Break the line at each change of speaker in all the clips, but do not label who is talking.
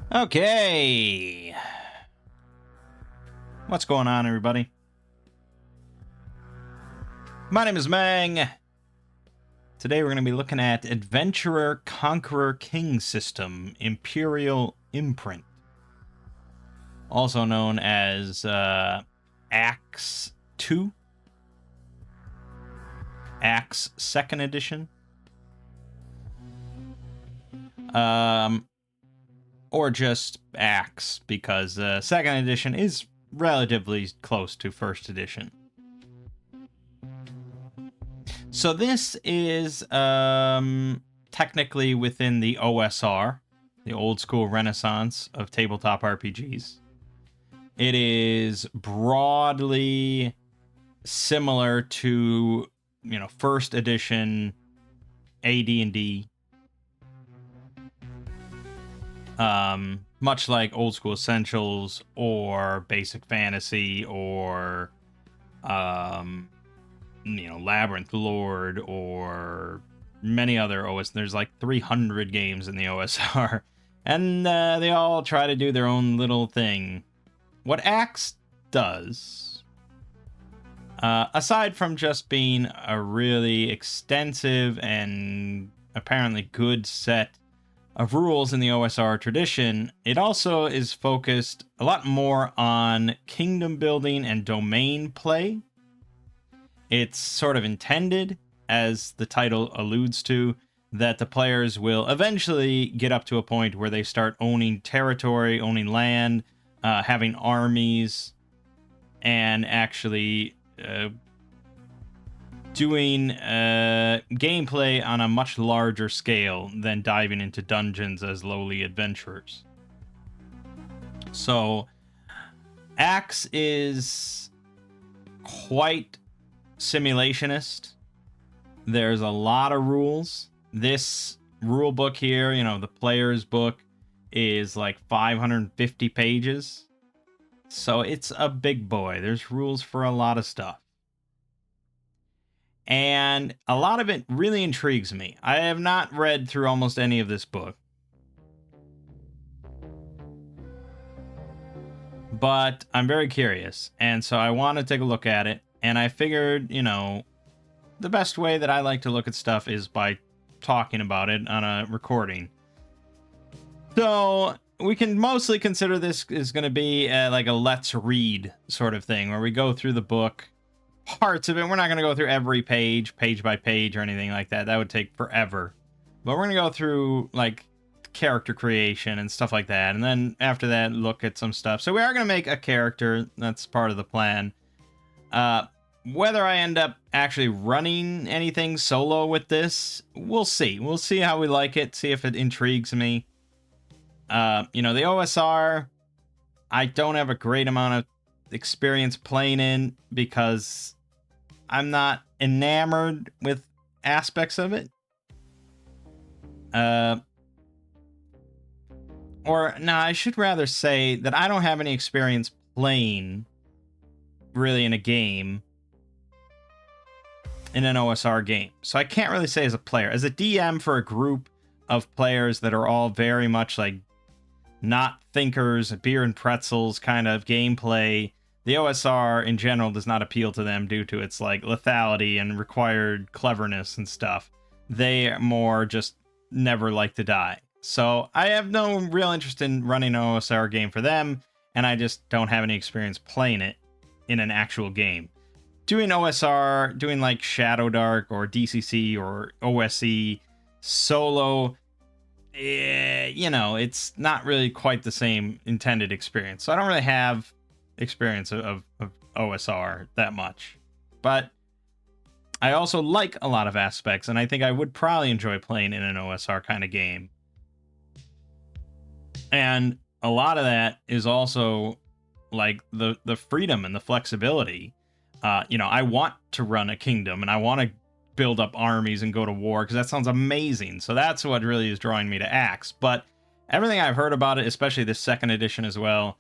Okay. What's going on, everybody? My name is Mang. Today we're going to be looking at Adventurer Conqueror King System Imperial Imprint, also known as Axe 2, Axe 2nd Edition, or just Axe, because 2nd Edition is relatively close to 1st Edition. So this is technically within the OSR, the old school renaissance of tabletop RPGs. It is broadly similar to, first edition AD&D. Much like old school Essentials or Basic Fantasy or Labyrinth Lord or many other OS. There's like 300 games in the OSR, and they all try to do their own little thing. What Axe does, aside from just being a really extensive and apparently good set of rules in the OSR tradition, it also is focused a lot more on kingdom building and domain play. It's sort of intended, as the title alludes to, that the players will eventually get up to a point where they start owning territory, owning land, having armies, and actually doing gameplay on a much larger scale than diving into dungeons as lowly adventurers. So, Axe is quite simulationist. There's a lot of rules. This rule book here, the player's book, is like 550 pages. So it's a big boy. There's rules for a lot of stuff. And a lot of it really intrigues me. I have not read through almost any of this book, but I'm very curious. And so I want to take a look at it. And I figured, the best way that I like to look at stuff is by talking about it on a recording. So we can mostly consider this is going to be like a let's read sort of thing, where we go through the book, parts of it. We're not going to go through every page by page or anything like that. That would take forever. But we're going to go through like character creation and stuff like that. And then after that, look at some stuff. So we are going to make a character. That's part of the plan. Whether I end up actually running anything solo with this, we'll see. We'll see how we like it, see if it intrigues me. The OSR, I don't have a great amount of experience playing in because I'm not enamored with aspects of it. I should rather say that I don't have any experience playing really in a game, in an OSR game. So I can't really say as a player. As a DM for a group of players that are all very much like not thinkers, beer and pretzels kind of gameplay, the OSR in general does not appeal to them due to its like lethality and required cleverness and stuff. They more just never like to die. So I have no real interest in running an OSR game for them, and I just don't have any experience playing it in an actual game. Doing OSR, doing like Shadow Dark or DCC or OSE solo, it's not really quite the same intended experience. So I don't really have experience of OSR that much. But I also like a lot of aspects, and I think I would probably enjoy playing in an OSR kind of game. And a lot of that is also like the freedom and the flexibility. I want to run a kingdom and I want to build up armies and go to war because that sounds amazing. So that's what really is drawing me to Axe. But everything I've heard about it, especially this 2nd edition as well,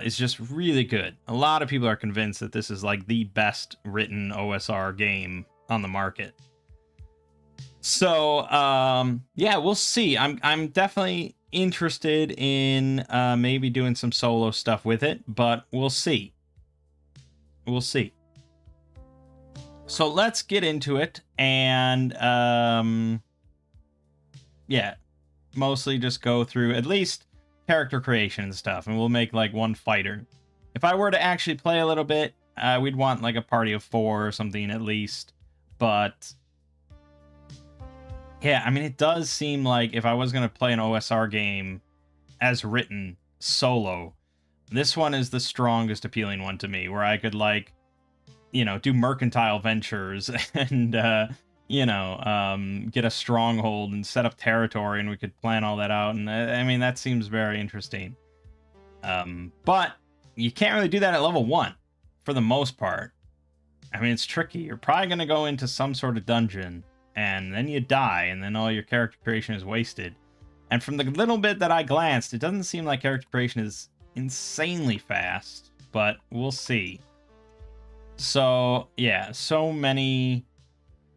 is just really good. A lot of people are convinced that this is like the best written OSR game on the market. So, we'll see. I'm definitely interested in maybe doing some solo stuff with it, but we'll see. We'll see. So let's get into it, and yeah, mostly just go through at least character creation and stuff, and we'll make like one fighter. If I were to actually play a little bit, we'd want like a party of 4 or something at least, but yeah, I mean, it does seem like if I was going to play an OSR game as written solo, this one is the strongest appealing one to me, where I could like, do mercantile ventures and, get a stronghold and set up territory, and we could plan all that out. And I mean, that seems very interesting. But you can't really do that at level 1 for the most part. I mean, it's tricky. You're probably going to go into some sort of dungeon, and then you die, and then all your character creation is wasted. And from the little bit that I glanced, it doesn't seem like character creation is insanely fast, but we'll see. So, yeah, so many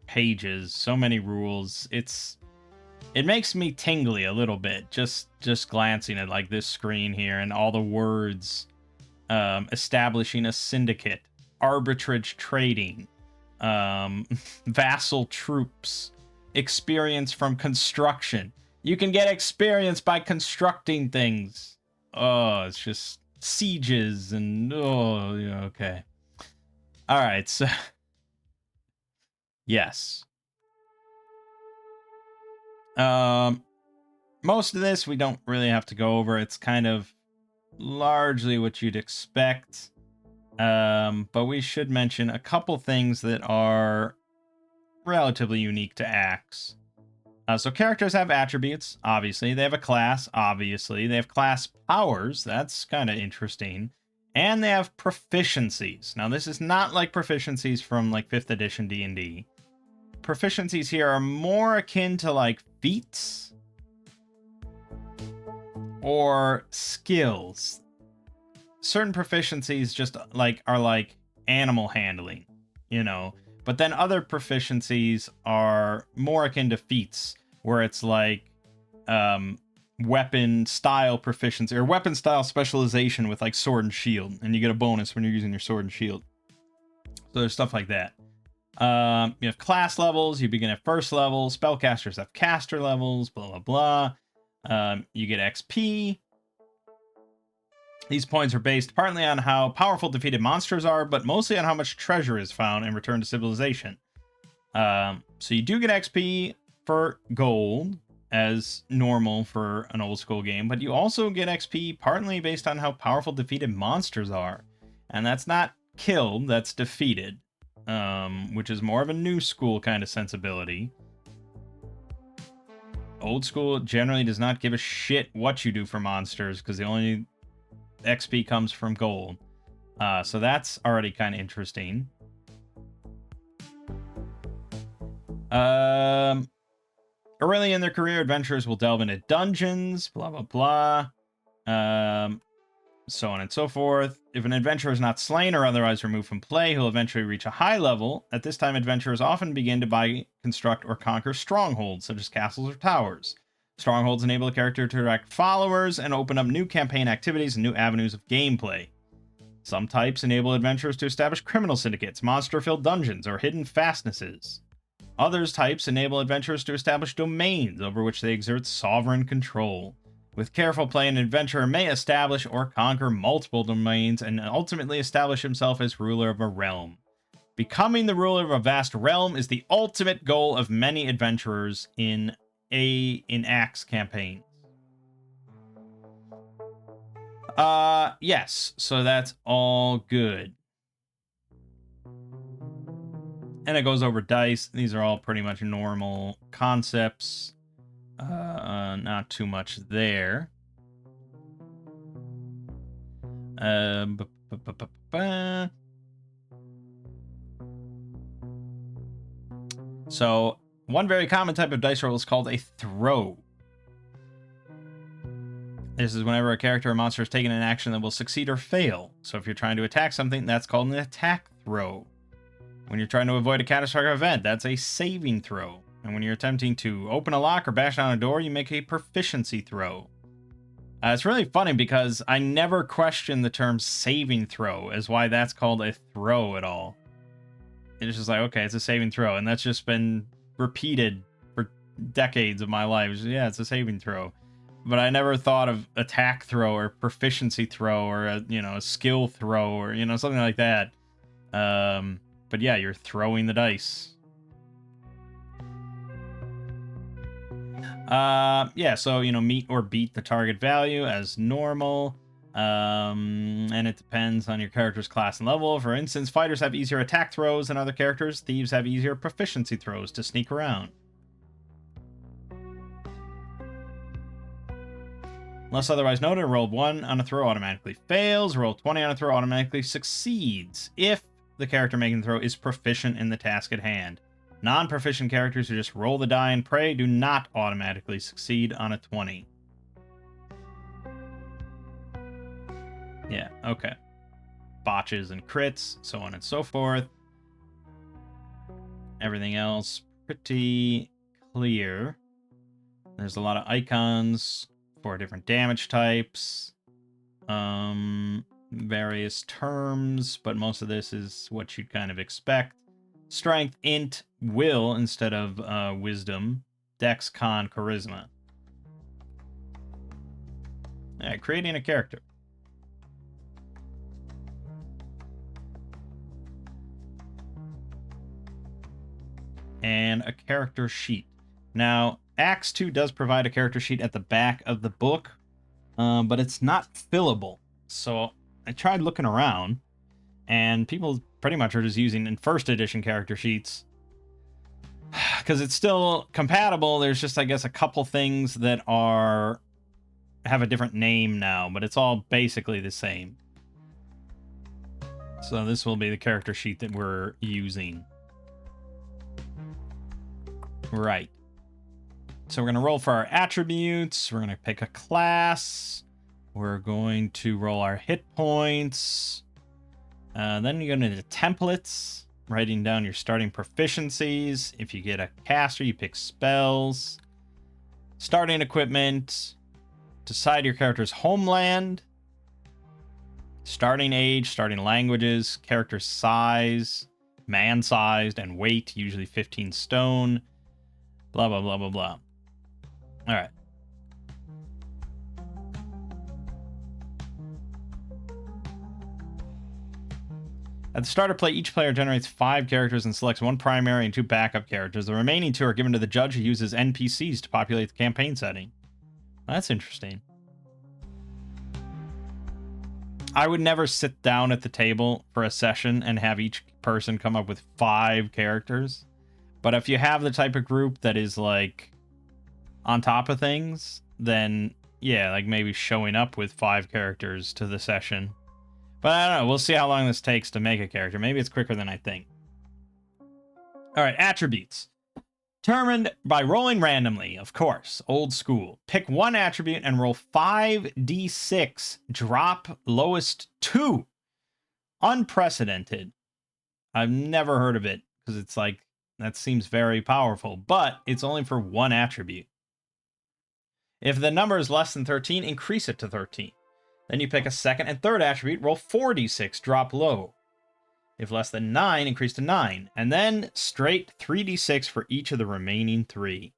pages, so many rules. It makes me tingly a little bit just glancing at like this screen here and all the words. Establishing a syndicate, arbitrage trading, vassal troops, experience from construction. You can get experience by constructing things. Oh, it's just sieges and oh, yeah, okay. All right, so yes. Most of this we don't really have to go over. It's kind of largely what you'd expect. But we should mention a couple things that are relatively unique to Axe. So characters have attributes, obviously. They have a class, obviously. They have class powers. That's kind of interesting. And they have proficiencies. Now, this is not like proficiencies from like 5th edition D&D. Proficiencies here are more akin to like feats or skills. Certain proficiencies just like are like animal handling, but then other proficiencies are more akin to feats, where it's like weapon style proficiency or weapon style specialization with like sword and shield, and you get a bonus when you're using your sword and shield. So there's stuff like that. You have class levels. You begin at first level. Spellcasters have caster levels, blah blah blah. You get XP. These points are based partly on how powerful defeated monsters are, but mostly on how much treasure is found and returned to civilization. So you do get XP for gold, as normal for an old school game, but you also get XP partly based on how powerful defeated monsters are. And that's not killed, that's defeated, which is more of a new school kind of sensibility. Old school generally does not give a shit what you do for monsters, because the only XP comes from gold. So that's already kind of interesting. Early in their career, adventurers will delve into dungeons, blah blah blah, so on and so forth. If an adventurer is not slain or otherwise removed from play, he'll eventually reach a high level. At this time, adventurers often begin to buy, construct, or conquer strongholds, such as castles or towers. Strongholds enable a character to attract followers and open up new campaign activities and new avenues of gameplay. Some types enable adventurers to establish criminal syndicates, monster-filled dungeons, or hidden fastnesses. Others types enable adventurers to establish domains over which they exert sovereign control. With careful play, an adventurer may establish or conquer multiple domains and ultimately establish himself as ruler of a realm. Becoming the ruler of a vast realm is the ultimate goal of many adventurers in Axe campaigns. Yes, so that's all good. And it goes over dice. These are all pretty much normal concepts. Not too much there. So, one very common type of dice roll is called a throw. This is whenever a character or monster is taking an action that will succeed or fail. So if you're trying to attack something, that's called an attack throw. When you're trying to avoid a catastrophic event, that's a saving throw. And when you're attempting to open a lock or bash down a door, you make a proficiency throw. It's really funny because I never questioned the term saving throw as why that's called a throw at all. It's just like, okay, it's a saving throw, and that's just been repeated for decades of my life. Yeah, it's a saving throw. But I never thought of attack throw or proficiency throw or a skill throw or something like that. But yeah, you're throwing the dice. Yeah, so meet or beat the target value as normal. And it depends on your character's class and level. For instance, fighters have easier attack throws than other characters. Thieves have easier proficiency throws to sneak around. Unless otherwise noted, roll 1 on a throw automatically fails. Roll 20 on a throw automatically succeeds if the character making the throw is proficient in the task at hand. Non-proficient characters who just roll the die and pray do not automatically succeed on a 20. Yeah, okay. Botches and crits, so on and so forth. Everything else pretty clear. There's a lot of icons for different damage types. Various terms, but most of this is what you'd kind of expect. Strength, int, will instead of wisdom. Dex, con, charisma. Yeah, creating a character. And a character sheet. Now, Acts 2 does provide a character sheet at the back of the book, but it's not fillable. So I tried looking around, and people pretty much are just using in first edition character sheets because it's still compatible. There's just, I guess, a couple things that have a different name now, but it's all basically the same. So this will be the character sheet that we're using. Right. So we're going to roll for our attributes. We're going to pick a class. We're going to roll our hit points. Then you're going to templates, writing down your starting proficiencies. If you get a caster, you pick spells. Starting equipment. Decide your character's homeland. Starting age, starting languages, character size, man-sized, and weight, usually 15 stone. Blah, blah, blah, blah, blah. All right. At the start of play, each player generates 5 characters and selects 1 primary and 2 backup characters. The remaining 2 are given to the judge, who uses NPCs to populate the campaign setting. That's interesting. I would never sit down at the table for a session and have each person come up with 5 characters. But if you have the type of group that is like on top of things, then yeah, like maybe showing up with 5 characters to the session. But I don't know. We'll see how long this takes to make a character. Maybe it's quicker than I think. All right, attributes. Determined by rolling randomly, of course. Old school. Pick 1 attribute and roll 5d6. Drop lowest 2. Unprecedented. I've never heard of it because it's like, that seems very powerful. But it's only for 1 attribute. If the number is less than 13, increase it to 13. Then you pick a second and third attribute, roll 4d6, drop low. If less than 9, increase to 9. And then straight 3d6 for each of the remaining 3.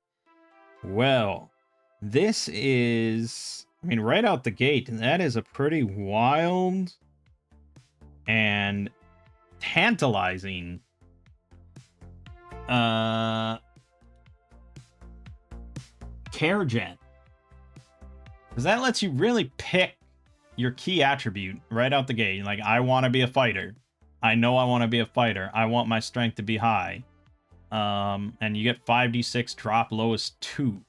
Well, this is, I mean, right out the gate, that is a pretty wild and tantalizing care gen. Because that lets you really pick your key attribute right out the gate. Like, I want to be a fighter. I know I want to be a fighter. I want my strength to be high. And you get 5d6, drop lowest 2.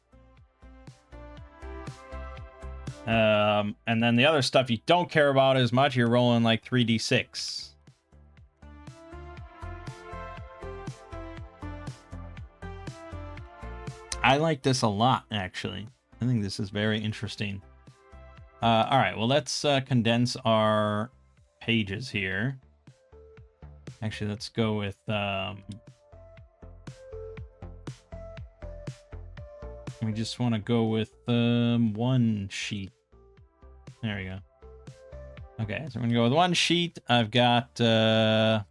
And then the other stuff you don't care about as much, you're rolling like 3d6. I like this a lot, actually. I think this is very interesting. All right, well, let's condense our pages here. Actually, let's go with... we just want to go with 1 sheet. There we go. Okay, so we're gonna go with one sheet. I've got our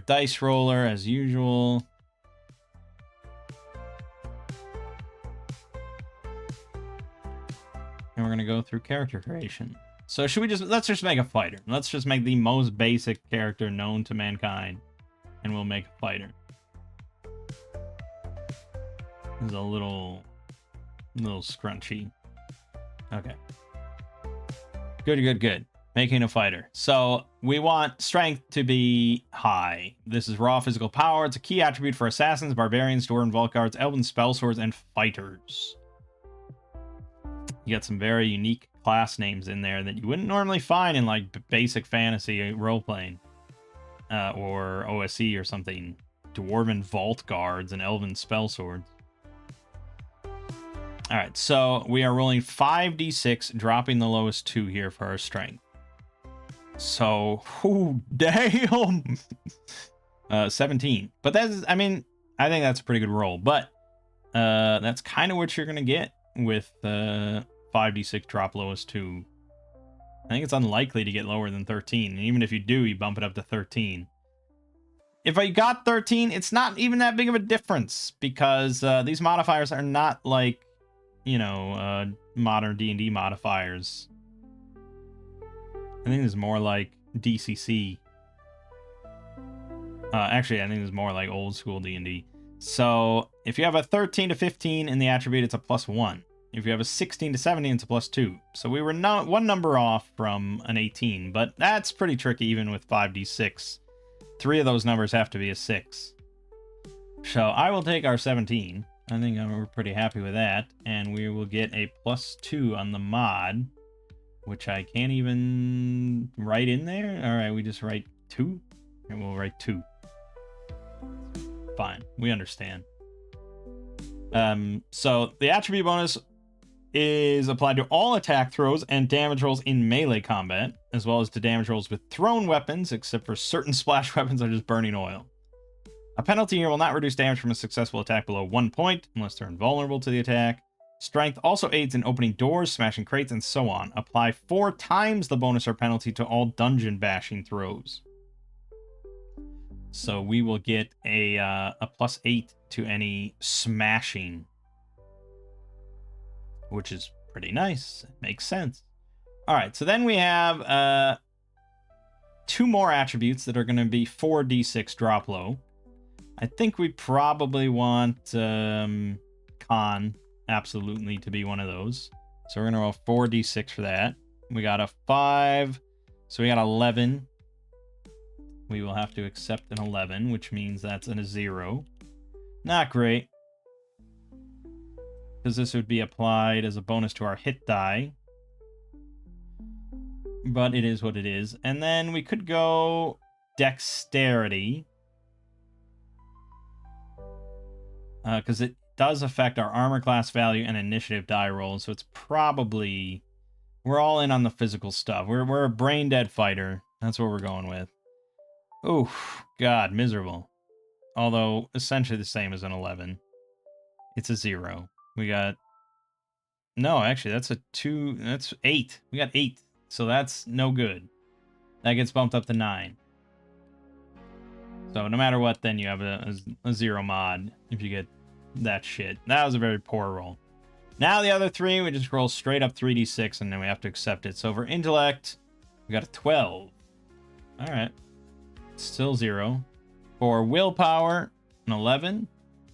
dice roller as usual. And we're gonna go through character creation. So should we let's just make a fighter. Let's just make the most basic character known to mankind, and we'll make a fighter. This is a little scrunchy. Okay. Good. Making a fighter. So we want strength to be high. This is raw physical power. It's a key attribute for assassins, barbarians, dwarven vault guards, elven spell swords, and fighters. You got some very unique class names in there that you wouldn't normally find in like basic fantasy role-playing or OSE or something. Dwarven vault guards and elven spell swords. All right, so we are rolling 5d6, dropping the lowest 2 here for our strength. So, damn! 17. But that's, I mean, I think that's a pretty good roll. But that's kind of what you're going to get with 5d6 drop lowest 2. I think it's unlikely to get lower than 13. And even if you do, you bump it up to 13. If I got 13, it's not even that big of a difference. Because these modifiers are not like, you know, modern D&D modifiers. I think it's more like DCC. Actually, I think it's more like old school D&D. So if you have a 13 to 15 in the attribute, it's a +1. If you have a 16 to 17, it's a +2. So we were not one number off from an 18, but that's pretty tricky even with 5d6. 3 of those numbers have to be a 6. So I will take our 17. I think we're pretty happy with that. And we will get a +2 on the mod, which I can't even write in there. All right, we just write 2. And we'll write 2. Fine, we understand. So the attribute bonus is applied to all attack throws and damage rolls in melee combat, as well as to damage rolls with thrown weapons, except for certain splash weapons such as burning oil. A penalty here will not reduce damage from a successful attack below 1 point, unless they're invulnerable to the attack. Strength also aids in opening doors, smashing crates, and so on. Apply 4 times the bonus or penalty to all dungeon bashing throws. So we will get a +8 to any smashing, which is pretty nice. It makes sense. All right, so then we have 2 more attributes that are going to be 4d6 drop low. I think we probably want Con absolutely to be one of those. So we're going to roll 4d6 for that. We got a 5, so we got 11. We will have to accept an 11, which means that's a 0. Not great, because this would be applied as a bonus to our hit die. But it is what it is. And then we could go dexterity, because it does affect our armor class value and initiative die rolls. So it's probably, we're all in on the physical stuff. We're a brain dead fighter. That's what we're going with. Oh, God, miserable. Although, essentially the same as an 11. It's a 0. We got... No, actually, that's a 2... That's 8. We got 8. So that's no good. That gets bumped up to 9. So no matter what, then you have a 0 mod if you get that shit. That was a very poor roll. Now the other 3, we just roll straight up 3d6, and then we have to accept it. So for intellect, we got a 12. All right. Still 0. For willpower, an 11.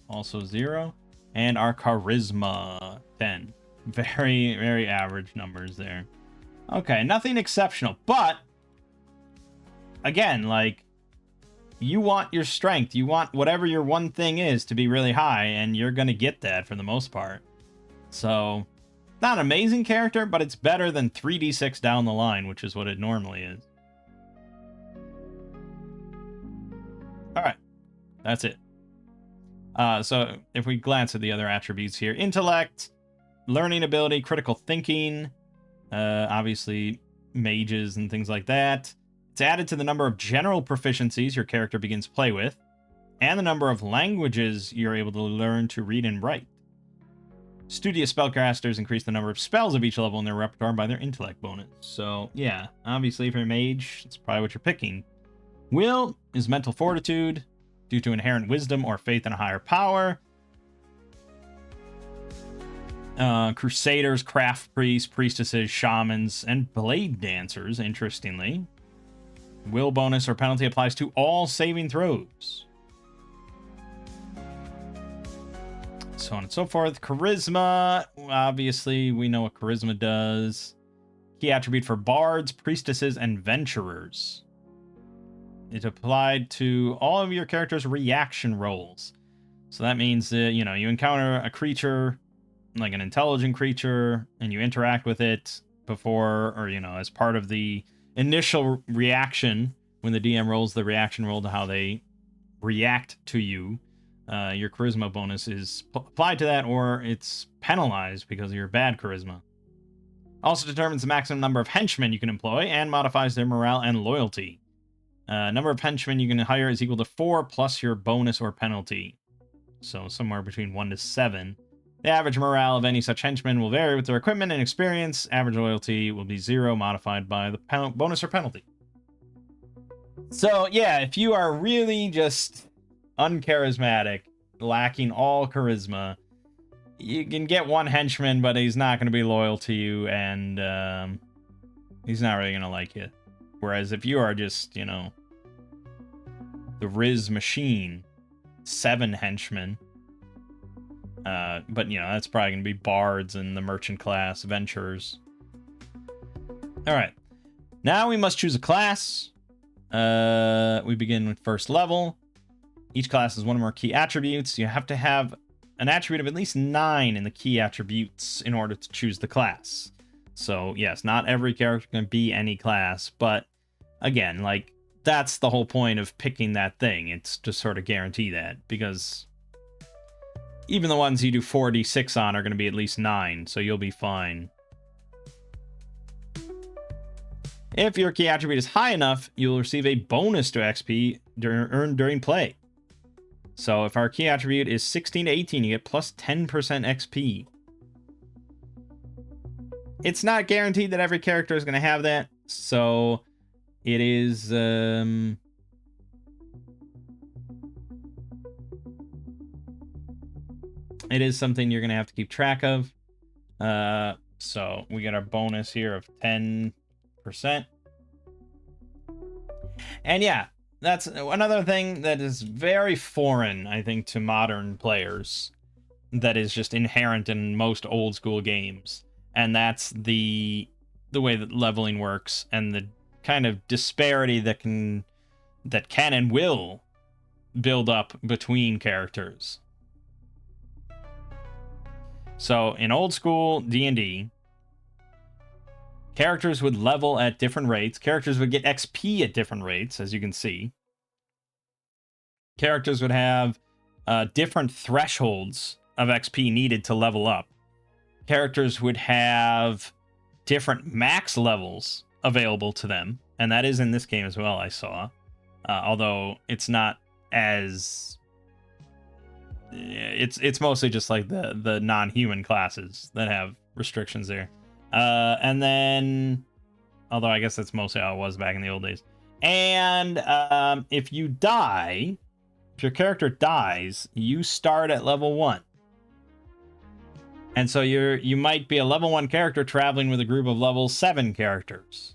Also 0. And our charisma, 10. Very, very average numbers there. Okay, nothing exceptional. But, again, like, you want your strength. You want whatever your one thing is to be really high, and you're going to get that for the most part. So, not an amazing character, but it's better than 3d6 down the line, which is what it normally is. All right, that's it. So if we glance at the other attributes here, intellect, learning ability, critical thinking, obviously mages and things like that. It's added to the number of general proficiencies your character begins play with, and the number of languages you're able to learn to read and write. Studious spellcasters increase the number of spells of each level in their repertoire by their intellect bonus. So, yeah, obviously if you're a mage, it's probably what you're picking. Will is mental fortitude, due to inherent wisdom or faith in a higher power. Crusaders, craft priests, priestesses, shamans, and blade dancers, interestingly. Will bonus or penalty applies to all saving throws. So on and so forth. Charisma, obviously, we know what charisma does. Key attribute for bards, priestesses, and venturers. It applied to all of your characters' reaction rolls. So that means that, you encounter a creature, like an intelligent creature, and you interact with it before, or, as part of the initial reaction, when the DM rolls the reaction roll to how they react to you. Your charisma bonus is applied to that, or it's penalized because of your bad charisma. Also determines the maximum number of henchmen you can employ and modifies their morale and loyalty. Number of henchmen you can hire is equal to 4 plus your bonus or penalty. So somewhere between 1 to 7. The average morale of any such henchman will vary with their equipment and experience. Average loyalty will be 0, modified by the bonus or penalty. So yeah, if you are really just uncharismatic, lacking all charisma, you can get one henchman, but he's not going to be loyal to you, and he's not really going to like you. Whereas if you are just, the Riz machine, 7 henchmen, but, that's probably going to be bards and the merchant class, venturers. All right. Now we must choose a class. We begin with first level. Each class has one or more key attributes. You have to have an attribute of at least 9 in the key attributes in order to choose the class. So, yes, not every character can be any class, but again, that's the whole point of picking that thing. It's to sort of guarantee that, because even the ones you do 4d6 on are going to be at least 9, so you'll be fine. If your key attribute is high enough, you'll receive a bonus to XP earned during play. So if our key attribute is 16 to 18, you get plus 10% XP. It's not guaranteed that every character is going to have that, so it is something you're going to have to keep track of. So we get our bonus here of 10%. And yeah, that's another thing that is very foreign, I think, to modern players, that is just inherent in most old school games. And that's the way that leveling works, and the kind of disparity that can and will build up between characters. So in old school D&D, characters would level at different rates. Characters would get XP at different rates, as you can see. Characters would have different thresholds of XP needed to level up. Characters would have different max levels available to them, and that is in this game as well, I saw. Although it's not as... It's mostly just like the non-human classes that have restrictions there. And then, although I guess that's mostly how it was back in the old days. And if you die, if your character dies, you start at level 1. And so you might be a level 1 character traveling with a group of level 7 characters.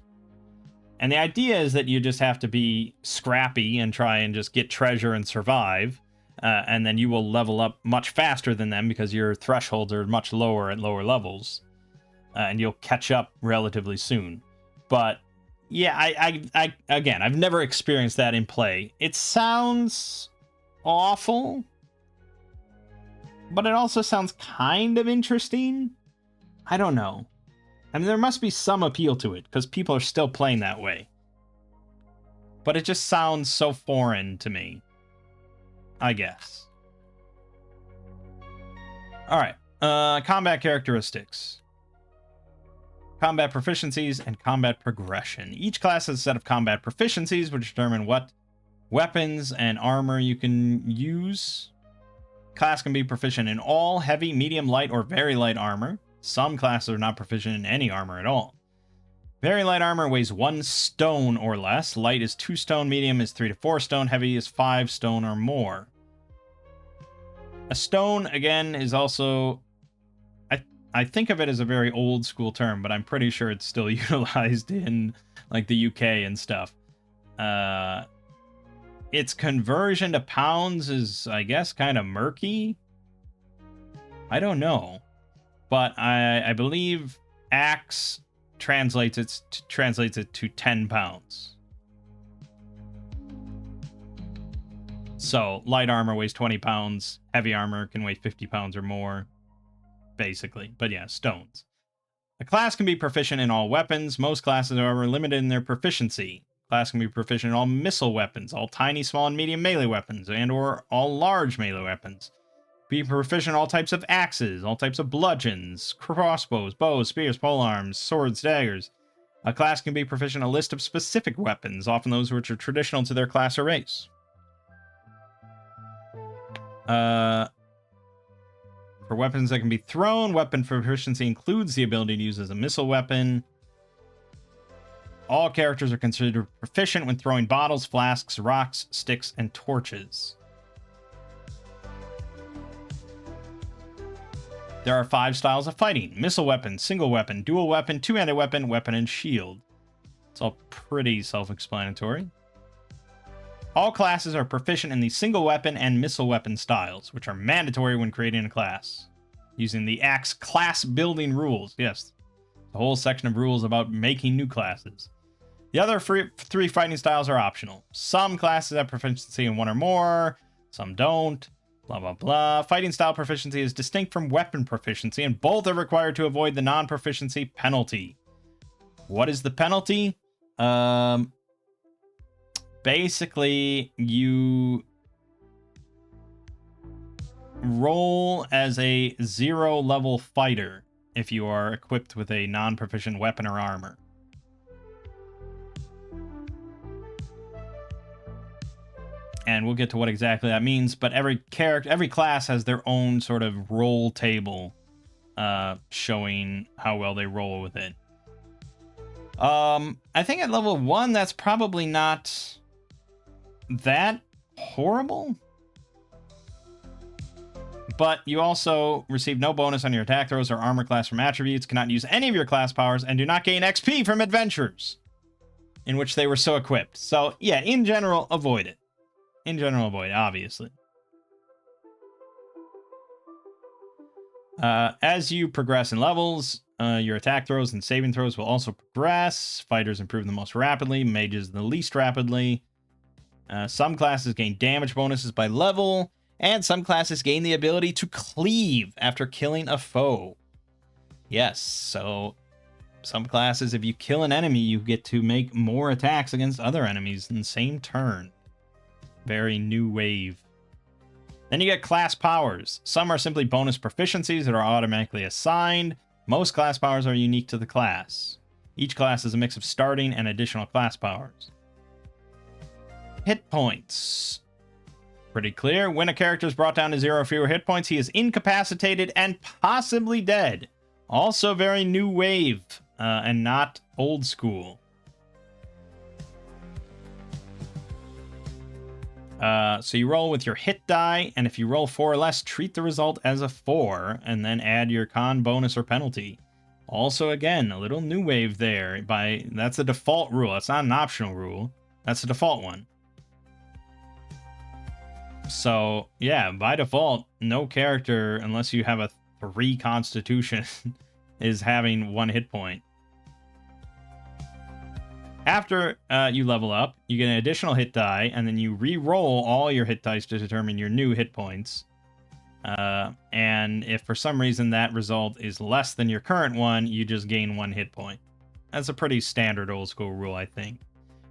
And the idea is that you just have to be scrappy and try and just get treasure and survive. And then you will level up much faster than them because your thresholds are much lower at lower levels. And you'll catch up relatively soon. But yeah, I again, I've never experienced that in play. It sounds awful, but it also sounds kind of interesting. I don't know. I mean, there must be some appeal to it because people are still playing that way. But it just sounds so foreign to me, I guess. All right, combat characteristics. Combat proficiencies and combat progression. Each class has a set of combat proficiencies which determine what weapons and armor you can use. Class can be proficient in all heavy, medium, light, or very light armor. Some classes are not proficient in any armor at all. Very light armor weighs 1 stone or less. Light is 2 stone, medium is 3 to 4 stone, heavy is 5 stone or more. A stone, again, is also... I think of it as a very old school term, but I'm pretty sure it's still utilized in, like, the UK and stuff. Its conversion to pounds is, I guess, kind of murky. I don't know. But I believe axe translates it to 10 pounds. So, light armor weighs 20 pounds. Heavy armor can weigh 50 pounds or more, basically. But yeah, stones. A class can be proficient in all weapons. Most classes, however, are limited in their proficiency. Class can be proficient in all missile weapons, all tiny, small, and medium melee weapons, and or all large melee weapons. Be proficient in all types of axes, all types of bludgeons, crossbows, bows, spears, polearms, swords, daggers. A class can be proficient in a list of specific weapons, often those which are traditional to their class or race. For weapons that can be thrown, weapon proficiency includes the ability to use as a missile weapon. All characters are considered proficient when throwing bottles, flasks, rocks, sticks, and torches. There are 5 styles of fighting: missile weapon, single weapon, dual weapon, two-handed weapon, weapon, and shield. It's all pretty self-explanatory. All classes are proficient in the single weapon and missile weapon styles, which are mandatory when creating a class. Using the Axe class building rules. Yes, the whole section of rules about making new classes. The other 3 fighting styles are optional. Some classes have proficiency in 1 or more, some don't. Blah, blah, blah. Fighting style proficiency is distinct from weapon proficiency, and both are required to avoid the non-proficiency penalty. What is the penalty? Basically, you roll as a 0-level fighter if you are equipped with a non-proficient weapon or armor. And we'll get to what exactly that means, but every class has their own sort of roll table showing how well they roll with it. I think at level 1, that's probably not that horrible. But you also receive no bonus on your attack throws or armor class from attributes, cannot use any of your class powers, and do not gain XP from adventures in which they were so equipped. So, yeah, in general, avoid it. In general, avoid it, obviously. As you progress in levels, your attack throws and saving throws will also progress. Fighters improve the most rapidly, mages the least rapidly. Some classes gain damage bonuses by level, and some classes gain the ability to cleave after killing a foe. Yes, so some classes, if you kill an enemy, you get to make more attacks against other enemies in the same turn. Very new wave. Then you get class powers. Some are simply bonus proficiencies that are automatically assigned. Most class powers are unique to the class. Each class is a mix of starting and additional class powers. Hit points. Pretty clear. When a character is brought down to 0 or fewer hit points, he is incapacitated and possibly dead. Also very new wave, and not old school. So you roll with your hit die, and if you roll 4 or less, treat the result as a 4, and then add your con bonus or penalty. Also, again, a little new wave there. That's a default rule. That's not an optional rule. That's the default one. So, yeah, by default, no character, unless you have a 3 constitution, is having 1 hit point. After you level up, you get an additional hit die, and then you re-roll all your hit dice to determine your new hit points. And if for some reason that result is less than your current one, you just gain 1 hit point. That's a pretty standard old school rule, I think.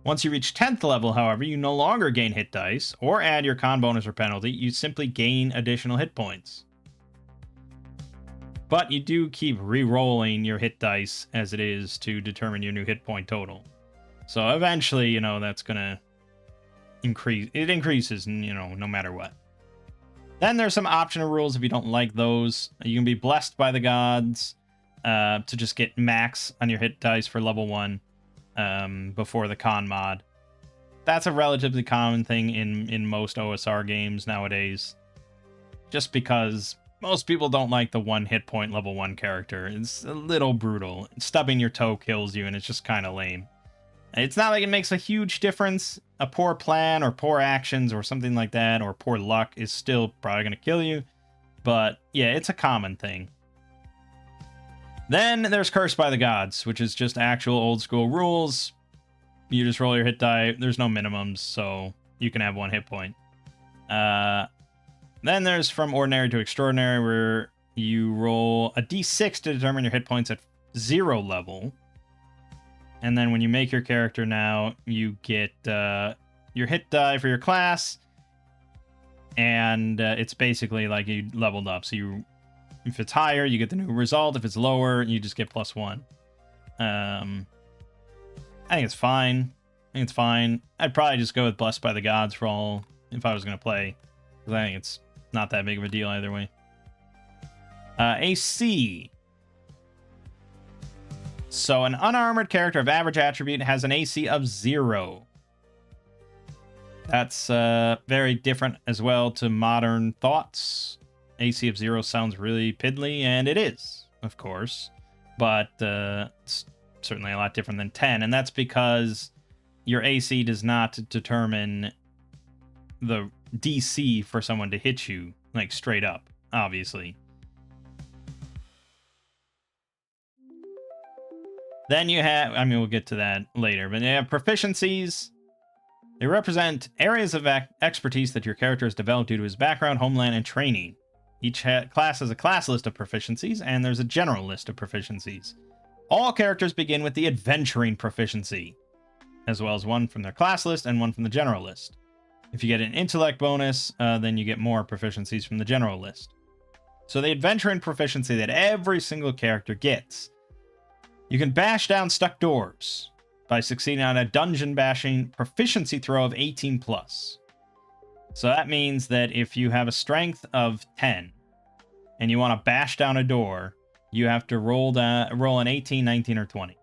Once you reach 10th level, however, you no longer gain hit dice, or add your con bonus or penalty, you simply gain additional hit points. But you do keep re-rolling your hit dice as it is to determine your new hit point total. So eventually, that's going to increase. It increases, no matter what. Then there's some optional rules if you don't like those. You can be blessed by the gods to just get max on your hit dice for level 1 before the con mod. That's a relatively common thing in most OSR games nowadays. Just because most people don't like the 1 hit point level 1 character. It's a little brutal. Stubbing your toe kills you, and it's just kind of lame. It's not like it makes a huge difference. A poor plan or poor actions or something like that, or poor luck is still probably going to kill you. But yeah, it's a common thing. Then there's Cursed by the Gods, which is just actual old school rules. You just roll your hit die. There's no minimums, so you can have 1 hit point. Then there's From Ordinary to Extraordinary, where you roll a d6 to determine your hit points at 0 level. And then when you make your character now, you get your hit die for your class. And it's basically like you leveled up. So if it's higher, you get the new result. If it's lower, you just get +1. I think it's fine. I'd probably just go with Blessed by the Gods for all if I was going to play. Because I think it's not that big of a deal either way. AC. So an unarmored character of average attribute has an AC of 0. That's very different as well to modern thoughts. AC of 0 sounds really piddly, and it is, of course. But it's certainly a lot different than 10, and that's because your AC does not determine the DC for someone to hit you, like, straight up, obviously. Then you have, we'll get to that later, but you have proficiencies. They represent areas of expertise that your character has developed due to his background, homeland, and training. Each class has a class list of proficiencies, and there's a general list of proficiencies. All characters begin with the adventuring proficiency, as well as 1 from their class list and 1 from the general list. If you get an intellect bonus, then you get more proficiencies from the general list. So the adventuring proficiency that every single character gets. You can bash down stuck doors by succeeding on a dungeon bashing proficiency throw of 18+. So that means that if you have a strength of 10 and you want to bash down a door, you have to roll an 18, 19, or 20.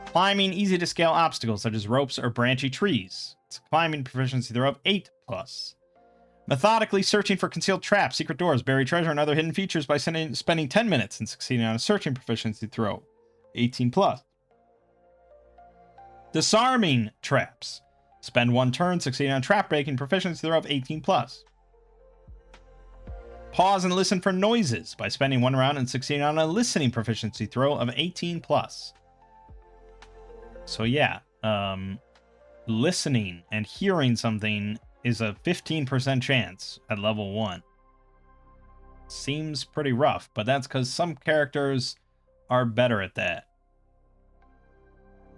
Climbing easy to scale obstacles such as ropes or branchy trees. It's a climbing proficiency throw of 8+. Methodically searching for concealed traps, secret doors, buried treasure, and other hidden features by spending 10 minutes and succeeding on a searching proficiency throw. 18+. Disarming traps. Spend 1 turn succeeding on trap breaking proficiency throw of 18+. Pause and listen for noises by spending 1 round and succeeding on a listening proficiency throw of 18+. So yeah, listening and hearing something is a 15% chance at level 1. Seems pretty rough, but that's because some characters are better at that,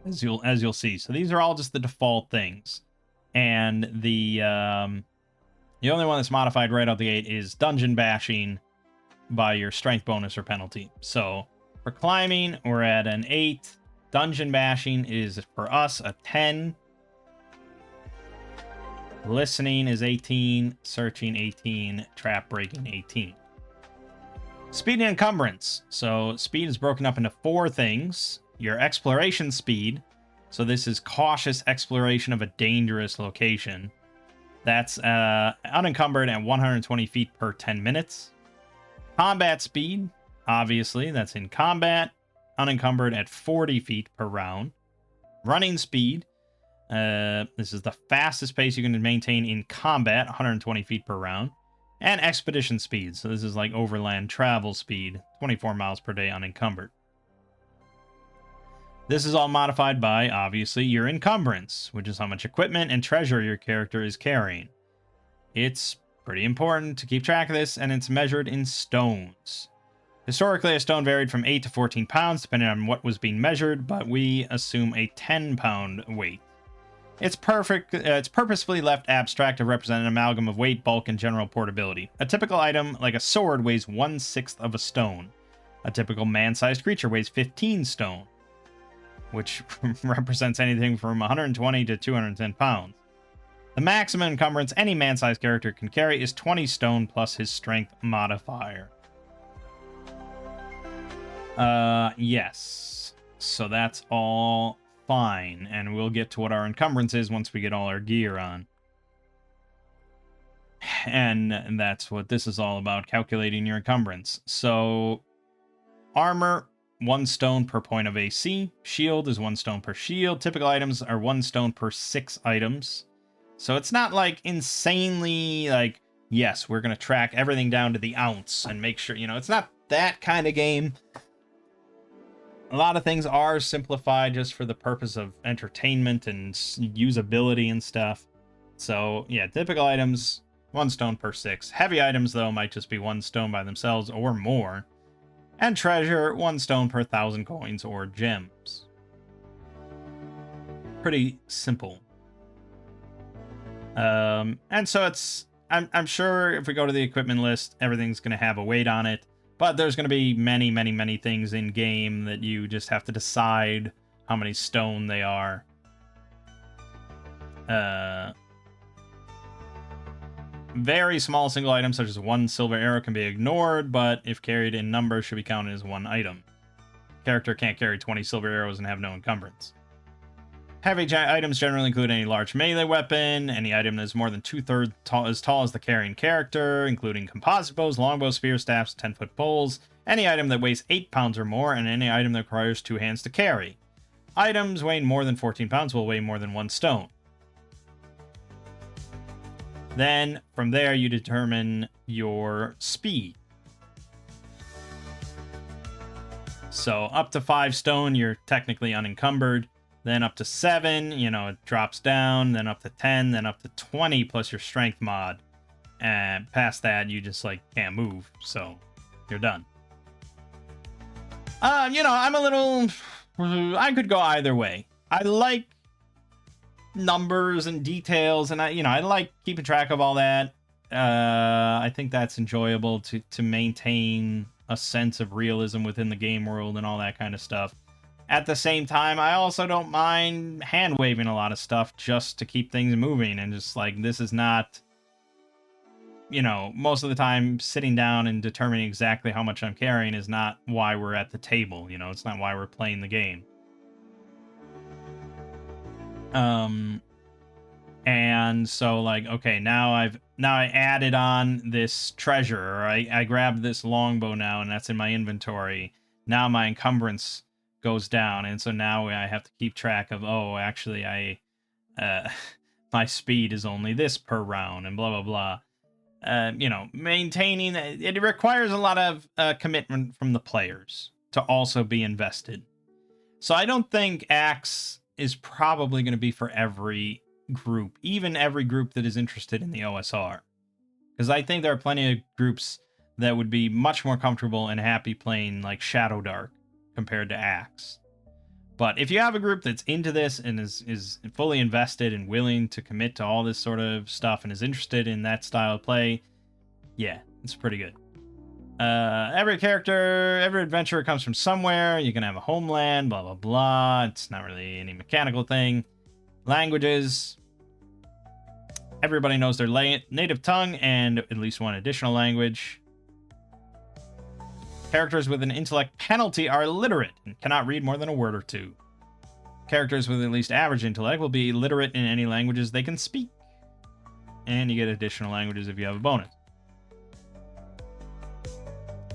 as you'll see. So these are all just the default things, and the only one that's modified right out the gate is dungeon bashing by your strength bonus or penalty. So for climbing, we're at an 8. Dungeon bashing is for us a 10. Listening is 18, searching 18, trap breaking 18. Speed and encumbrance. So speed is broken up into 4 things. Your exploration speed. So this is cautious exploration of a dangerous location. That's unencumbered at 120 feet per 10 minutes. Combat speed, obviously, that's in combat. Unencumbered at 40 feet per round. Running speed. This is the fastest pace you can maintain in combat, 120 feet per round. And expedition speed, so this is like overland travel speed, 24 miles per day unencumbered. This is all modified by, obviously, your encumbrance, which is how much equipment and treasure your character is carrying. It's pretty important to keep track of this, and it's measured in stones. Historically, a stone varied from 8 to 14 pounds, depending on what was being measured, but we assume a 10-pound weight. It's purposefully left abstract to represent an amalgam of weight, bulk, and general portability. A typical item, like a sword, weighs 1/6 of a stone. A typical man-sized creature weighs 15 stone, which represents anything from 120 to 210 pounds. The maximum encumbrance any man-sized character can carry is 20 stone plus his strength modifier. Yes. So that's all fine, and we'll get to what our encumbrance is once we get all our gear on. And that's what this is all about, calculating your encumbrance. So, armor, 1 stone per point of AC. Shield is 1 stone per shield. Typical items are 1 stone per 6 items. So it's not like insanely like, yes, we're going to track everything down to the ounce and make sure, it's not that kind of game. A lot of things are simplified just for the purpose of entertainment and usability and stuff. So yeah, typical items, 1 stone per 6. Heavy items, though, might just be 1 stone by themselves or more. And treasure, 1 stone per 1,000 coins or gems. Pretty simple. And so I'm sure if we go to the equipment list, everything's going to have a weight on it. But there's going to be many, many, many things in game that you just have to decide how many stone they are. Very small single items such as 1 silver arrow can be ignored, but if carried in number should be counted as 1 item. Character can't carry 20 silver arrows and have no encumbrance. Heavy items generally include any large melee weapon, any item that is more than 2/3 as tall as the carrying character, including composite bows, longbows, spear staffs, 10-foot poles, any item that weighs 8 pounds or more, and any item that requires 2 hands to carry. Items weighing more than 14 pounds will weigh more than 1 stone. Then, from there, you determine your speed. So, up to 5 stone, you're technically unencumbered. Then up to 7, it drops down. Then up to 10, then up to 20 plus your strength mod. And past that, you just, can't move. So, you're done. I'm a little... I could go either way. I like numbers and details, and I like keeping track of all that. I think that's enjoyable to maintain a sense of realism within the game world and all that kind of stuff. At the same time, I also don't mind hand waving a lot of stuff just to keep things moving, and just this is not, most of the time sitting down and determining exactly how much I'm carrying is not why we're at the table. It's not why we're playing the game. And so okay, now I added on this treasure, or I grabbed this longbow now, and that's in my inventory. Now my encumbrance goes down, and so now I have to keep track of, actually my speed is only this per round, and blah blah blah. Maintaining it requires a lot of commitment from the players to also be invested. So I don't think Axe is probably going to be for every group, even every group that is interested in the OSR, because I think there are plenty of groups that would be much more comfortable and happy playing Shadow Dark compared to Axe. But if you have a group that's into this and is fully invested and willing to commit to all this sort of stuff and is interested in that style of play, yeah, it's pretty good. Every character, every adventurer comes from somewhere. You can have a homeland, blah, blah, blah. It's not really any mechanical thing. Languages. Everybody knows their native tongue and at least one additional language. Characters with an intellect penalty are illiterate and cannot read more than a word or two. Characters with at least average intellect will be literate in any languages they can speak. And you get additional languages if you have a bonus.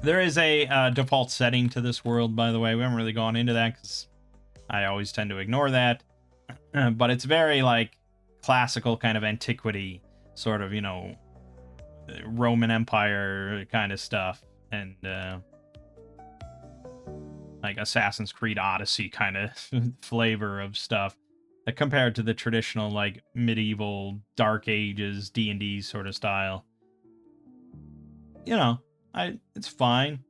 There is a default setting to this world, by the way. We haven't really gone into that because I always tend to ignore that. But it's very classical kind of antiquity, sort of, Roman Empire kind of stuff. And Assassin's Creed Odyssey kind of flavor of stuff, compared to the traditional medieval Dark Ages D&D sort of style. It's fine.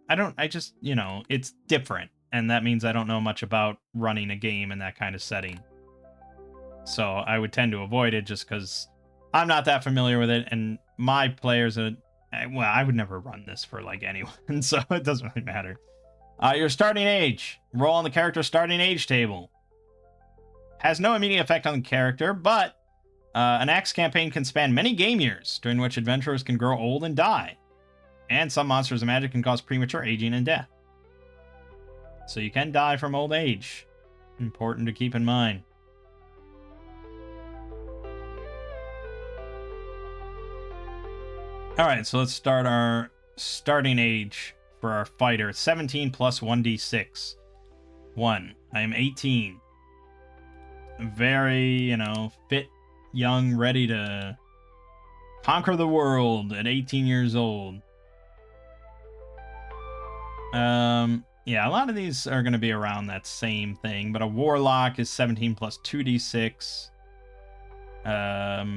It's different, and that means I don't know much about running a game in that kind of setting. So I would tend to avoid it just because I'm not that familiar with it, and my players I would never run this for anyone, so it doesn't really matter. Your starting age. Roll on the character's starting age table. Has no immediate effect on the character, but An axe campaign can span many game years, during which adventurers can grow old and die. And some monsters of magic can cause premature aging and death. So you can die from old age. Important to keep in mind. Alright, so let's start our starting age for our fighter. 17 plus 1d6. 1. I am 18. Very, fit, young, ready to conquer the world at 18 years old. Yeah, a lot of these are going to be around that same thing, but a warlock is 17 plus 2d6.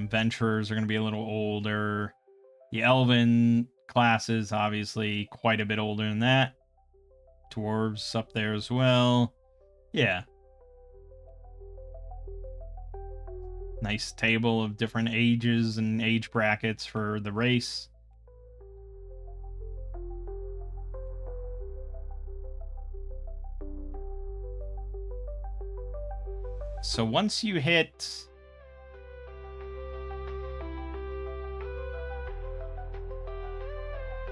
Venturers are going to be a little older. The elven classes, obviously, quite a bit older than that. Dwarves up there as well. Yeah. Nice table of different ages and age brackets for the race. So once you hit...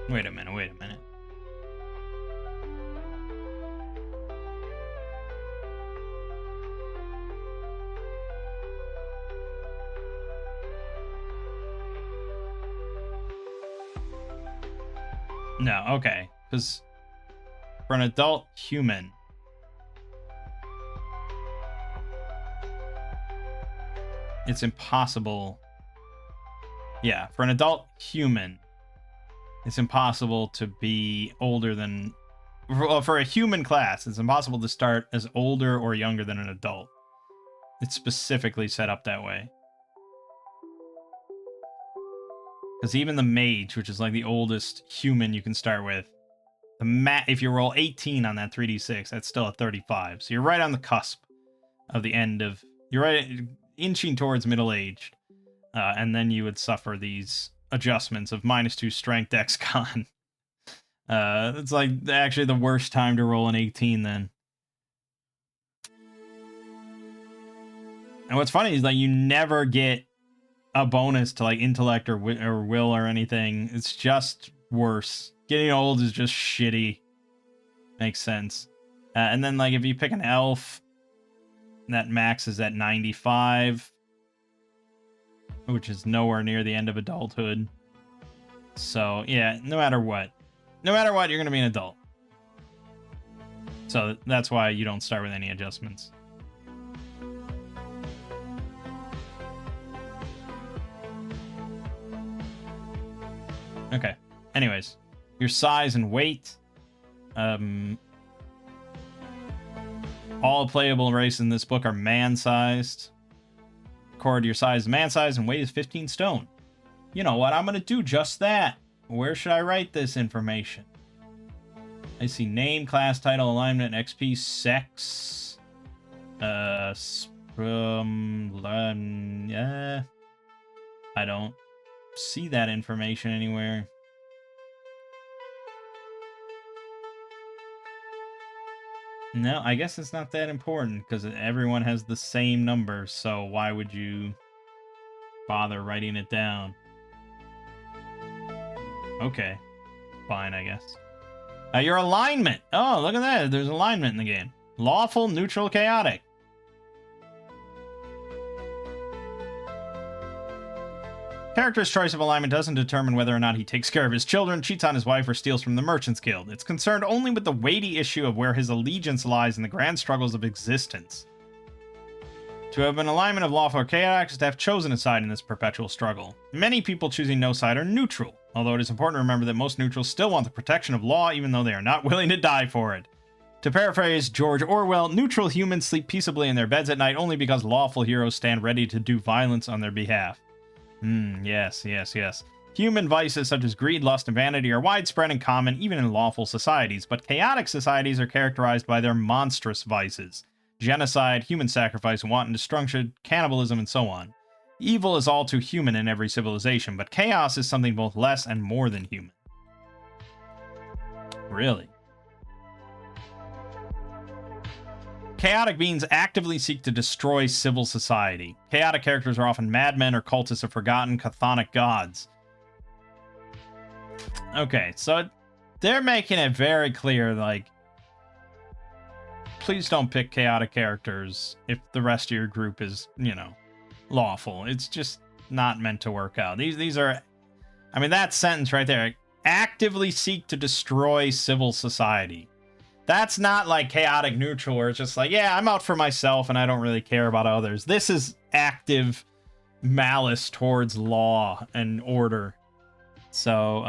Wait a minute. No, okay. Because for an adult human... It's impossible. Yeah, for an adult human, it's impossible to be older than... Well, for a human class, it's impossible to start as older or younger than an adult. It's specifically set up that way. Because even the mage, which is like the oldest human you can start with, if you roll 18 on that 3d6, that's still a 35. So you're right on the cusp of the end of... You're right, inching towards middle-aged. And then you would suffer these adjustments of -2 strength, dex, con. It's like actually the worst time to roll an 18 then. And what's funny is like you never get a bonus to like intellect or will or anything. It's just worse. Getting old is just shitty. Makes sense. And then like if you pick an elf, that max is at 95. Which is nowhere near the end of adulthood. So, yeah, no matter what, you're going to be an adult. So that's why you don't start with any adjustments. Okay. Anyways, your size and weight. All playable races in this book are man-sized. According to your size, man-size, and weight is 15 stone. You know what? I'm going to do just that. Where should I write this information? I see name, class, title, alignment, XP, sex. I don't see that information anywhere. No, I guess it's not that important because everyone has the same number, so why would you bother writing it down? Okay, fine, I guess. Your alignment. Oh, look at that. There's alignment in the game. Lawful, neutral, chaotic. Character's choice of alignment doesn't determine whether or not he takes care of his children, cheats on his wife, or steals from the Merchants Guild. It's concerned only with the weighty issue of where his allegiance lies in the grand struggles of existence. To have an alignment of lawful or chaotic is to have chosen a side in this perpetual struggle. Many people choosing no side are neutral, although it is important to remember that most neutrals still want the protection of law even though they are not willing to die for it. To paraphrase George Orwell, neutral humans sleep peaceably in their beds at night only because lawful heroes stand ready to do violence on their behalf. Yes. Human vices such as greed, lust, and vanity are widespread and common even in lawful societies, but chaotic societies are characterized by their monstrous vices. Genocide, human sacrifice, wanton destruction, cannibalism, and so on. Evil is all too human in every civilization, but chaos is something both less and more than human. Really? Chaotic beings actively seek to destroy civil society. Chaotic characters are often madmen or cultists of forgotten chthonic gods. Okay, so they're making it very clear, like, please don't pick chaotic characters if the rest of your group is, you know, lawful. It's just not meant to work out. These are, I mean, that sentence right there, actively seek to destroy civil society. That's not like chaotic neutral where it's just like, yeah, I'm out for myself and I don't really care about others. This is active malice towards law and order. So,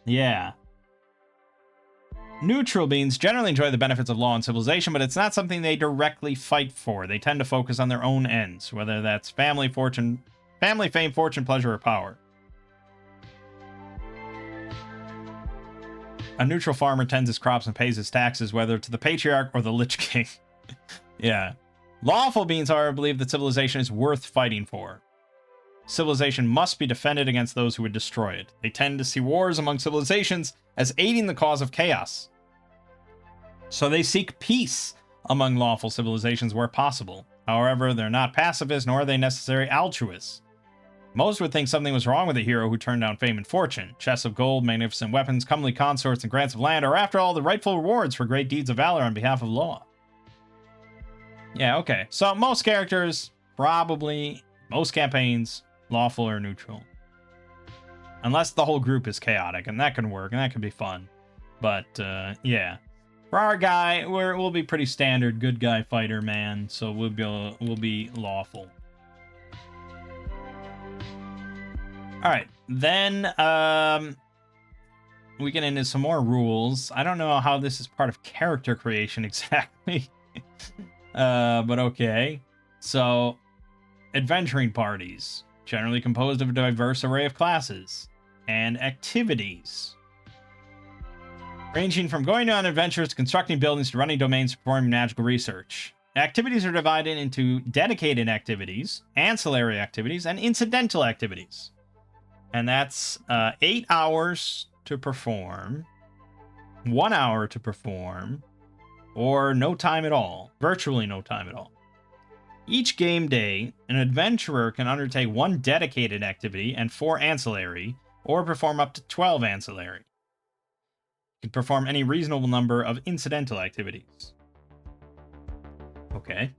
yeah. Neutral beings generally enjoy the benefits of law and civilization, but it's not something they directly fight for. They tend to focus on their own ends, whether that's family, fame, fortune, pleasure, or power. A neutral farmer tends his crops and pays his taxes, whether to the patriarch or the Lich King. Yeah. Lawful beings, however, believe that civilization is worth fighting for. Civilization must be defended against those who would destroy it. They tend to see wars among civilizations as aiding the cause of chaos. So they seek peace among lawful civilizations where possible. However, they're not pacifists, nor are they necessarily altruists. Most would think something was wrong with a hero who turned down fame and fortune. Chests of gold, magnificent weapons, comely consorts, and grants of land are, after all, the rightful rewards for great deeds of valor on behalf of law. Yeah, okay. So most characters, probably, most campaigns, lawful or neutral. Unless the whole group is chaotic, and that can work, and that can be fun. But, yeah. For our guy, we'll be pretty standard good guy fighter, man. So we'll be lawful. Alright, then, we get into some more rules. I don't know how this is part of character creation exactly. But okay. So, adventuring parties. Generally composed of a diverse array of classes and activities, ranging from going on adventures to constructing buildings to running domains to performing magical research. Activities are divided into dedicated activities, ancillary activities, and incidental activities. And that's 8 hours to perform, 1 hour to perform, or no time at all, virtually no time at all. Each game day, an adventurer can undertake 1 dedicated activity and 4 ancillary, or perform up to 12 ancillary. You can perform any reasonable number of incidental activities. Okay.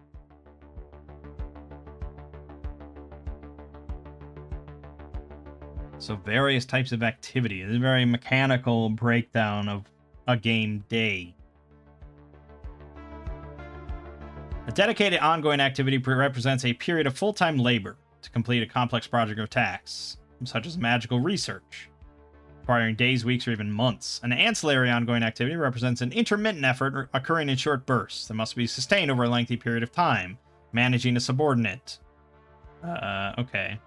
So various types of activity. This is a very mechanical breakdown of a game day. A dedicated ongoing activity represents a period of full-time labor to complete a complex project or tasks, such as magical research, requiring days, weeks, or even months. An ancillary ongoing activity represents an intermittent effort occurring in short bursts that must be sustained over a lengthy period of time, managing a subordinate. Okay.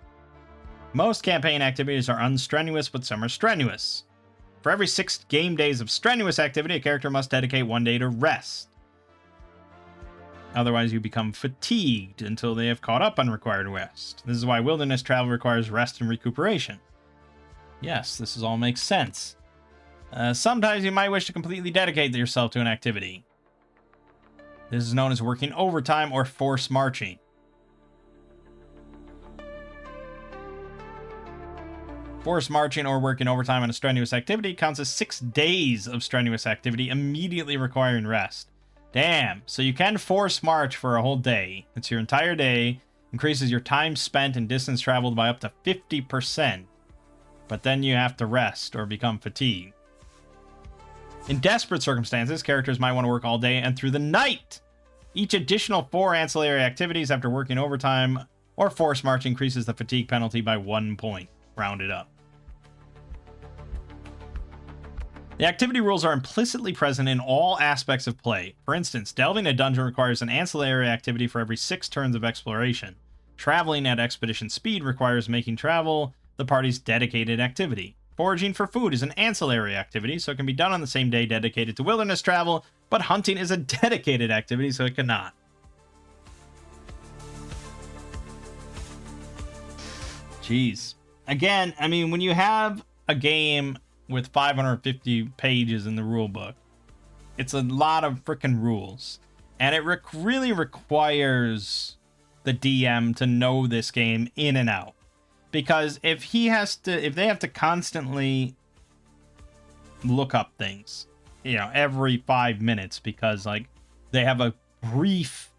Most campaign activities are unstrenuous, but some are strenuous. For every 6 game days of strenuous activity, a character must dedicate 1 day to rest. Otherwise, you become fatigued until they have caught up on required rest. This is why wilderness travel requires rest and recuperation. Yes, this all makes sense. Sometimes you might wish to completely dedicate yourself to an activity. This is known as working overtime or force marching. Force marching or working overtime on a strenuous activity counts as 6 days of strenuous activity immediately requiring rest. Damn, so you can force march for a whole day. It's your entire day, increases your time spent and distance traveled by up to 50%. But then you have to rest or become fatigued. In desperate circumstances, characters might want to work all day and through the night. Each additional 4 ancillary activities after working overtime or force march increases the fatigue penalty by 1 point, rounded up. The activity rules are implicitly present in all aspects of play. For instance, delving a dungeon requires an ancillary activity for every 6 turns of exploration. Traveling at expedition speed requires making travel the party's dedicated activity. Foraging for food is an ancillary activity, so it can be done on the same day dedicated to wilderness travel, but hunting is a dedicated activity, so it cannot. Jeez. Again, I mean, when you have a game with 550 pages in the rule book, it's a lot of freaking rules. And it really requires the DM to know this game in and out. Because if they have to constantly look up things, every 5 minutes, because like they have a brief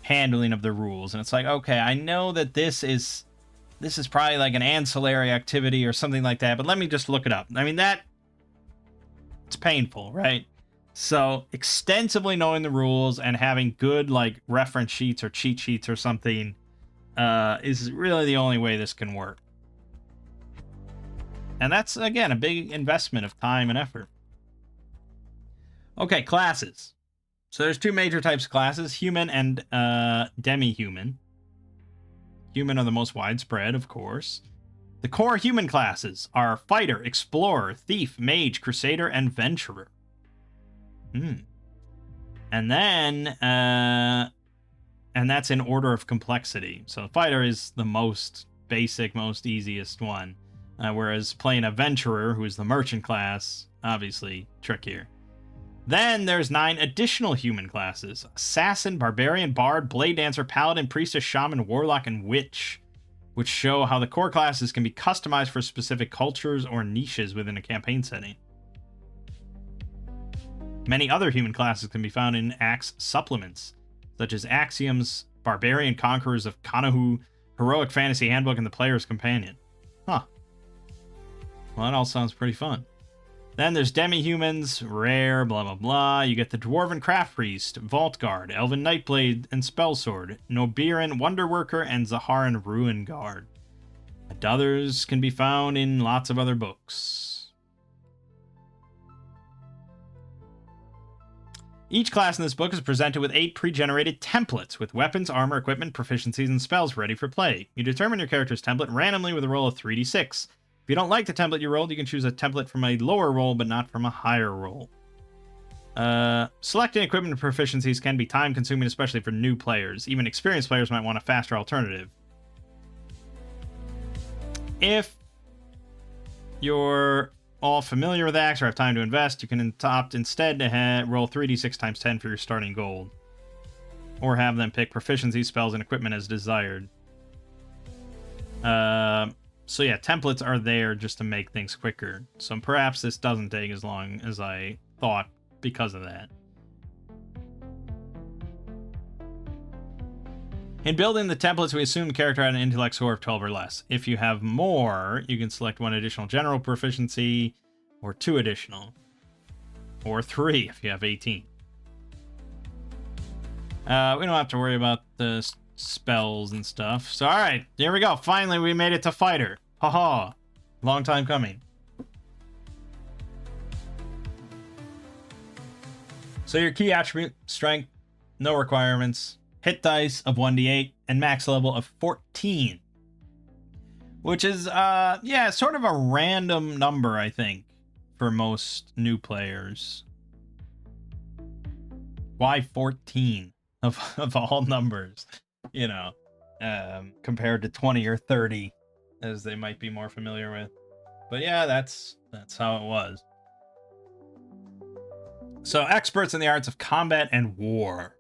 handling of the rules, and it's like, okay, I know that this is probably like an ancillary activity or something like that, but let me just look it up. I mean, it's painful, right? So extensively knowing the rules and having good like reference sheets or cheat sheets or something is really the only way this can work. And that's, again, a big investment of time and effort. Okay, classes. So there's two major types of classes, human and demi-human. Human are the most widespread, of course. The core human classes are fighter, explorer, thief, mage, crusader, and venturer. And then, and that's in order of complexity. So fighter is the most basic, most easiest one. Whereas playing a venturer, who is the merchant class, obviously trickier. Then there's 9 additional human classes: assassin, barbarian, bard, blade dancer, paladin, priestess, shaman, warlock, and witch, which show how the core classes can be customized for specific cultures or niches within a campaign setting. Many other human classes can be found in Axe supplements, such as Axioms, Barbarian Conquerors of Kanahu, Heroic Fantasy Handbook, and the Player's Companion. Huh. Well, that all sounds pretty fun. Then there's demi-humans, rare, blah blah blah. You get the Dwarven Craft Priest, Vault Guard, Elven Nightblade and Spellsword, Nobiran Wonderworker, and Zaharan Ruin Guard. And others can be found in lots of other books. Each class in this book is presented with 8 pre-generated templates with weapons, armor, equipment, proficiencies, and spells ready for play. You determine your character's template randomly with a roll of 3d6. If you don't like the template you rolled, you can choose a template from a lower roll, but not from a higher roll. Selecting equipment and proficiencies can be time-consuming, especially for new players. Even experienced players might want a faster alternative. If you're all familiar with Axe or have time to invest, you can opt instead to roll 3d6 times 10 for your starting gold. Or have them pick proficiency, spells, and equipment as desired. So yeah, templates are there just to make things quicker. So perhaps this doesn't take as long as I thought because of that. In building the templates, we assume the character had an intellect score of 12 or less. If you have more, you can select 1 additional general proficiency, or 2 additional, or 3 if you have 18. We don't have to worry about the spells and stuff. So, alright, here we go. Finally, we made it to fighter. Haha. Long time coming. So your key attribute, strength, no requirements, hit dice of 1d8, and max level of 14. Which is, sort of a random number, I think, for most new players. Why 14 of all numbers? Compared to 20 or 30, as they might be more familiar with. But yeah, that's how it was. So, experts in the arts of combat and war.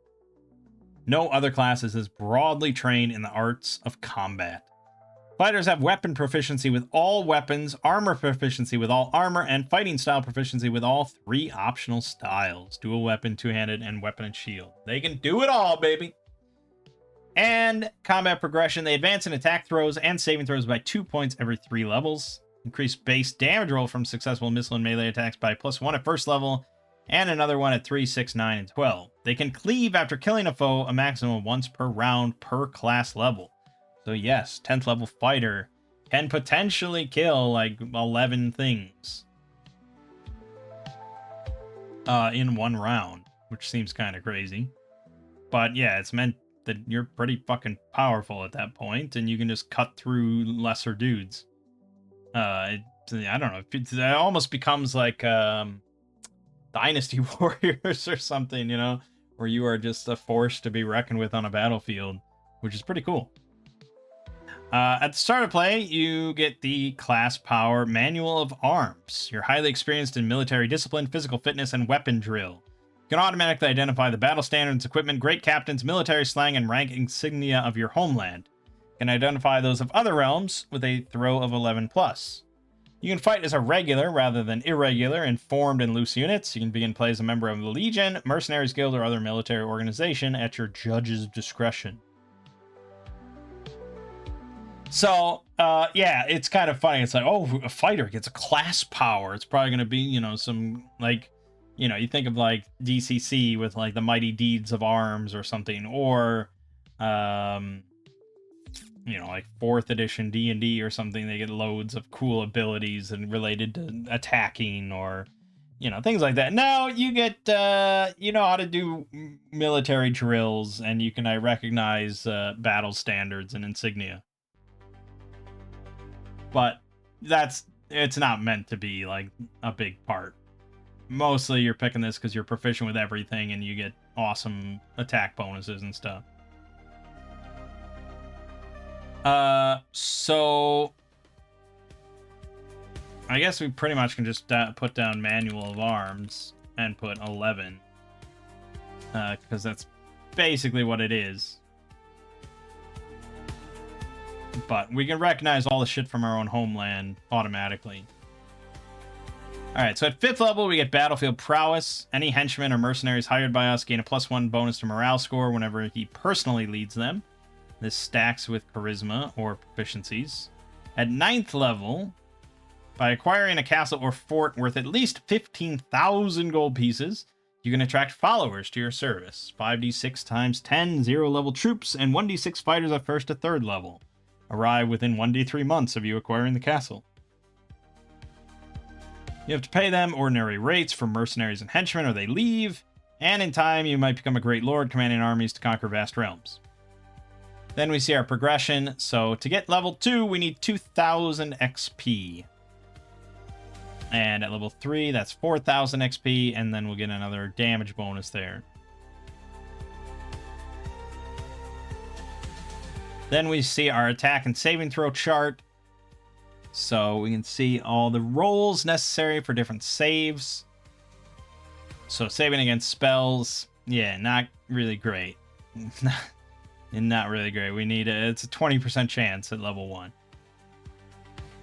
No other class is as broadly trained in the arts of combat. Fighters have weapon proficiency with all weapons, armor proficiency with all armor, and fighting style proficiency with all 3 optional styles: dual weapon, two-handed, and weapon and shield. They can do it all, baby! And combat progression, they advance in attack throws and saving throws by 2 points every 3 levels. Increase base damage roll from successful missile and melee attacks by +1 at first level, and another one at 3, 6, 9, and 12. They can cleave after killing a foe a maximum of once per round per class level. So yes, 10th level fighter can potentially kill like 11 things in one round, which seems kind of crazy. But yeah, it's meant that you're pretty fucking powerful at that point, and you can just cut through lesser dudes. I don't know, it almost becomes like Dynasty Warriors or something, where you are just a force to be reckoned with on a battlefield, which is pretty cool. At the start of play, you get the class power Manual of Arms. You're highly experienced in military discipline, physical fitness, and weapon drill. You can automatically identify the battle standards, equipment, great captains, military slang, and rank insignia of your homeland. You can identify those of other realms with a throw of 11+. You can fight as a regular rather than irregular in formed and loose units. You can begin play as a member of the Legion, Mercenaries Guild, or other military organization at your judge's discretion. So, yeah, it's kind of funny. It's like, oh, a fighter gets a class power. It's probably going to be, you know, some, like, you know, you think of, like, DCC with, like, the Mighty Deeds of Arms or something, or, you know, like 4th edition D&D or something. They get loads of cool abilities and related to attacking or, you know, things like that. No, you get, you know how to do military drills, and you can recognize battle standards and insignia. But it's not meant to be like a big part. Mostly you're picking this because you're proficient with everything and you get awesome attack bonuses and stuff. So I guess we pretty much can just put down Manual of Arms and put 11. Because that's basically what it is. But we can recognize all the shit from our own homeland automatically. Alright, so at 5th level, we get Battlefield Prowess. Any henchmen or mercenaries hired by us gain a +1 bonus to morale score whenever he personally leads them. This stacks with Charisma or proficiencies. At 9th level, by acquiring a castle or fort worth at least 15,000 gold pieces, you can attract followers to your service. 5d6 times 10, 0-level troops, and 1d6 fighters at 1st to 3rd level. Arrive within 1d3 months of you acquiring the castle. You have to pay them ordinary rates for mercenaries and henchmen, or they leave, and in time you might become a great lord commanding armies to conquer vast realms. Then we see our progression. So to get level 2, we need 2,000 XP. And at level 3, that's 4,000 XP, and then we'll get another damage bonus there. Then we see our attack and saving throw chart. So we can see all the rolls necessary for different saves. So saving against spells, yeah, not really great. Not really great. We need it's a 20% chance at level 1.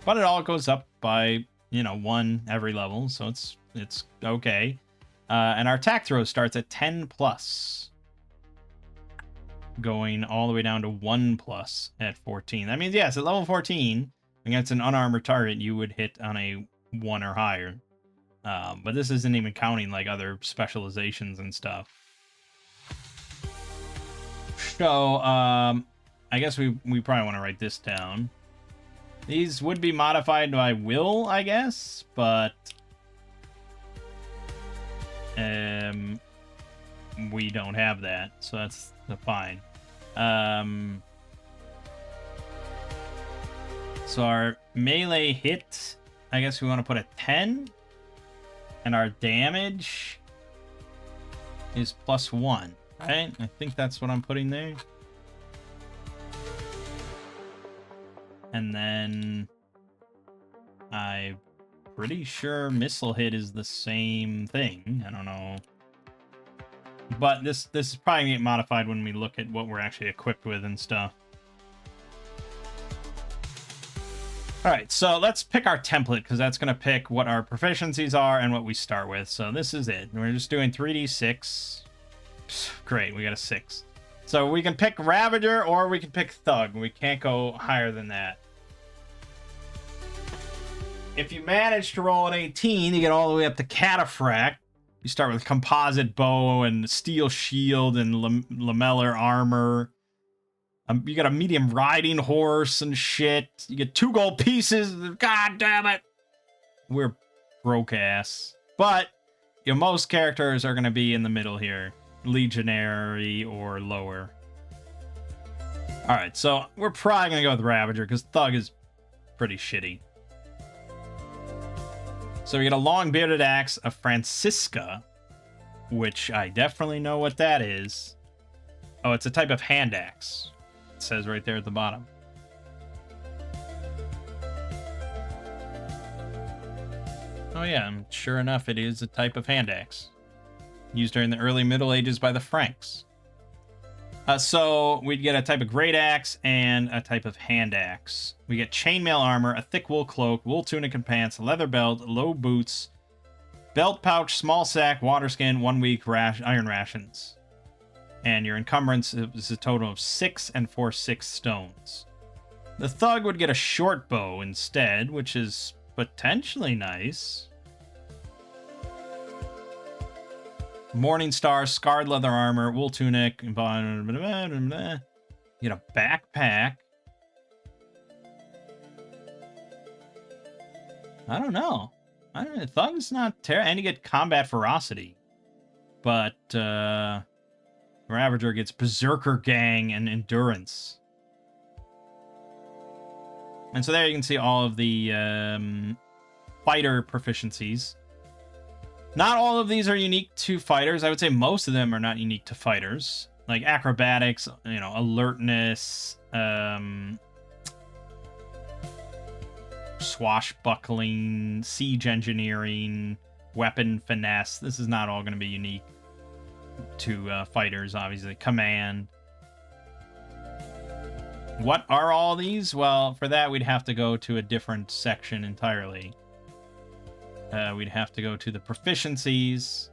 But it all goes up by, you know, 1 every level, so it's okay. And our attack throw starts at 10+. Going all the way down to 1+ at 14. That means, yes, at level 14, against an unarmored target, you would hit on a 1 or higher. But this isn't even counting, like, other specializations and stuff. So, I guess we probably want to write this down. These would be modified by will, I guess, but we don't have that, so that's fine. So our melee hit, I guess we want to put a 10, and our damage is +1, right? I think that's what I'm putting there. And then I'm pretty sure missile hit is the same thing. I don't know. But this is probably going to get modified when we look at what we're actually equipped with and stuff. Alright, so let's pick our template, because that's going to pick what our proficiencies are and what we start with. So this is it. We're just doing 3d6. Great, we got a 6. So we can pick Ravager or we can pick Thug. We can't go higher than that. If you manage to roll an 18, you get all the way up to Cataphract. You start with composite bow and steel shield and lamellar armor. You got a medium riding horse and shit. You get 2 gold pieces. God damn it. We're broke ass. But most characters are going to be in the middle here. Legionary or lower. Alright, so we're probably going to go with Ravager because Thug is pretty shitty. So we get a long bearded axe of Francisca, which I definitely know what that is. Oh, it's a type of hand axe. It says right there at the bottom. Oh yeah, sure enough, it is a type of hand axe. used during the early Middle Ages by the Franks. So we'd get a type of great axe and a type of hand axe. We get chainmail armor, a thick wool cloak, wool tunic and pants, a leather belt, low boots, belt pouch, small sack, water skin, 1 week iron rations. And your encumbrance is a total of 6 and 4/6 stones. The thug would get a short bow instead, which is potentially nice. Morning Star, scarred leather armor, wool tunic, get a backpack. I don't know. Thug's not terrible, and you get combat ferocity. But Ravager gets Berserker Gang and Endurance. And so there you can see all of the fighter proficiencies. Not all of these are unique to fighters. I would say most of them are not unique to fighters. Like acrobatics, alertness, swashbuckling, siege engineering, weapon finesse. This is not all going to be unique to fighters, obviously. Command. What are all these? Well, for that, we'd have to go to a different section entirely. We'd have to go to the proficiencies,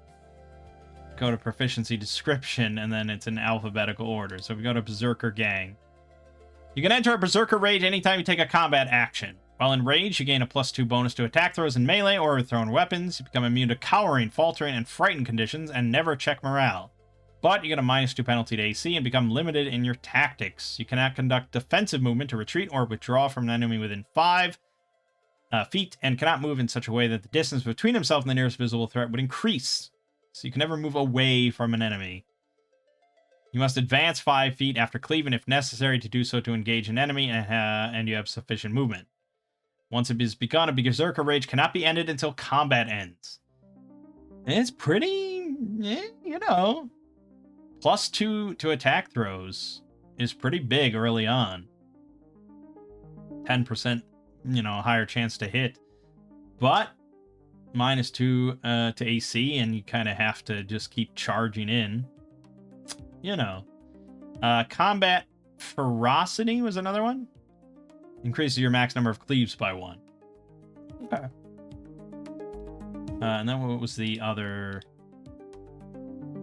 go to proficiency description, and then it's in alphabetical order. So if we go to Berserker Gang. You can enter a Berserker Rage anytime you take a combat action. While in Rage, you gain a +2 bonus to attack throws in melee or with thrown weapons. You become immune to cowering, faltering, and frightened conditions, and never check morale. But you get a -2 penalty to AC and become limited in your tactics. You cannot conduct defensive movement to retreat or withdraw from an enemy within 5 feet, and cannot move in such a way that the distance between himself and the nearest visible threat would increase. So you can never move away from an enemy. You must advance 5 feet after cleaving if necessary to do so to engage an enemy, and you have sufficient movement. Once it is begun, a Berserker Rage cannot be ended until combat ends. And it's pretty, +2 to attack throws is pretty big early on. 10%, higher chance to hit. But -2 to AC, and you kind of have to just keep charging in. Combat ferocity was another one. Increases your max number of cleaves by 1. Okay. And then what was the other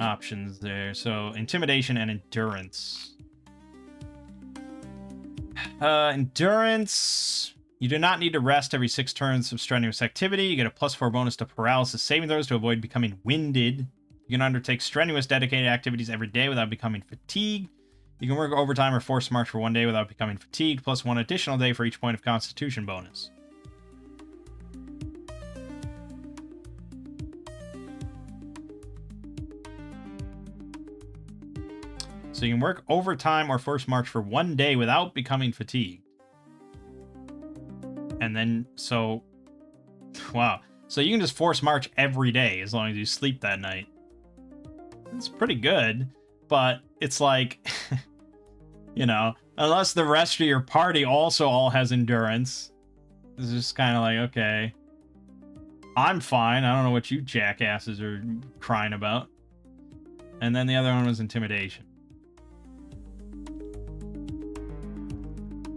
options there? So intimidation and endurance. Endurance. You do not need to rest every 6 turns of strenuous activity. You get a +4 bonus to paralysis saving throws to avoid becoming winded. You can undertake strenuous dedicated activities every day without becoming fatigued. You can work overtime or forced march for 1 day without becoming fatigued, plus 1 additional day for each point of constitution bonus. So you can work overtime or forced march for 1 day without becoming fatigued. And then, wow. So you can just force march every day as long as you sleep that night. It's pretty good, but it's like, unless the rest of your party also all has endurance, it's just kind of like, okay, I'm fine. I don't know what you jackasses are crying about. And then the other one was intimidation.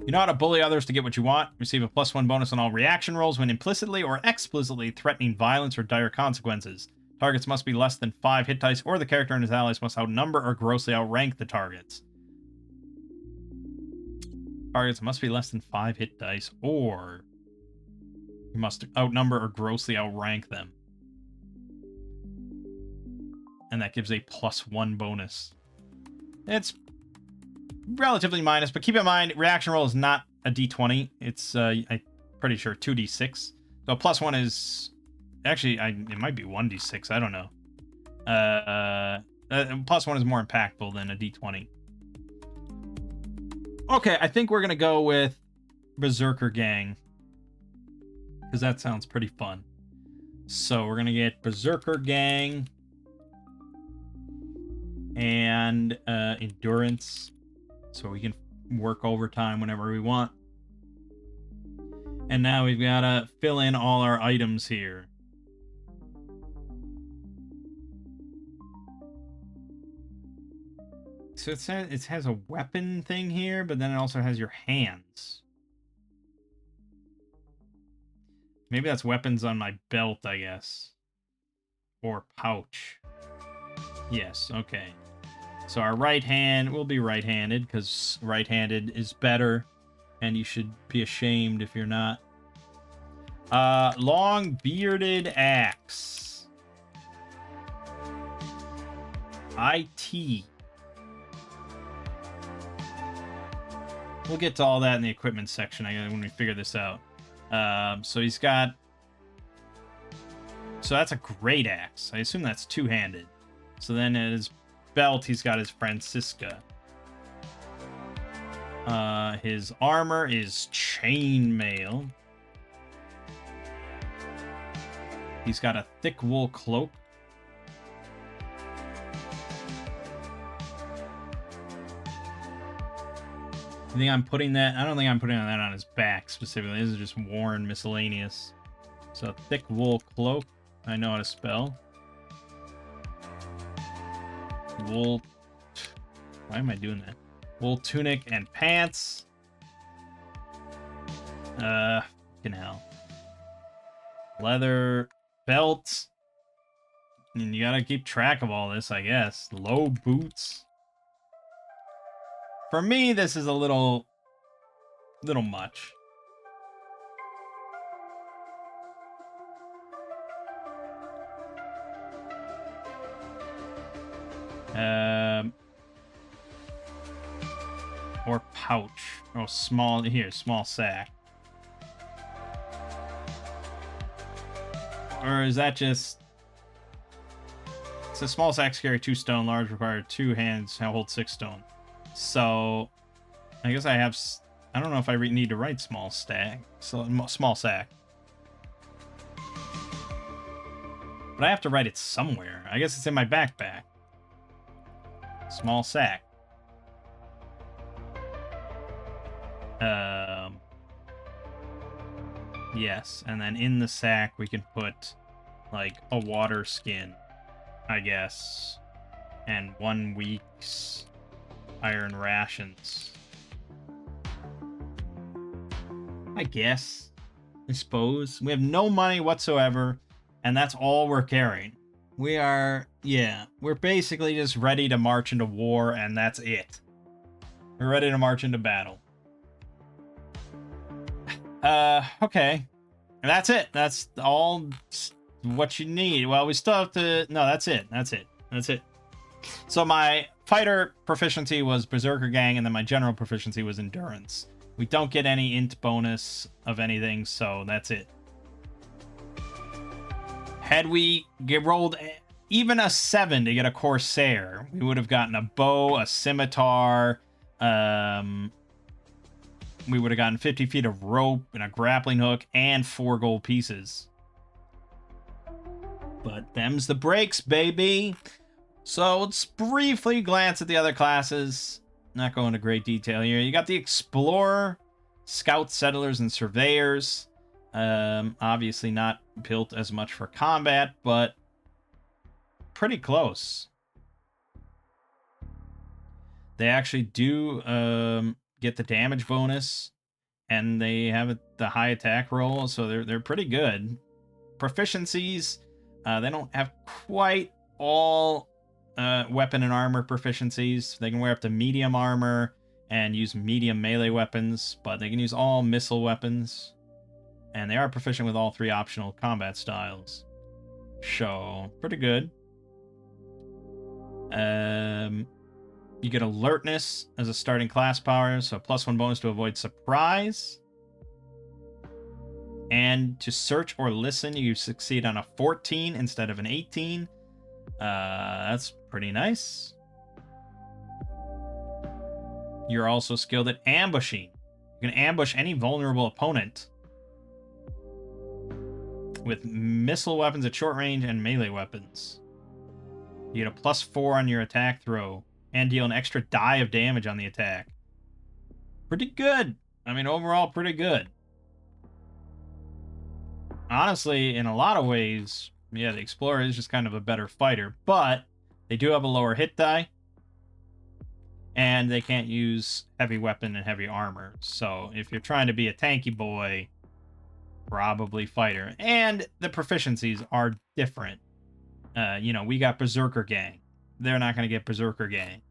You know how to bully others to get what you want. Receive a +1 bonus on all reaction rolls when implicitly or explicitly threatening violence or dire consequences. Targets must be less than 5 hit dice, or the character and his allies must outnumber or grossly outrank the targets. Targets must be less than 5 hit dice, or you must outnumber or grossly outrank them. And that gives a +1 bonus. It's relatively minus, but keep in mind, reaction roll is not a d20. It's, I'm pretty sure, 2d6. So +1 is... Actually, it might be 1d6. I don't know. +1 is more impactful than a d20. Okay, I think we're going to go with Berserker Gang, because that sounds pretty fun. So we're going to get Berserker Gang and Endurance, so we can work overtime whenever we want. And now we've got to fill in all our items here. So it says it has a weapon thing here, but then it also has your hands. Maybe that's weapons on my belt, I guess. Or pouch. Yes, okay. So our right hand will be right-handed, because right-handed is better, and you should be ashamed if you're not. Long bearded axe. IT. We'll get to all that in the equipment section when we figure this out. So he's got... So that's a great axe. I assume that's two-handed. So then at his belt, he's got his Francisca. His armor is chainmail. He's got a thick wool cloak. You think I'm putting that? I don't think I'm putting that on his back specifically. This is just worn miscellaneous. So thick wool cloak. I know how to spell. Wool. Why am I doing that? Wool tunic and pants. Fucking hell. Leather belt. And you gotta keep track of all this, I guess. Low boots. For me, this is a little much. Or pouch. Oh, small, here, small sack. Or is that just... It says small sacks carry 2 stone, large require 2 hands, hold 6 stone. So, I guess I have... I don't know if I need to write small stack. So, small sack. But I have to write it somewhere. I guess it's in my backpack. Small sack. Yes, and then in the sack we can put, like, a water skin, I guess. And 1 week's iron rations. I guess. I suppose. We have no money whatsoever, and that's all we're carrying. We are, yeah, we're basically just ready to march into war, and that's it. We're ready to march into battle. Okay. And that's it. That's all what you need. Well, we still have to... No, that's it. That's it. That's it. So my fighter proficiency was Berserker Gang, and then my general proficiency was Endurance. We don't get any int bonus of anything, so that's it. Had we rolled even a 7 to get a Corsair, we would have gotten a bow, a scimitar, we would have gotten 50 feet of rope and a grappling hook and 4 gold pieces. But them's the breaks, baby. So let's briefly glance at the other classes. Not go into great detail here. You got the Explorer, Scouts, Settlers, and Surveyors. Obviously not built as much for combat, but pretty close. They actually do get the damage bonus, and they have the high attack roll, so they're pretty good. Proficiencies, they don't have quite all weapon and armor proficiencies. They can wear up to medium armor and use medium melee weapons, but they can use all missile weapons, and they are proficient with all 3 optional combat styles. So pretty good. You get alertness as a starting class power, so +1 bonus to avoid surprise. And to search or listen, you succeed on a 14 instead of an 18. That's pretty nice. You're also skilled at ambushing. You can ambush any vulnerable opponent with missile weapons at short range and melee weapons. You get a +4 on your attack throw, and deal an extra die of damage on the attack. Pretty good. I mean, overall, pretty good. Honestly, in a lot of ways, yeah, the Explorer is just kind of a better fighter, but they do have a lower hit die. and they can't use heavy weapon and heavy armor. So if you're trying to be a tanky boy, probably fighter. And the proficiencies are different. You know, we got Berserker Gang. They're not going to get Berserker Gang.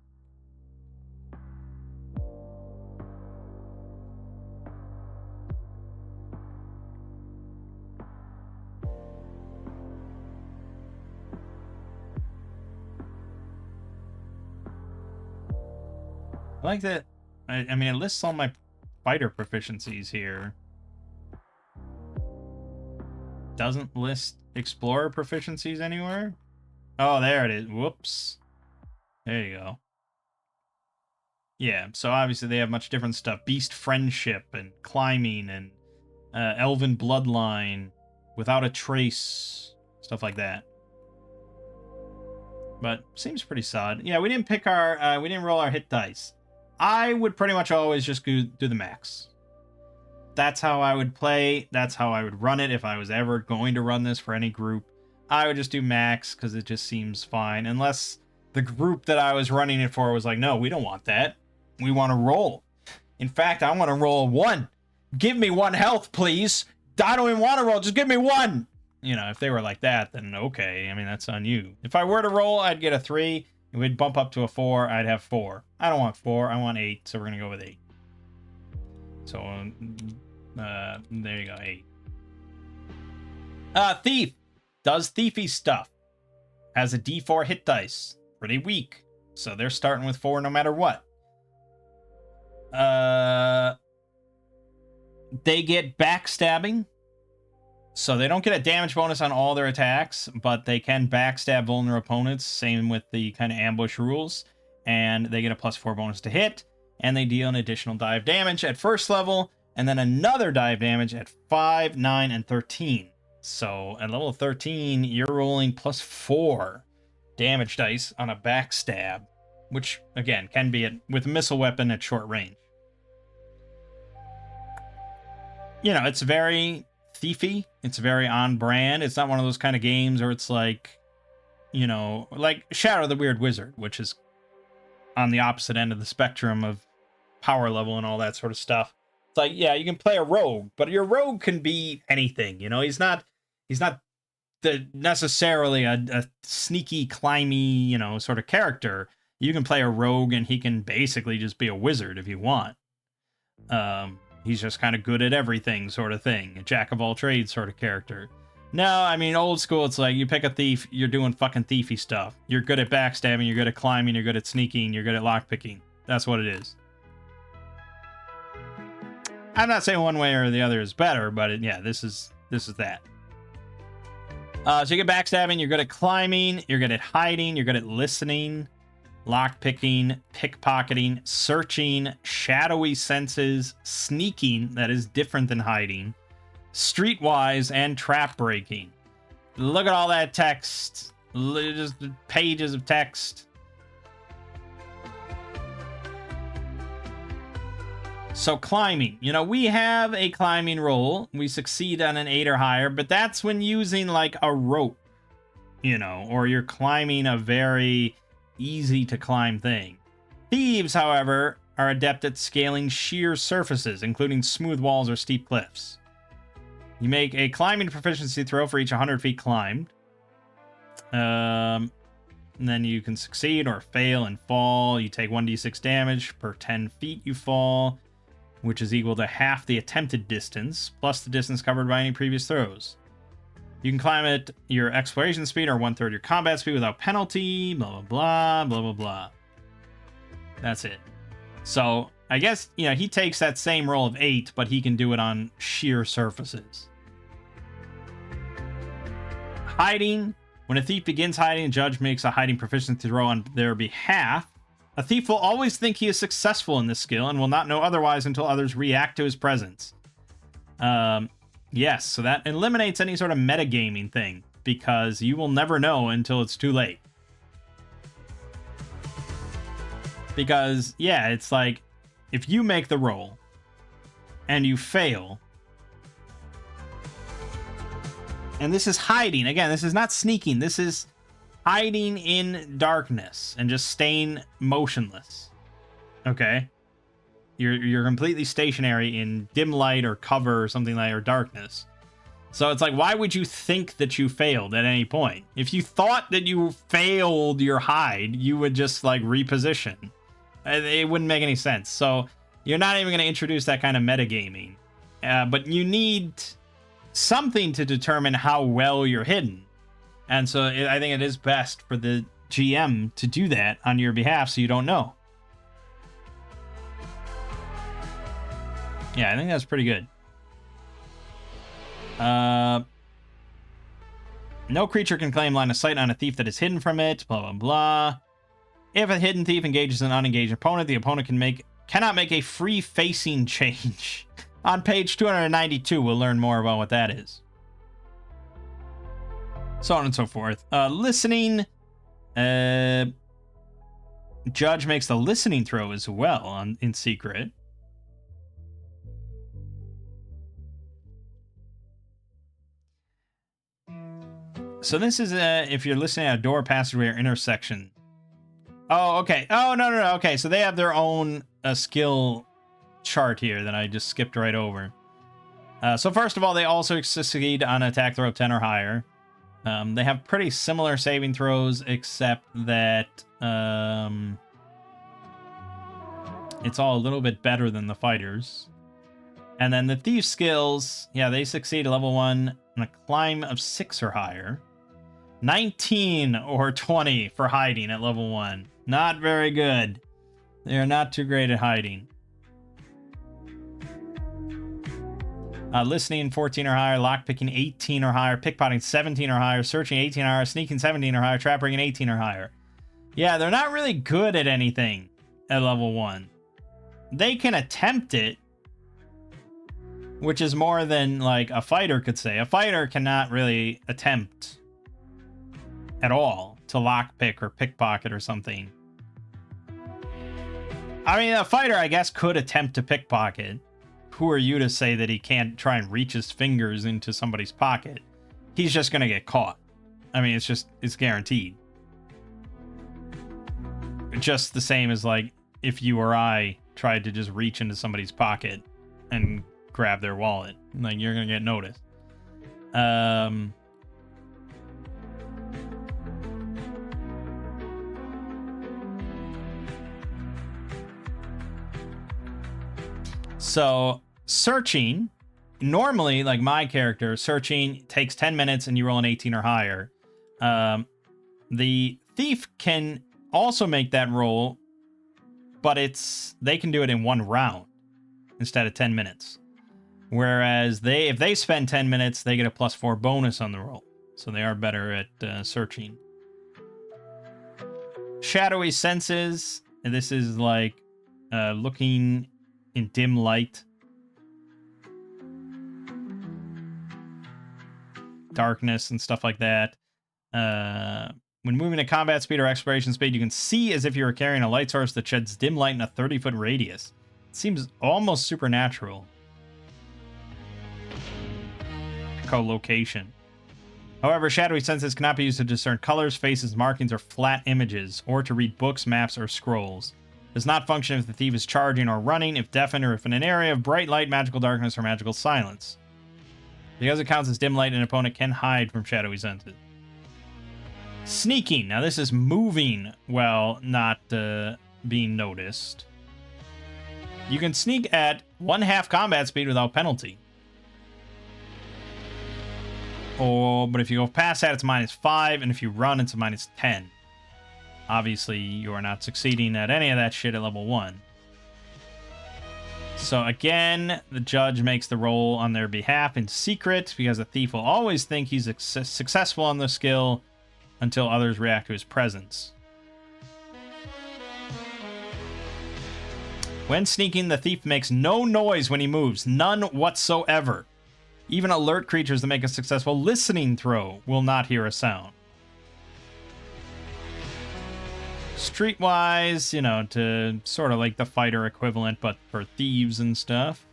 I like that. I mean, it lists all my fighter proficiencies here. Doesn't list explorer proficiencies anywhere. Oh, there it is. Whoops. There you go. Yeah, so obviously they have much different stuff. Beast friendship and climbing and elven bloodline without a trace. Stuff like that. But seems pretty solid. Yeah, we didn't pick our... we didn't roll our hit dice. I would pretty much always just do the max. That's how I would play. That's how I would run it if I was ever going to run this for any group. I would just do max because it just seems fine. Unless the group that I was running it for was like, no, we don't want that. We want to roll. In fact, I want to roll 1. Give me 1 health, please. I don't even want to roll. Just give me 1. You know, if they were like that, then okay. I mean, that's on you. If I were to roll, I'd get a 3. We'd bump up to a 4. I'd have 4. I don't want 4. I want 8. So we're going to go with 8. So, there you go. 8. Thief. Does thiefy stuff. Has a D4 hit dice. Pretty weak. So they're starting with 4 no matter what. They get backstabbing. So they don't get a damage bonus on all their attacks, but they can backstab vulnerable opponents. Same with the kind of ambush rules. And they get a +4 bonus to hit. And they deal an additional dive damage at first level. And then another dive damage at 5, 9, and 13. So at level 13, you're rolling +4 damage dice on a backstab. Which, again, can be with a missile weapon at short range. You know, it's very thiefy. It's very on brand. It's not one of those kind of games where it's like, you know, like Shadow the Weird Wizard, which is on the opposite end of the spectrum of power level and all that sort of stuff. It's like, yeah, you can play a rogue, but your rogue can be anything. You know, he's not necessarily a sneaky, climby, you know, sort of character. You can play a rogue and he can basically just be a wizard if you want. He's just kind of good at everything sort of thing. A jack of all trades sort of character. No, I mean, old school, it's like you pick a thief, you're doing fucking thiefy stuff. You're good at backstabbing, you're good at climbing, you're good at sneaking, you're good at lockpicking. That's what it is. I'm not saying one way or the other is better, but yeah, this is that. So you get backstabbing, you're good at climbing, you're good at hiding, you're good at listening, lockpicking, pickpocketing, searching, shadowy senses, sneaking, that is different than hiding, streetwise, and trap breaking. Look at all that text. Just pages of text. So climbing. You know, we have a climbing roll. We succeed on an 8 or higher, but that's when using like a rope, you know, or you're climbing a very easy to climb thing. Thieves, however, are adept at scaling sheer surfaces, including smooth walls or steep cliffs. You make a climbing proficiency throw for each 100 feet climbed. And then you can succeed or fail and fall. You take 1d6 damage per 10 feet you fall, which is equal to half the attempted distance, plus the distance covered by any previous throws. You can climb at your exploration speed or 1/3 your combat speed without penalty, blah, blah, blah, blah, blah, blah. That's it. So, I guess, you know, he takes that same roll of 8, but he can do it on sheer surfaces. Hiding. When a thief begins hiding, a judge makes a hiding proficiency throw on their behalf. A thief will always think he is successful in this skill and will not know otherwise until others react to his presence. Yes, so that eliminates any sort of metagaming thing, because you will never know until it's too late. Because, yeah, it's like, if you make the roll, and you fail, and this is hiding, again, this is not sneaking, this is hiding in darkness, and just staying motionless. Okay. You're completely stationary in dim light or cover or something like, or darkness. So it's like, why would you think that you failed at any point? If you thought that you failed your hide, you would just like reposition. It wouldn't make any sense. So you're not even going to introduce that kind of metagaming. But you need something to determine how well you're hidden. And so I think it is best for the GM to do that on your behalf so you don't know. Yeah, I think that's pretty good. No creature can claim line of sight on a thief that is hidden from it, blah, blah, blah. If a hidden thief engages an unengaged opponent, the opponent cannot make a free-facing change. On page 292, we'll learn more about what that is. So on and so forth. Listening. Judge makes the listening throw as well in secret. So this is if you're listening at a door, passageway, or intersection. Oh, okay. Oh, no. Okay, so they have their own skill chart here that I just skipped right over. So first of all, they also succeed on attack throw of 10 or higher. They have pretty similar saving throws, except that it's all a little bit better than the fighters. And then the thief skills, yeah, they succeed at level 1 on a climb of 6 or higher. 19 or 20 for hiding at level 1. Not very good. They're not too great at hiding. Listening 14 or higher, lockpicking 18 or higher, pickpocketing 17 or higher, searching 18 or higher, sneaking 17 or higher, trap breaking 18 or higher. Yeah, they're not really good at anything at level 1. They can attempt it, which is more than like a fighter could say. A fighter cannot really attempt at all to lockpick or pickpocket or something. I mean, a fighter, I guess, could attempt to pickpocket. Who are you to say that he can't try and reach his fingers into somebody's pocket? He's just going to get caught. I mean, it's guaranteed. Just the same as, like, if you or I tried to just reach into somebody's pocket and grab their wallet. Like, you're going to get noticed. So, searching, normally, like my character, searching takes 10 minutes and you roll an 18 or higher. The thief can also make that roll, but they can do it in 1 round instead of 10 minutes. Whereas if they spend 10 minutes, they get a +4 bonus on the roll. So they are better at searching. Shadowy senses. And this is like looking in dim light. Darkness and stuff like that. When moving at combat speed or exploration speed, you can see as if you were carrying a light source that sheds dim light in a 30-foot radius. It seems almost supernatural. Echolocation. However, shadowy senses cannot be used to discern colors, faces, markings, or flat images, or to read books, maps, or scrolls. Does not function if the thief is charging or running, if deafened, or if in an area of bright light, magical darkness, or magical silence. Because it counts as dim light, an opponent can hide from shadowy senses. Sneaking. Now this is moving while not being noticed. You can sneak at 1/2 combat speed without penalty. But if you go past that, it's -5, and if you run, it's a -10. Obviously, you are not succeeding at any of that shit at level 1. So again, the judge makes the roll on their behalf in secret, because the thief will always think he's successful on the skill until others react to his presence. When sneaking, the thief makes no noise when he moves, none whatsoever. Even alert creatures that make a successful listening throw will not hear a sound. Streetwise, to sort of like the fighter equivalent, but for thieves and stuff.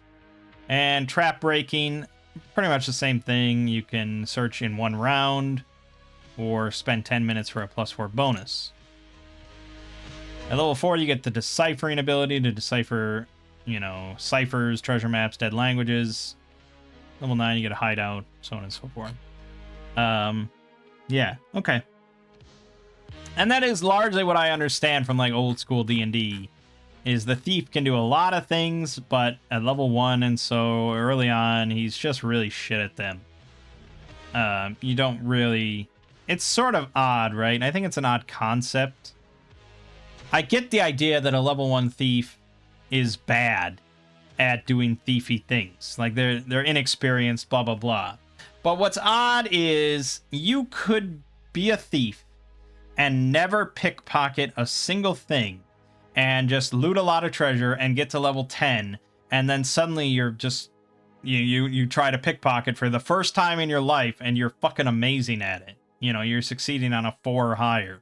And trap breaking, pretty much the same thing. You can search in 1 round, or spend 10 minutes for a +4 bonus. At level 4, you get the deciphering ability to decipher, you know, ciphers, treasure maps, dead languages. Level 9, you get a hideout, so on and so forth. Yeah, okay. And that is largely what I understand from, like, old school D&D, is the thief can do a lot of things, but at level 1 and so early on, he's just really shit at them. You don't really... It's sort of odd, right? I think it's an odd concept. I get the idea that a level 1 thief is bad at doing thiefy things. Like, they're inexperienced, blah, blah, blah. But what's odd is you could be a thief and never pickpocket a single thing and just loot a lot of treasure and get to level 10, and then suddenly you're just... You try to pickpocket for the first time in your life, and you're fucking amazing at it. You know, you're succeeding on a 4 or higher.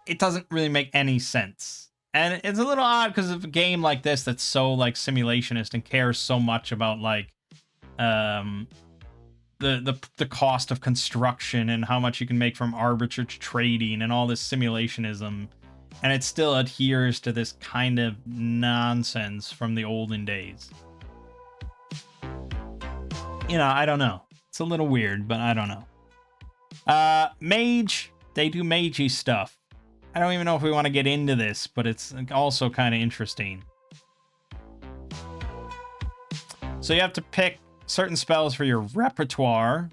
It doesn't really make any sense. And it's a little odd because of a game like this that's so, like, simulationist and cares so much about, like, the cost of construction and how much you can make from arbitrage trading and all this simulationism. And it still adheres to this kind of nonsense from the olden days. You know, I don't know. It's a little weird, but I don't know. Mage, they do magey stuff. I don't even know if we want to get into this, but it's also kind of interesting. So you have to pick certain spells for your repertoire.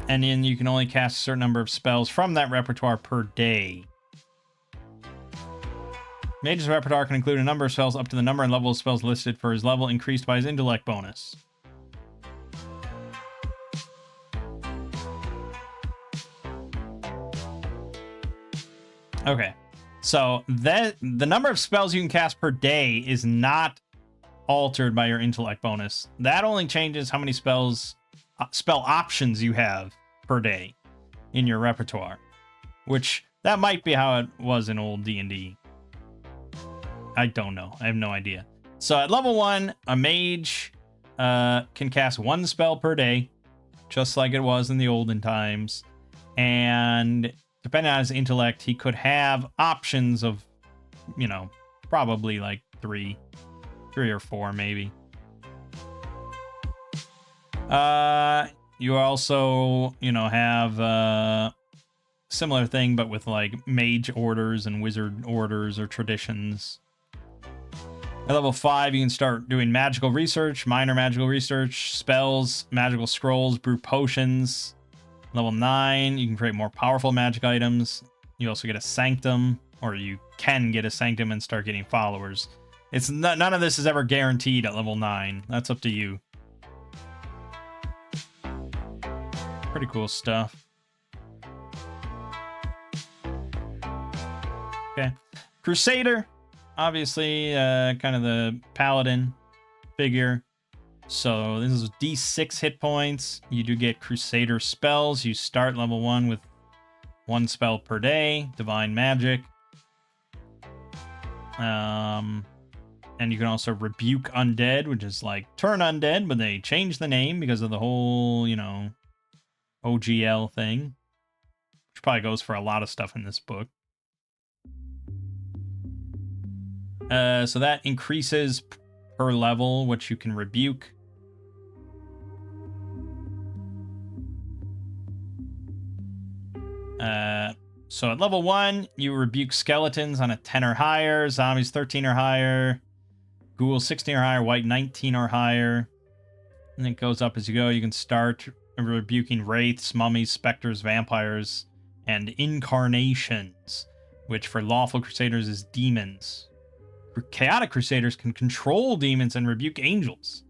And then you can only cast a certain number of spells from that repertoire per day. Mage's repertoire can include a number of spells up to the number and level of spells listed for his level, increased by his intellect bonus. Okay, so the number of spells you can cast per day is not altered by your intellect bonus. That only changes how many spell options you have per day in your repertoire, which that might be how it was in old D&D. I don't know. I have no idea. So at level 1, a mage can cast 1 spell per day, just like it was in the olden times. And depending on his intellect, he could have options of, you know, probably like 3 or 4 maybe. You also, you know, have similar thing, but with like mage orders and wizard orders or traditions. At level 5, you can start doing magical research, minor magical research, spells, magical scrolls, brew potions. Level 9, you can create more powerful magic items. You also get a sanctum, or you can get a sanctum and start getting followers. It's none of this is ever guaranteed at level 9. That's up to you. Pretty cool stuff. Okay. Crusader. Obviously, kind of the paladin figure. So this is D6 hit points. You do get Crusader spells. You start level 1 with 1 spell per day. Divine Magic. And you can also rebuke undead, which is like turn undead, but they changed the name because of the whole, you know, OGL thing. Which probably goes for a lot of stuff in this book. So that increases per level, which you can rebuke. So at level 1, you rebuke skeletons on a 10 or higher, zombies 13 or higher, ghouls 16 or higher, white 19 or higher. And it goes up as you go. You can start rebuking wraiths, mummies, specters, vampires, and incarnations, which for lawful crusaders is demons. Chaotic crusaders can control demons and rebuke angels.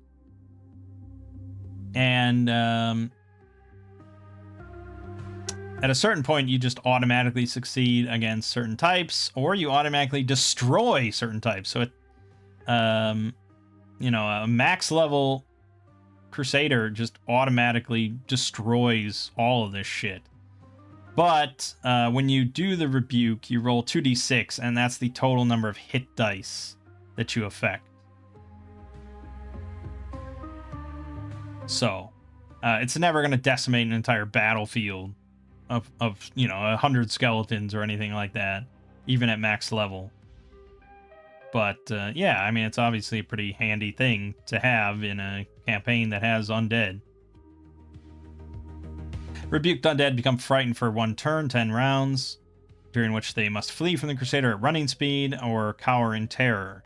And at a certain point, you just automatically succeed against certain types, or you automatically destroy certain types. So it, you know, a max level crusader just automatically destroys all of this shit. But when you do the rebuke, you roll 2d6, and that's the total number of hit dice that you affect. So it's never going to decimate an entire battlefield of 100 skeletons or anything like that, even at max level. But yeah, I mean, it's obviously a pretty handy thing to have in a campaign that has undead. Rebuked undead become frightened for 1 turn, 10 rounds, during which they must flee from the Crusader at running speed or cower in terror.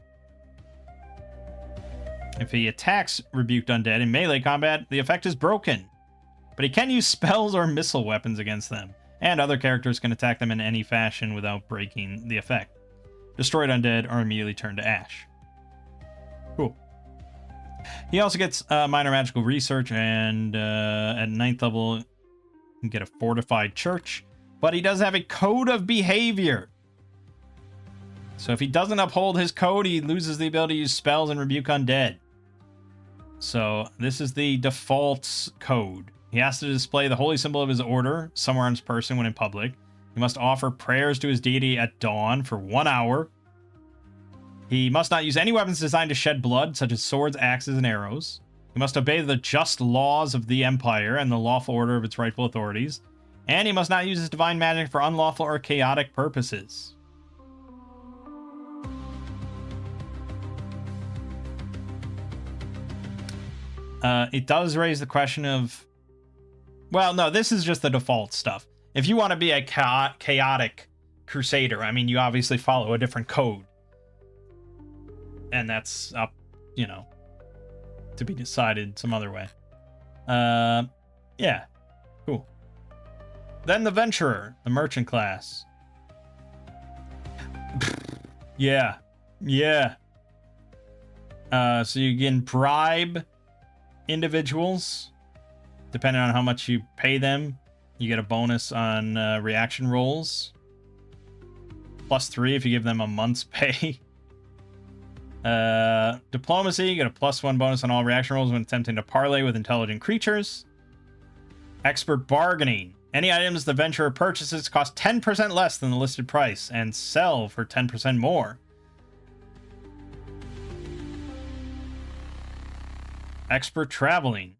If he attacks rebuked undead in melee combat, the effect is broken. But he can use spells or missile weapons against them, and other characters can attack them in any fashion without breaking the effect. Destroyed undead are immediately turned to ash. Cool. He also gets minor magical research, and at 9th level, you can get a fortified church. But he does have a code of behavior. So if he doesn't uphold his code, he loses the ability to use spells and rebuke undead. So this is the default code. He has to display the holy symbol of his order somewhere on his person when in public. He must offer prayers to his deity at dawn for 1 hour. He must not use any weapons designed to shed blood, such as swords, axes, and arrows. He must obey the just laws of the empire and the lawful order of its rightful authorities. And he must not use his divine magic for unlawful or chaotic purposes. It does raise the question of... Well, no, this is just the default stuff. If you want to be a chaotic crusader, I mean, you obviously follow a different code. And that's up, to be decided some other way. Yeah, cool. Then the Venturer, the merchant class. Yeah. So you can bribe individuals. Depending on how much you pay them, you get a bonus on reaction rolls. +3 if you give them a month's pay. Diplomacy, you get a +1 bonus on all reaction rolls when attempting to parley with intelligent creatures. Expert bargaining. Any items the Venturer purchases cost 10% less than the listed price and sell for 10% more. Expert traveling.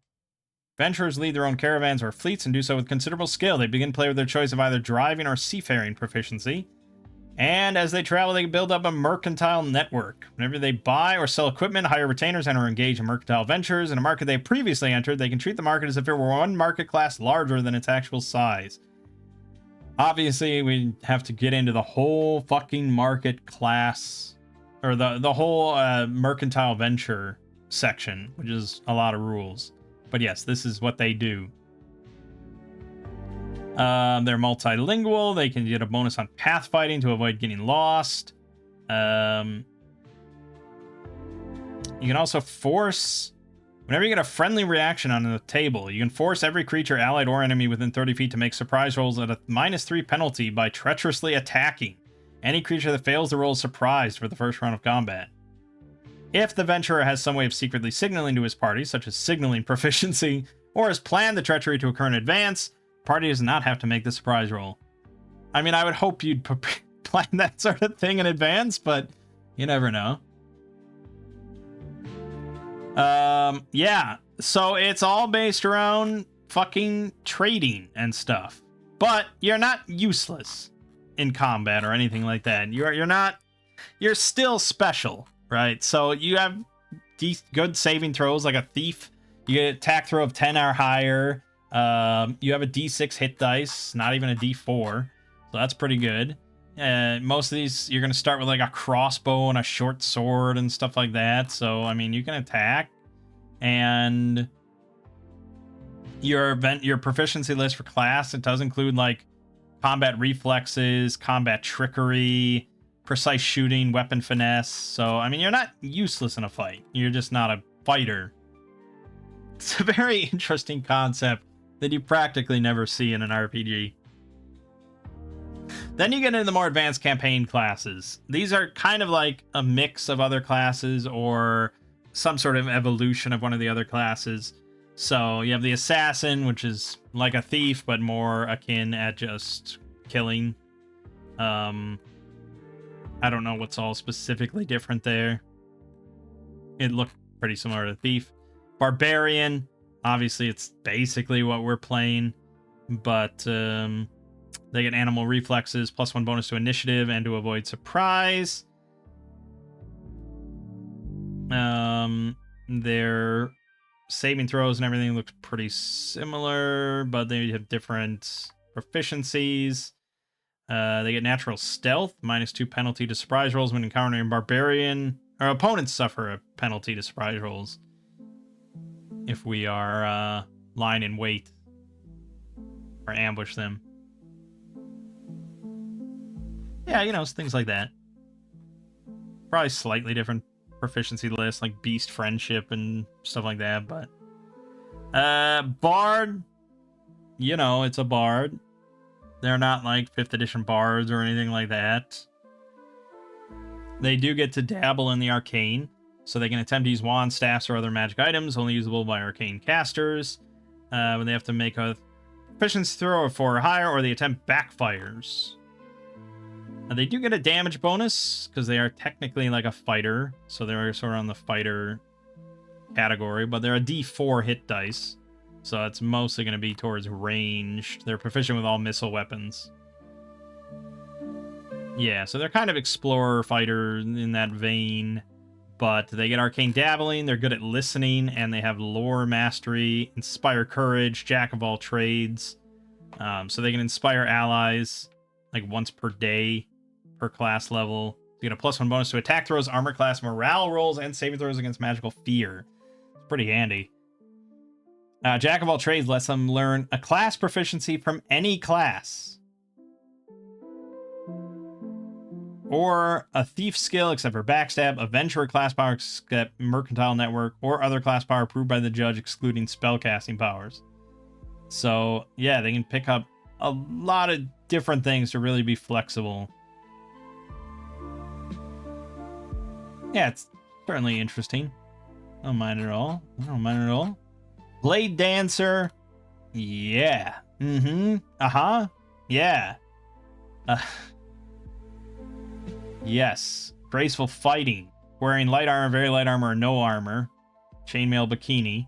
Venturers lead their own caravans or fleets and do so with considerable skill. They begin play with their choice of either driving or seafaring proficiency. And as they travel, they build up a mercantile network. Whenever they buy or sell equipment, hire retainers, and or engage in mercantile ventures in a market they previously entered, they can treat the market as if it were one market class larger than its actual size. Obviously, we have to get into the whole fucking market class, or the whole mercantile venture section, which is a lot of rules. But yes, this is what they do. They're multilingual. They can get a bonus on pathfighting to avoid getting lost. You can also force... Whenever you get a friendly reaction on the table, you can force every creature, allied or enemy, within 30 feet to make surprise rolls at a -3 penalty by treacherously attacking any creature that fails to roll surprised for the first round of combat. If the Venturer has some way of secretly signaling to his party, such as signaling proficiency, or has planned the treachery to occur in advance, party does not have to make the surprise roll. I mean, I would hope you'd plan that sort of thing in advance, but you never know. Yeah, so it's all based around fucking trading and stuff. But you're not useless in combat or anything like that. You're still special, right? So you have good saving throws like a thief. You get an attack throw of 10 or higher. You have a D6 hit dice, not even a D4. So that's pretty good. Most of these, you're going to start with like a crossbow and a short sword and stuff like that. So, I mean, you can attack. And your proficiency list for class, it does include like combat reflexes, combat trickery, precise shooting, weapon finesse. So, I mean, you're not useless in a fight. You're just not a fighter. It's a very interesting concept that you practically never see in an RPG. Then you get into the more advanced campaign classes. These are kind of like a mix of other classes or some sort of evolution of one of the other classes. So you have the assassin, which is like a thief, but more akin at just killing. I don't know what's all specifically different there. It looked pretty similar to thief. Barbarian, obviously it's basically what we're playing, but They get animal reflexes, +1 bonus to initiative, and to avoid surprise. Their saving throws and everything looks pretty similar, but they have different proficiencies. They get natural stealth, -2 penalty to surprise rolls when encountering barbarian. Our opponents suffer a penalty to surprise rolls if we are lying in wait or ambush them. Yeah, you know, things like that. Probably slightly different proficiency lists, like beast friendship and stuff like that, but bard, you know, it's a bard. They're not like 5th edition bards or anything like that. They do get to dabble in the arcane, so they can attempt to use wands, staffs, or other magic items, only usable by arcane casters. When they have to make a proficiency throw of 4 or higher, or the attempt backfires. They do get a damage bonus, because they are technically like a fighter, so they're sort of on the fighter category, but they're a D4 hit dice, so it's mostly going to be towards ranged. They're proficient with all missile weapons. Yeah, so they're kind of explorer fighter in that vein, but they get arcane dabbling, they're good at listening, and they have lore mastery, inspire courage, jack of all trades, so they can inspire allies like once per day per class level. You get a +1 bonus to attack throws, armor class, morale rolls, and saving throws against magical fear. It's pretty handy. Jack of all trades lets them learn a class proficiency from any class, or a thief skill except for backstab, adventurer class power except mercantile network, or other class power approved by the judge excluding spellcasting powers. So yeah, they can pick up a lot of different things to really be flexible. Yeah, it's certainly interesting. I don't mind it at all. I don't mind it at all. Blade Dancer. Yeah. Uh-huh. Yeah. Yes. Graceful Fighting. Wearing light armor, very light armor, or no armor. Chainmail bikini.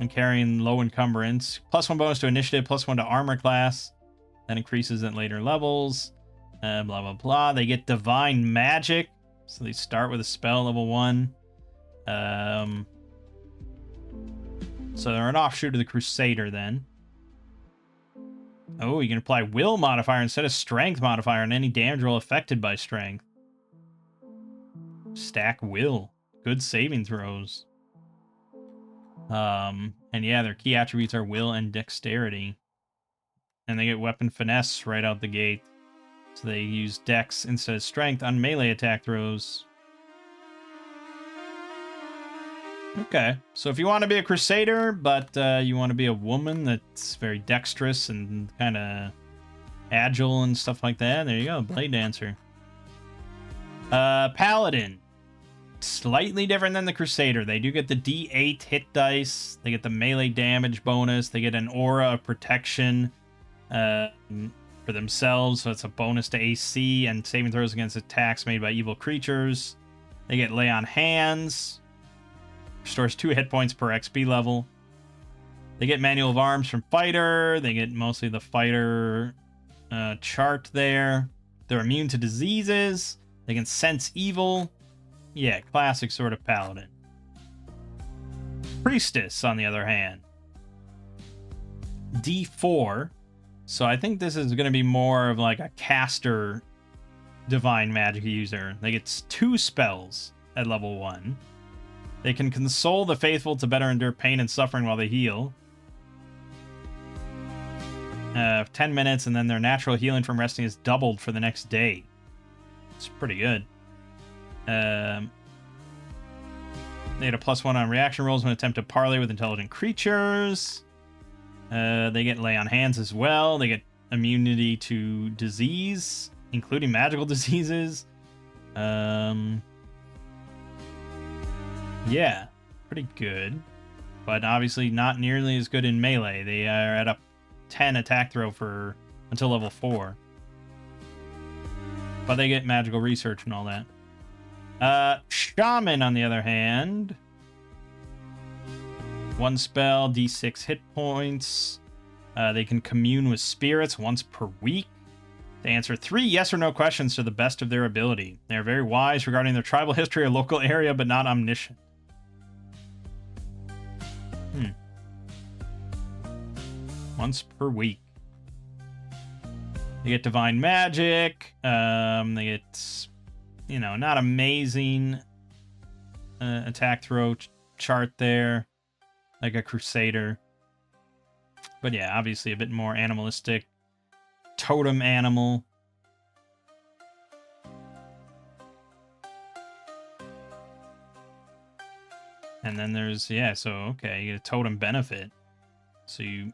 And carrying low encumbrance. +1 bonus to initiative, +1 to armor class. That increases at later levels. Blah, blah, blah. They get Divine Magic. So they start with a spell level 1. So they're an offshoot of the Crusader then. Oh, you can apply Will modifier instead of Strength modifier on any damage roll affected by Strength. Stack Will. Good saving throws. And yeah, their key attributes are Will and Dexterity. And they get Weapon Finesse right out the gate. So they use Dex instead of Strength on melee attack throws. Okay, so if you want to be a Crusader, but you want to be a woman that's very dexterous and kind of agile and stuff like that, there you go, Blade Dancer. Paladin. Slightly different than the Crusader. They do get the D8 hit dice. They get the melee damage bonus. They get an aura of protection for themselves, so it's a bonus to AC and saving throws against attacks made by evil creatures. They get Lay on Hands. Restores 2 hit points per XP level. They get Manual of Arms from Fighter. They get mostly the Fighter chart there. They're immune to diseases. They can sense evil. Yeah, classic sort of Paladin. Priestess, on the other hand. D4. So I think this is going to be more of like a caster divine magic user. They get 2 spells at level 1. They can console the faithful to better endure pain and suffering while they heal. 10 minutes, and then their natural healing from resting is doubled for the next day. It's pretty good. They get a +1 on reaction rolls when attempt to parley with intelligent creatures. They get Lay on Hands as well. They get immunity to disease, including magical diseases. Yeah, pretty good. But obviously not nearly as good in melee. They are at a 10 attack throw for until level 4. But they get magical research and all that. Shaman, on the other hand. 1 spell, D6 hit points. They can commune with spirits once per week. They answer 3 yes or no questions to the best of their ability. They are very wise regarding their tribal history or local area, but not omniscient. Once per week. They get divine magic. They get, not amazing attack throw chart there, like a crusader. But yeah, obviously a bit more animalistic. Totem animal. And then there's, you get a totem benefit. So you...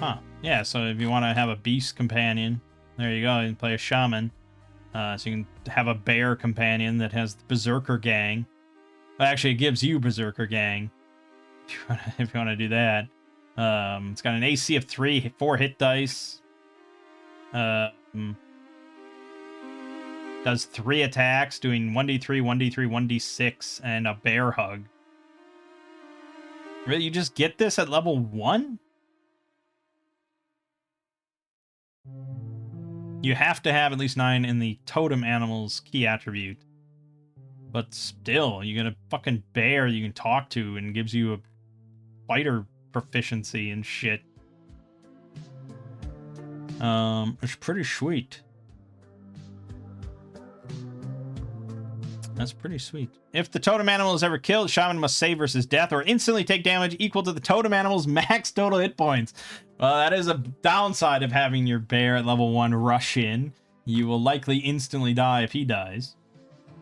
Huh. Yeah, so if you want to have a beast companion, there you go. You can play a shaman. So you can have a bear companion that has the Berserker Gang. Well, actually, it gives you Berserker Gang if you want to do that. It's got an AC of 3, 4 hit dice. Does 3 attacks, doing 1d3, 1d3, 1d6, and a bear hug. Really, you just get this at level 1? You have to have at least 9 in the totem animal's key attribute. But still, you get a fucking bear you can talk to and gives you a fighter proficiency and shit. It's pretty sweet. That's pretty sweet. If the totem animal is ever killed, shaman must save versus death or instantly take damage equal to the totem animal's max total hit points. Well, that is a downside of having your bear at level 1 rush in. You will likely instantly die if he dies.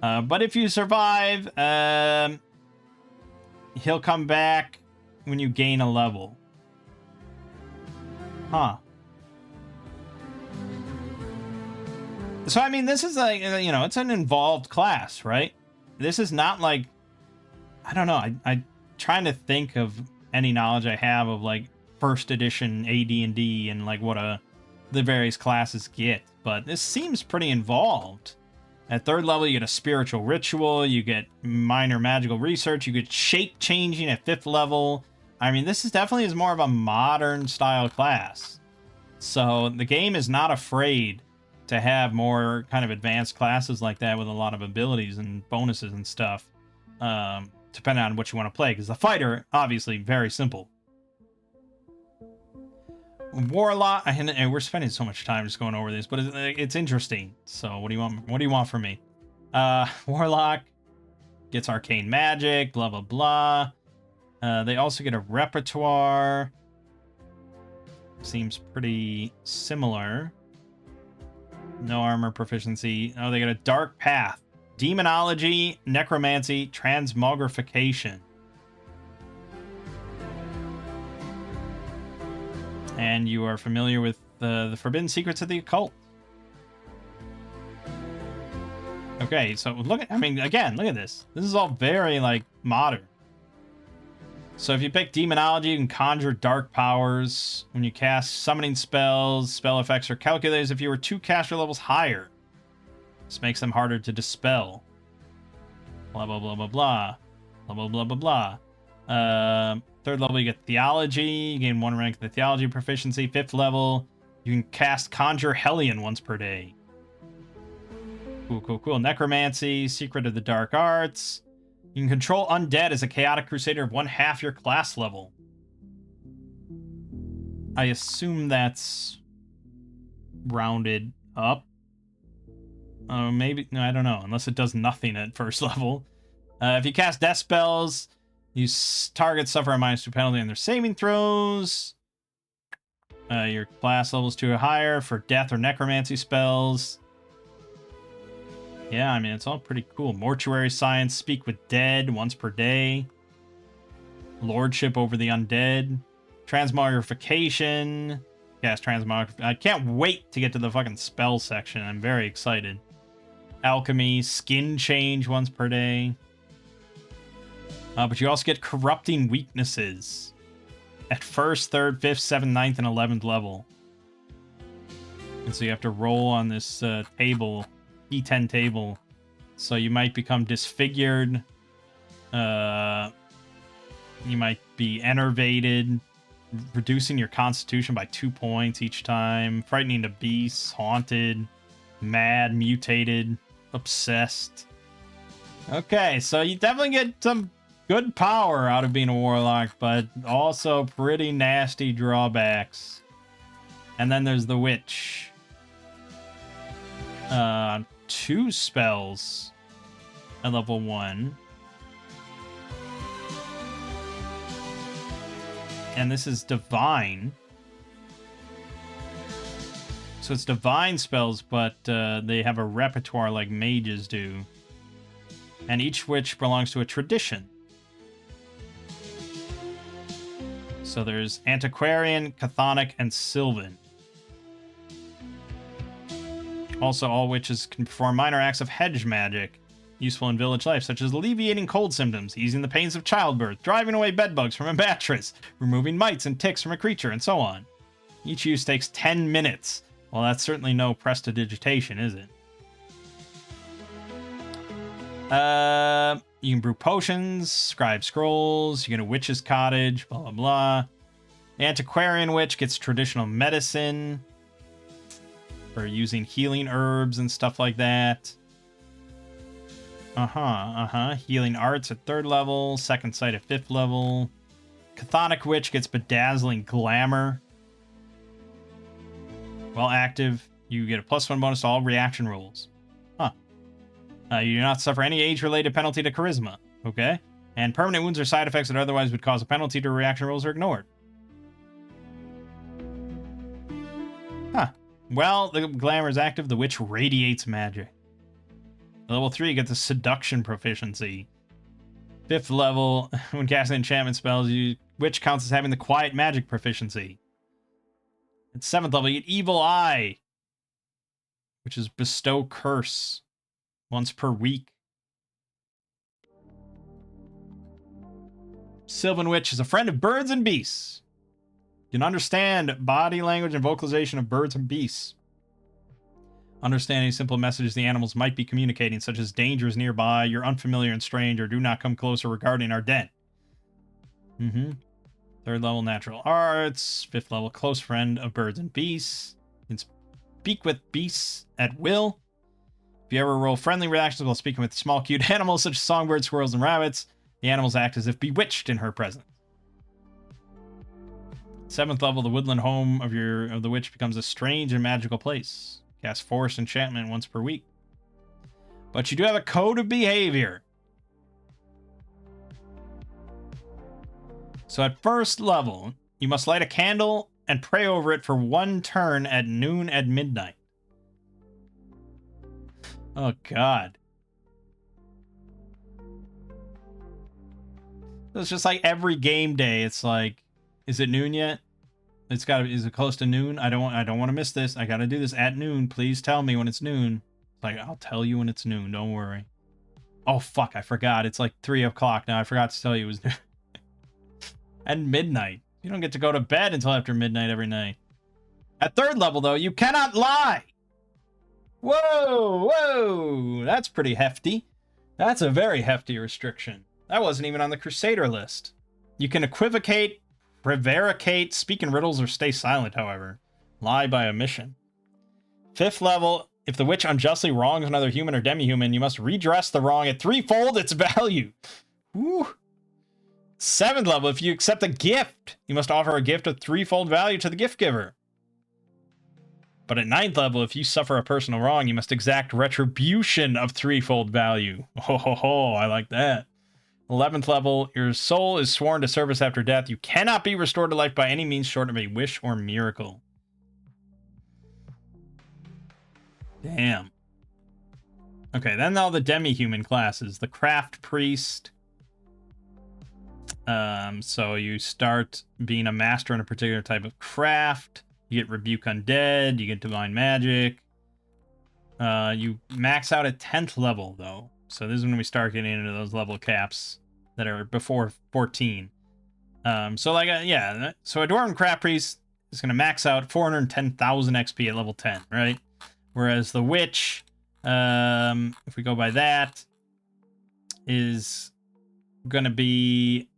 But if you survive, he'll come back when you gain a level. Huh. So, I mean, this is like, it's an involved class, right? This is not like, I don't know. I'm trying to think of any knowledge I have of like first edition AD&D and like what the various classes get. But this seems pretty involved. At 3rd level, you get a spiritual ritual. You get minor magical research. You get shape changing at 5th level. I mean, this is definitely more of a modern style class. So the game is not afraid to have more kind of advanced classes like that with a lot of abilities and bonuses and stuff, depending on what you want to play. Because the fighter, obviously, very simple. Warlock, and we're spending so much time just going over this, but it's interesting. So what do you want? What do you want from me? Warlock gets arcane magic, blah blah blah. They also get a repertoire. Seems pretty similar. No armor proficiency. Oh, they got a dark path, demonology, necromancy, transmogrification. And you are familiar with the forbidden secrets of the occult. Okay, so look at, again, look at this. This is all very, like, modern. So if you pick demonology, you can conjure dark powers. When you cast summoning spells, spell effects are calculated if you were 2 caster levels higher. This makes them harder to dispel. Blah, blah, blah, blah, blah. Blah, blah, blah, blah, blah. 3rd level, you get theology. You gain 1 rank of the theology proficiency. 5th level, you can cast Conjure Hellion once per day. Cool, cool, cool. Necromancy, Secret of the Dark Arts. You can control undead as a chaotic crusader of 1/2 your class level. I assume that's rounded up. Maybe, no, I don't know, unless it does nothing at 1st level. If you cast death spells, targets suffer a -2 penalty on their saving throws. Your class level's 2 or higher for death or necromancy spells. Yeah, I mean, it's all pretty cool. Mortuary science, speak with dead once per day. Lordship over the undead. Transmogrification. Cast transmogrification. I can't wait to get to the fucking spell section. I'm very excited. Alchemy, skin change once per day. But you also get corrupting weaknesses at 1st, 3rd, 5th, 7th, 9th, and 11th level. And so you have to roll on this table, D10 table. So you might become disfigured. You might be enervated, reducing your constitution by 2 points each time. Frightening to beasts, haunted, mad, mutated, obsessed. Okay, so you definitely get some good power out of being a warlock, but also pretty nasty drawbacks. And then there's the witch. 2 spells at level 1. And this is divine. So it's divine spells, but they have a repertoire like mages do. And each witch belongs to a tradition. So there's Antiquarian, Chthonic, and Sylvan. Also, all witches can perform minor acts of hedge magic, useful in village life, such as alleviating cold symptoms, easing the pains of childbirth, driving away bedbugs from a mattress, removing mites and ticks from a creature, and so on. Each use takes 10 minutes. Well, that's certainly no prestidigitation, is it? You can brew potions, scribe scrolls, you get a witch's cottage, blah, blah, blah. The Antiquarian witch gets traditional medicine for using healing herbs and stuff like that. Healing arts at 3rd level, second sight at 5th level. Chthonic witch gets bedazzling glamour. While active, you get a +1 bonus to all reaction rolls. You do not suffer any age-related penalty to charisma. Okay. And permanent wounds or side effects that otherwise would cause a penalty to reaction rolls are ignored. Well, the glamour is active. The witch radiates magic. Level 3, you get the seduction proficiency. 5th level, when casting enchantment spells, witch counts as having the quiet magic proficiency. At 7th level, you get evil eye, which is bestow curse once per week. Sylvan witch is a friend of birds and beasts. You can understand body language and vocalization of birds and beasts. Understanding simple messages the animals might be communicating, such as dangers nearby, you're unfamiliar and strange, or do not come closer regarding our den. 3rd level natural arts. 5th level close friend of birds and beasts. You can speak with beasts at will. If you ever roll friendly reactions while speaking with small cute animals such as songbirds, squirrels, and rabbits, the animals act as if bewitched in her presence. 7th level, the woodland home of the witch becomes a strange and magical place. Cast force enchantment once per week. But you do have a code of behavior. So at 1st level, you must light a candle and pray over it for 1 turn at noon at midnight. Oh, God. So it's just like every game day. It's like, is it noon yet? Is it close to noon? I don't want to miss this. I got to do this at noon. Please tell me when it's noon. It's like, I'll tell you when it's noon. Don't worry. Oh, fuck. I forgot. It's like 3 o'clock now. I forgot to tell you it was noon. At midnight. You don't get to go to bed until after midnight every night. At 3rd level, though, you cannot lie. Whoa. That's pretty hefty. That's a very hefty restriction. That wasn't even on the Crusader list. You can equivocate, prevaricate, speak in riddles, or stay silent, however. Lie by omission. 5th level, if the witch unjustly wrongs another human or demi-human, you must redress the wrong at 3-fold its value. Woo. 7th level, if you accept a gift, you must offer a gift of 3-fold value to the gift giver. But at 9th level, if you suffer a personal wrong, you must exact retribution of 3-fold value. Oh, I like that. 11th level, your soul is sworn to service after death. You cannot be restored to life by any means short of a wish or miracle. Damn. Okay, then all the demi-human classes. The craft priest. So you start being a master in a particular type of craft. You get rebuke undead. You get divine magic. You max out at 10th level, though. So this is when we start getting into those level caps that are before 14. So a Dwarven craft priest is going to max out 410,000 XP at level 10, right? Whereas the Witch, if we go by that, is going to be,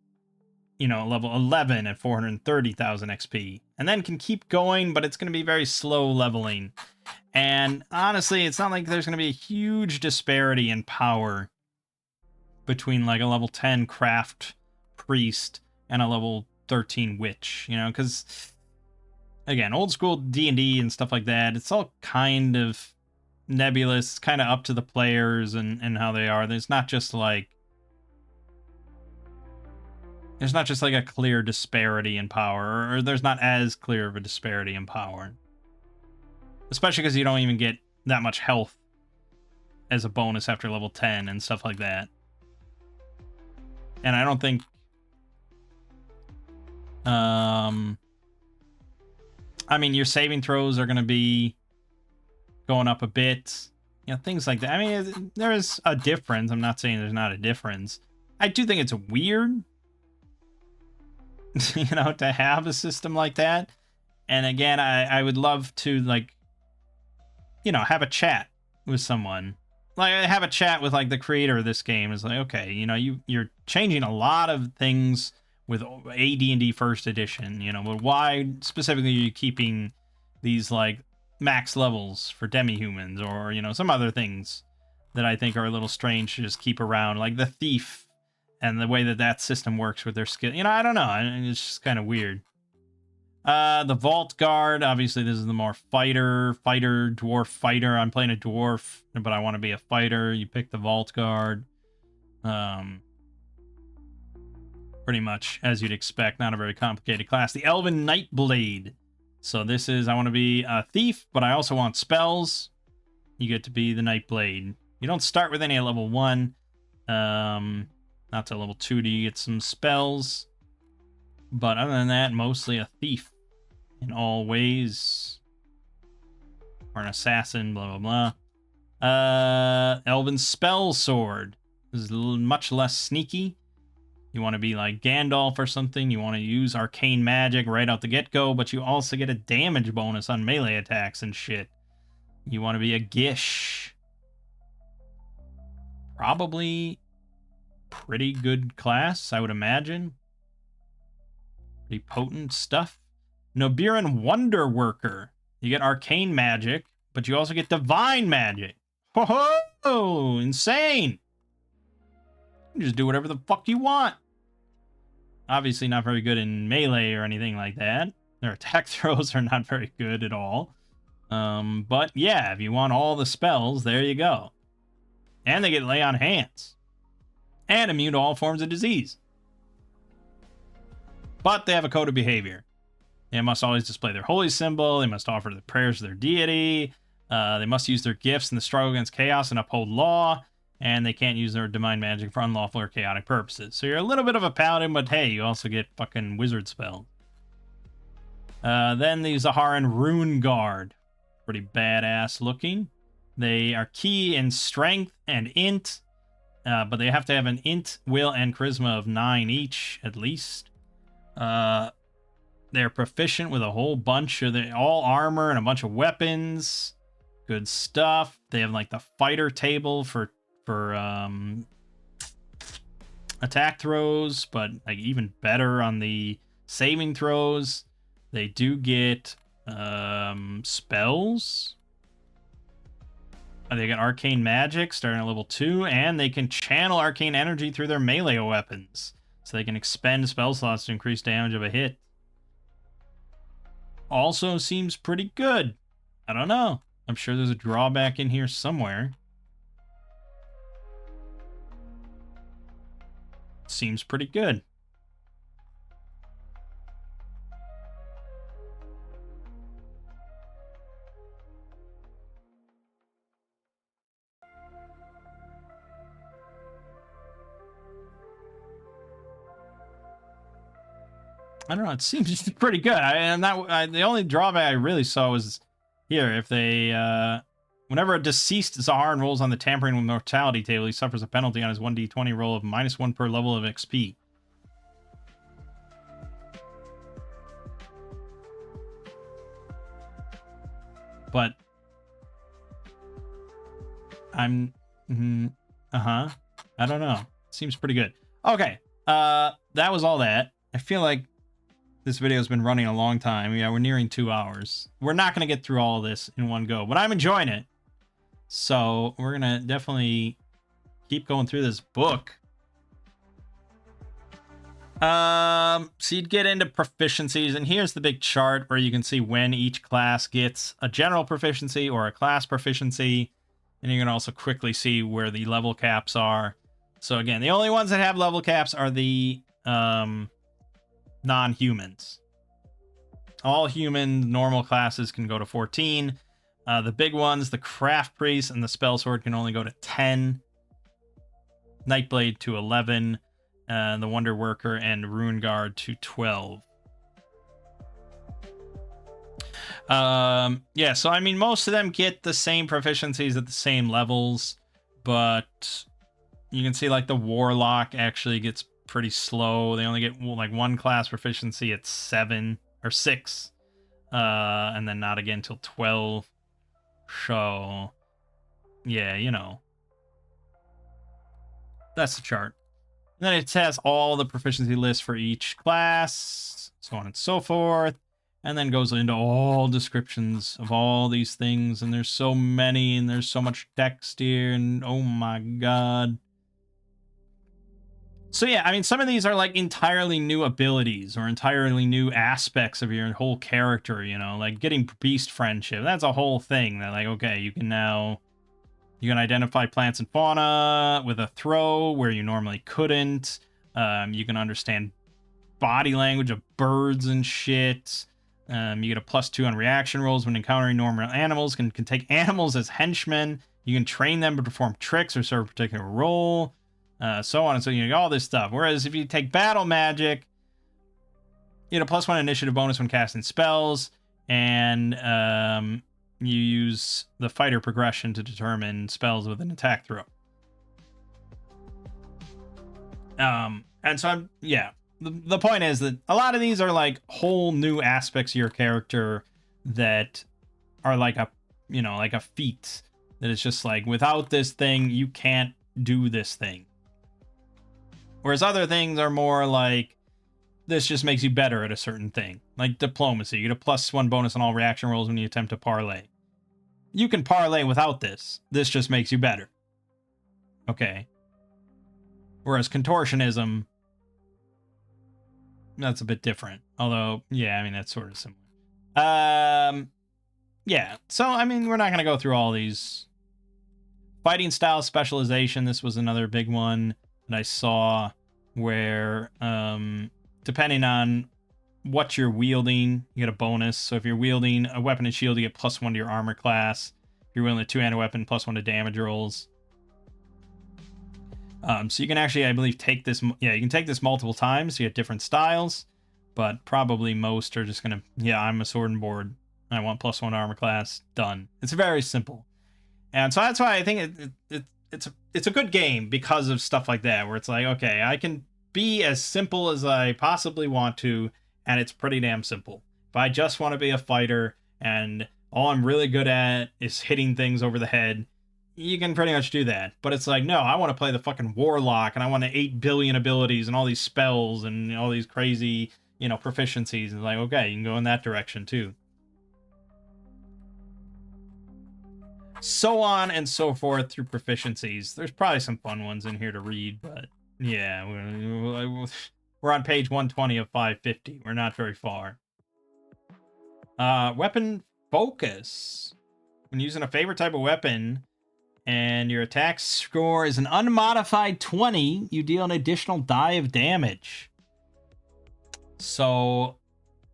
you know, level 11 at 430,000 XP. And then can keep going, but it's going to be very slow leveling. And honestly, it's not like there's going to be a huge disparity in power between like a level 10 craft priest and a level 13 witch, you know, because again, old school D&D and stuff like that, it's all kind of nebulous. It's kind of up to the players and how they are. There's not just like a clear disparity in power, or there's not as clear of a disparity in power. Especially because you don't even get that much health as a bonus after level 10 and stuff like that. And I don't think I mean, your saving throws are going to be going up a bit. You know, things like that. I mean, there is a difference. I'm not saying there's not a difference. I do think it's weird, you know, to have a system like that. And again, I would love to, like, you know, have a chat with someone. Like, have a chat with, like, the creator of this game. Is like, okay, you know, you're changing a lot of things with AD&D First Edition, you know, but why specifically are you keeping these, like, max levels for demi-humans, or, you know, some other things that I think are a little strange to just keep around, like the Thief and the way that system works with their skill. You know, I don't know. It's just kind of weird. The Vault Guard, obviously this is the more dwarf fighter. I'm playing a dwarf, but I want to be a fighter. You pick the Vault Guard. Pretty much as you'd expect, not a very complicated class. The Elven Nightblade. So this is, I want to be a thief, but I also want spells. You get to be the Nightblade. You don't start with any at level 1. Not till level 2 do you get some spells. But other than that, mostly a thief in all ways. Or an assassin, blah, blah, blah. Elven Spell Sword. This is much less sneaky. You want to be like Gandalf or something. You want to use arcane magic right out the get-go, but you also get a damage bonus on melee attacks and shit. You want to be a Gish. Probably pretty good class, I would imagine. Pretty potent stuff. Nobiran Wonder Worker. You get arcane magic, but you also get divine magic. Ho-ho! Insane! You just do whatever the fuck you want. Obviously not very good in melee or anything like that. Their attack throws are not very good at all. But yeah, if you want all the spells, there you go. And they get lay on hands. And immune to all forms of disease. But they have a code of behavior. They must always display their holy symbol. They must offer the prayers to their deity. They must use their gifts in the struggle against chaos and uphold law. And they can't use their divine magic for unlawful or chaotic purposes. So you're a little bit of a paladin, but hey, you also get fucking wizard spells. Then the Zaharan Rune Guard. Pretty badass looking. They are key in strength and int. But they have to have an int, will, and charisma of 9 each, at least. They're proficient with a whole bunch of all armor and a bunch of weapons. Good stuff. They have like the fighter table for attack throws, but like even better on the saving throws. They do get spells. They get arcane magic starting at level 2, and they can channel arcane energy through their melee weapons. So they can expend spell slots to increase damage of a hit. Also seems pretty good. I don't know. I'm sure there's a drawback in here somewhere. Seems pretty good. I don't know. It seems pretty good. The only drawback I really saw was here. If they, whenever a deceased Zaharan rolls on the tampering with mortality table, he suffers a penalty on his 1d20 roll of -1 per level of XP. but I'm I don't know. Seems pretty good. Okay. That was all that. I feel like this video has been running a long time. Yeah, we're nearing 2 hours. We're not going to get through all of this in one go, but I'm enjoying it. So we're going to definitely keep going through this book. So you'd get into proficiencies, and here's the big chart where you can see when each class gets a general proficiency or a class proficiency, and you can also quickly see where the level caps are. So again, the only ones that have level caps are the non-humans. All human normal classes can go to 14. The big ones, the craft priest and the spell sword, can only go to 10. Nightblade to 11. The Wonder Worker and Rune Guard to 12. Yeah, so I mean, most of them get the same proficiencies at the same levels, but you can see like the Warlock actually gets pretty slow. They only get like one class proficiency at 7 or 6, and then not again till 12. So yeah, you know, that's the chart. And then it has all the proficiency lists for each class, so on and so forth, and then goes into all descriptions of all these things, and there's so many, and there's so much text here, and oh my god. So yeah, I mean, some of these are like entirely new abilities or entirely new aspects of your whole character, you know, like getting beast friendship. That's a whole thing that, like, okay, you can identify plants and fauna with a throw where you normally couldn't. You can understand body language of birds and shit. You get a +2 on reaction rolls when encountering normal animals. Can take animals as henchmen. You can train them to perform tricks or serve a particular role. So on and so, you know, all this stuff. Whereas if you take battle magic, you get a +1 initiative bonus when casting spells, and you use the fighter progression to determine spells with an attack throw. And so the point is that a lot of these are like whole new aspects of your character that are like a, you know, like a feat that it's just like, without this thing, you can't do this thing. Whereas other things are more like, this just makes you better at a certain thing. Like diplomacy, you get a +1 bonus on all reaction rolls when you attempt to parlay. You can parlay without this. This just makes you better. Okay. Whereas contortionism, that's a bit different. Although, yeah, I mean, that's sort of similar. Yeah. So, I mean, we're not going to go through all these. Fighting style specialization, this was another big one that I saw where, depending on what you're wielding, you get a bonus. So if you're wielding a weapon and shield, you get +1 to your armor class. If you're wielding a two-handed weapon, +1 to damage rolls. So you can actually, I believe, take this. Yeah, you can take this multiple times. So you get different styles, but probably most are just gonna. Yeah, I'm a sword and board. I want +1 armor class. Done. It's very simple, and so that's why I think it's a good game because of stuff like that, where it's like, okay, I can be as simple as I possibly want to, and it's pretty damn simple. If I just want to be a fighter and all I'm really good at is hitting things over the head, you can pretty much do that. But it's like, no, I want to play the fucking warlock, and I want 8 billion abilities and all these spells and all these crazy, you know, proficiencies. And like, okay, you can go in that direction too. So on and so forth through proficiencies. There's probably some fun ones in here to read, but yeah, we're on page 120 of 550. We're not very far. Weapon focus. When using a favorite type of weapon and your attack score is an unmodified 20, you deal an additional die of damage. So,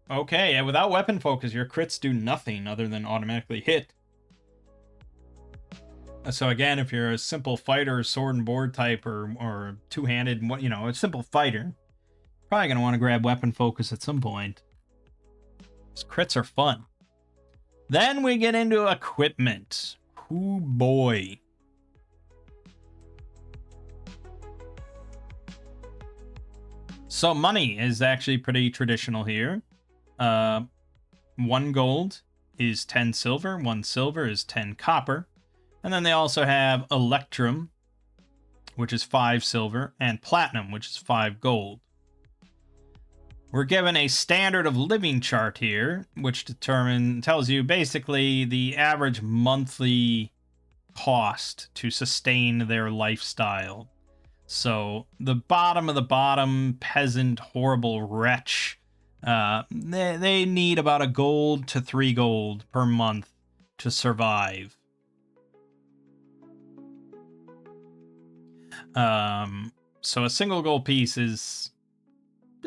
okay, without weapon focus, your crits do nothing other than automatically hit. So again, if you're a simple fighter, sword and board type, or two-handed, you know, a simple fighter, probably going to want to grab weapon focus at some point. These crits are fun. Then we get into equipment. Ooh, boy. So money is actually pretty traditional here. 1 gold is 10 silver, 1 silver is 10 copper. And then they also have electrum, which is 5 silver, and platinum, which is 5 gold. We're given a standard of living chart here, which tells you basically the average monthly cost to sustain their lifestyle. So the bottom of the bottom peasant, horrible wretch, they need about a gold to 3 gold per month to survive. So a single gold piece is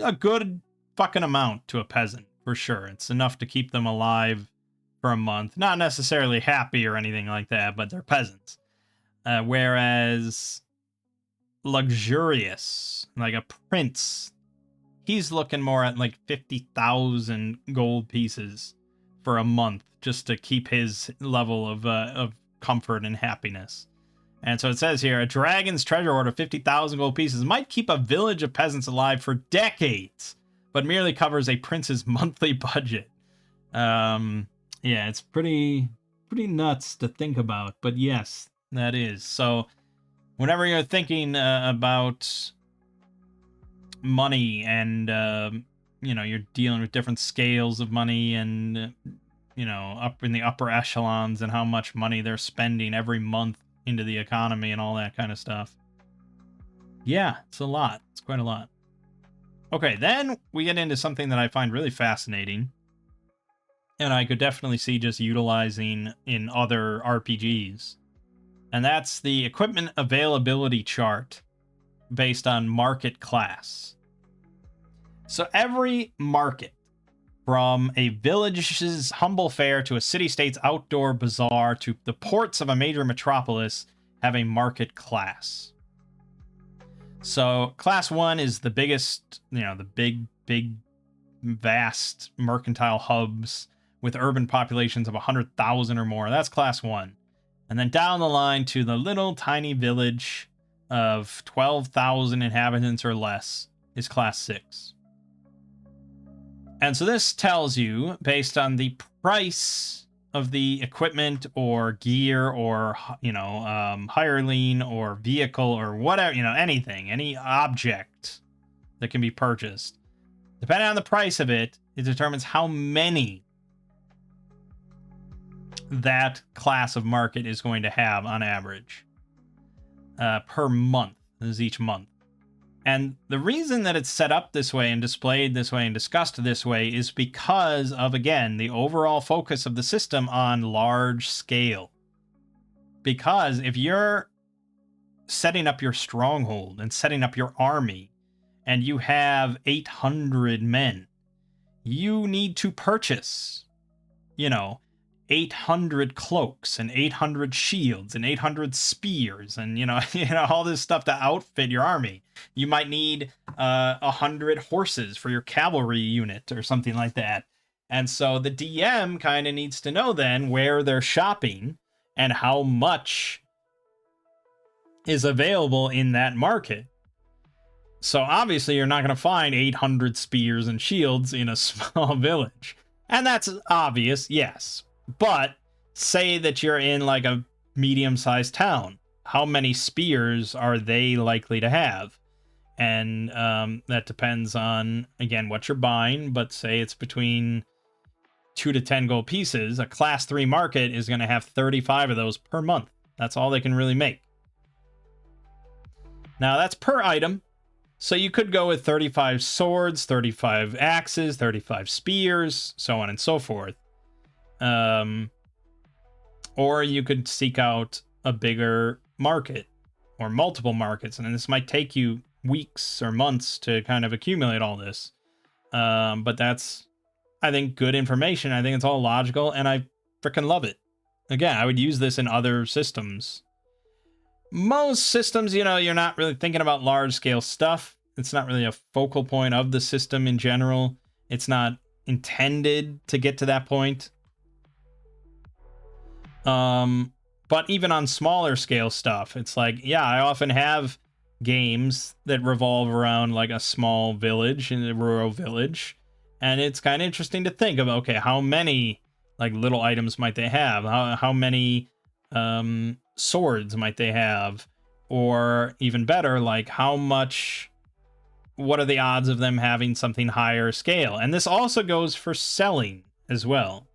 a good fucking amount to a peasant, for sure. It's enough to keep them alive for a month. Not necessarily happy or anything like that, but they're peasants. Whereas luxurious, like a prince, he's looking more at like 50,000 gold pieces for a month just to keep his level of comfort and happiness. And so it says here, a dragon's treasure hoard of 50,000 gold pieces might keep a village of peasants alive for decades, but merely covers a prince's monthly budget. Yeah, it's pretty nuts to think about, but yes, that is. So whenever you're thinking about money and, you're dealing with different scales of money and, up in the upper echelons and how much money they're spending every month into the economy and all that kind of stuff. Yeah, it's a lot. It's quite a lot. Okay, then we get into something that I find really fascinating, and I could definitely see just utilizing in other RPGs. And that's the equipment availability chart based on market class. So every market, from a village's humble fair to a city-state's outdoor bazaar to the ports of a major metropolis, have a market class. So class 1 is the biggest, the big, vast mercantile hubs with urban populations of 100,000 or more. That's class 1. And then down the line to the little tiny village of 12,000 inhabitants or less is class 6. And so this tells you, based on the price of the equipment or gear or, hireling or vehicle or whatever, anything, any object that can be purchased. Depending on the price of it, it determines how many that class of market is going to have on average per month. This is each month. And the reason that it's set up this way and displayed this way and discussed this way is because of, again, the overall focus of the system on large scale. Because if you're setting up your stronghold and setting up your army and you have 800 men, you need to purchase, 800 cloaks and 800 shields and 800 spears and all this stuff to outfit your army. You might need 100 horses for your cavalry unit or something like that. And so the DM kind of needs to know then where they're shopping and how much is available in that market. So obviously you're not going to find 800 spears and shields in a small village. And that's obvious, yes. But say that you're in like a medium-sized town. How many spears are they likely to have? And that depends on, again, what you're buying. But say it's between 2 to 10 gold pieces. A class 3 market is going to have 35 of those per month. That's all they can really make. Now, that's per item. So you could go with 35 swords, 35 axes, 35 spears, so on and so forth. Or you could seek out a bigger market or multiple markets, and this might take you weeks or months to kind of accumulate all this. But that's, I think, good information. I think it's all logical, and I freaking love it. Again, I would use this in other systems. Most systems, you're not really thinking about large scale stuff. It's not really a focal point of the system in general. It's not intended to get to that point. But even on smaller scale stuff, it's like, yeah, I often have games that revolve around like a small village in a rural village. And it's kind of interesting to think of, okay, how many like little items might they have? How many swords might they have? Or even better, like how much, what are the odds of them having something higher scale? And this also goes for selling as well.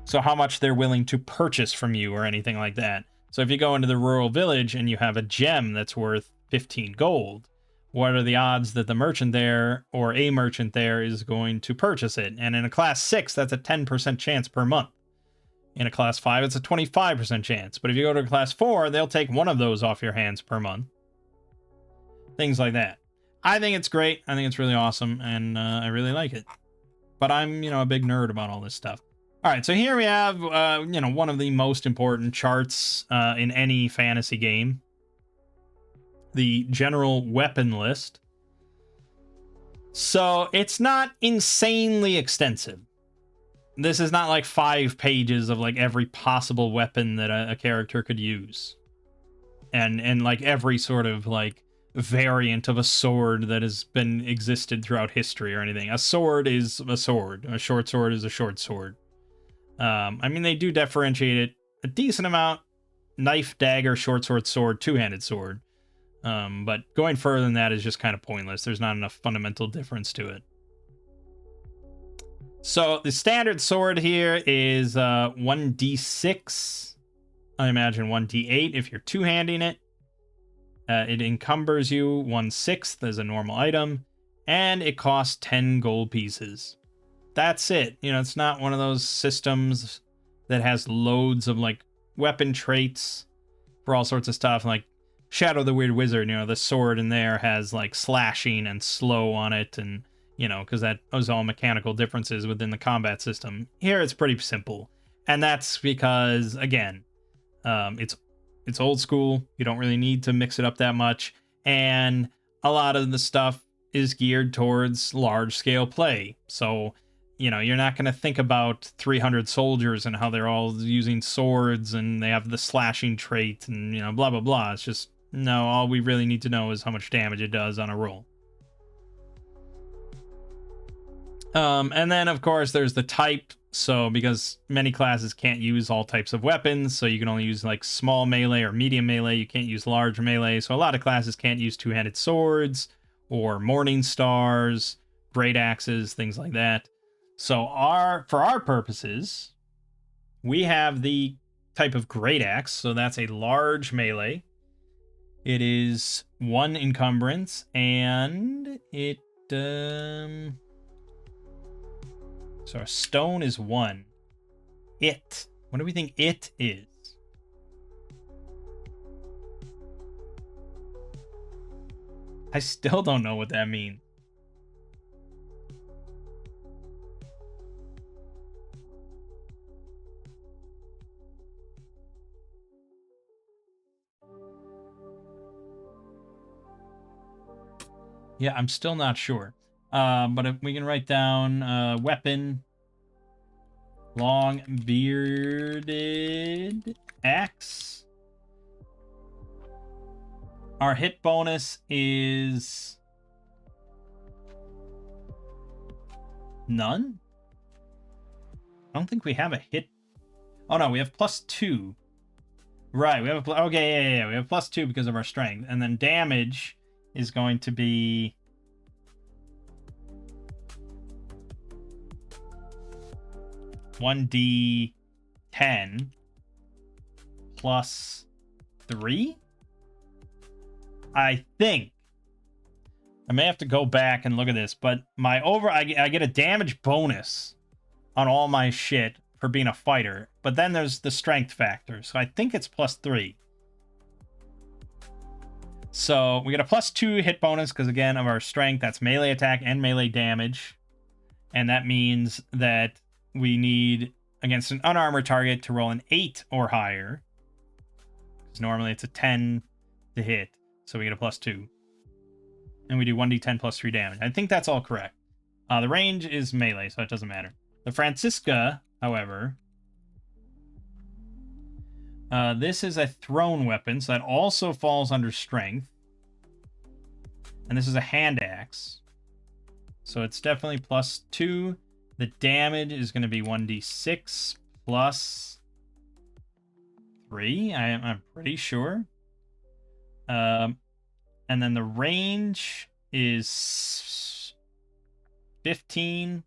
So how much they're willing to purchase from you or anything like that. So if you go into the rural village and you have a gem that's worth 15 gold, what are the odds that the merchant there or a merchant there is going to purchase it? And in a class 6, that's a 10% chance per month. In a class 5, it's a 25% chance. But if you go to a class 4, they'll take one of those off your hands per month. Things like that. I think it's great. I think it's really awesome, and I really like it. But I'm, a big nerd about all this stuff. All right, so here we have, one of the most important charts in any fantasy game. The general weapon list. So it's not insanely extensive. This is not like 5 pages of like every possible weapon that a character could use. And like every sort of like variant of a sword that has been existed throughout history or anything. A sword is a sword. A short sword is a short sword. I mean, they do differentiate it a decent amount. Knife, dagger, short sword, sword, two-handed sword. But going further than that is just kind of pointless. There's not enough fundamental difference to it. So the standard sword here is 1d6. I imagine 1d8 if you're two-handing it. It encumbers you 1/6 as a normal item. And it costs 10 gold pieces. That's it. It's not one of those systems that has loads of like weapon traits for all sorts of stuff. Like Shadow the Weird Wizard, the sword in there has like slashing and slow on it, and because that was all mechanical differences within the combat system. Here it's pretty simple, and that's because again, it's old school. You don't really need to mix it up that much, and a lot of the stuff is geared towards large scale play. So you're not going to think about 300 soldiers and how they're all using swords and they have the slashing trait and, blah, blah, blah. It's just, no, all we really need to know is how much damage it does on a roll. And then, of course, there's the type. So because many classes can't use all types of weapons, so you can only use like small melee or medium melee. You can't use large melee. So a lot of classes can't use two-handed swords or morning stars, great axes, things like that. So for our purposes, we have the type of great axe. So that's a large melee. It is 1 encumbrance, and it so our stone is 1. It. What do we think it is? I still don't know what that means. Yeah, I'm still not sure. But if we can write down weapon, long bearded axe. Our hit bonus is none. I don't think we have a hit. Oh no, we have +2. Right, we have okay, yeah, we have +2 because of our strength, and then damage is going to be +1d10 +3. I think I may have to go back and look at this, but I get a damage bonus on all my shit for being a fighter, but then there's the strength factor, so I think it's +3. So we get a +2 hit bonus because again of our strength. That's melee attack and melee damage, and that means that we need against an unarmored target to roll an 8 or higher, because normally it's a 10 to hit. So we get a +2. And we do 1d10 +3 damage. I think that's all correct. The range is melee, so it doesn't matter. The Francisca, however, this is a thrown weapon, so that also falls under strength. And this is a hand axe. So it's definitely +2 The damage is going to be 1d6 plus 3. I'm pretty sure. And then the range is 15,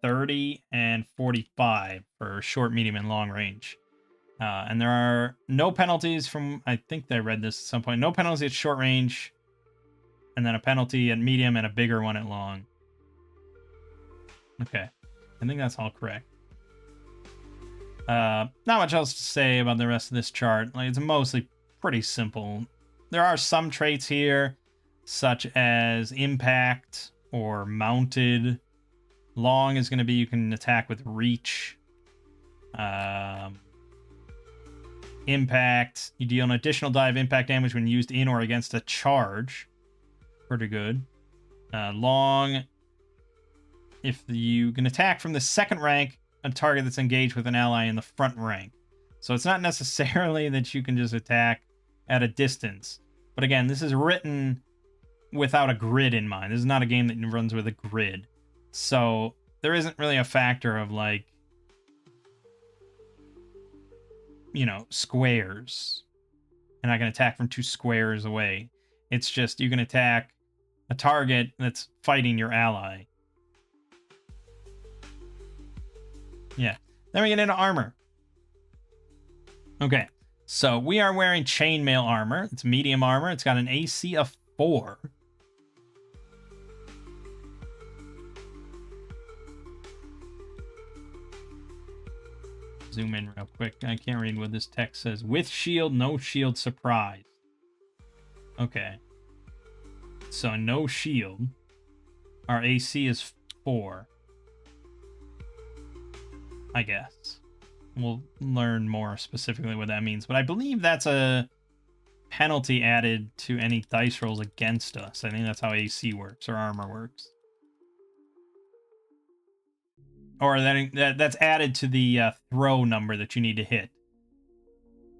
30, and 45 for short, medium, and long range. And there are no penalties from, I think I read this at some point, no penalties at short range, and then a penalty at medium and a bigger one at long. Okay. I think that's all correct. Not much else to say about the rest of this chart. Like, it's mostly pretty simple. There are some traits here, such as impact or mounted. Long is going to be you can attack with reach. Impact, you deal an additional die of impact damage when used in or against a charge. Pretty good. Long, if you can attack from the second rank a target that's engaged with an ally in the front rank. So it's not necessarily that you can just attack at a distance. But again, this is written without a grid in mind. This is not a game that runs with a grid. So there isn't really a factor of, like, you know, squares. And I can attack from 2 squares away. It's just you can attack a target that's fighting your ally. Yeah. Then we get into armor. Okay. So we are wearing chainmail armor. It's medium armor. It's got an AC of 4. Zoom in real quick. I can't read what this text says. With shield, no shield, surprise. Okay. So no shield. Our AC is 4. I guess. We'll learn more specifically what that means. But I believe that's a penalty added to any dice rolls against us. I think that's how AC works, or armor works. Or that's added to the throw number that you need to hit.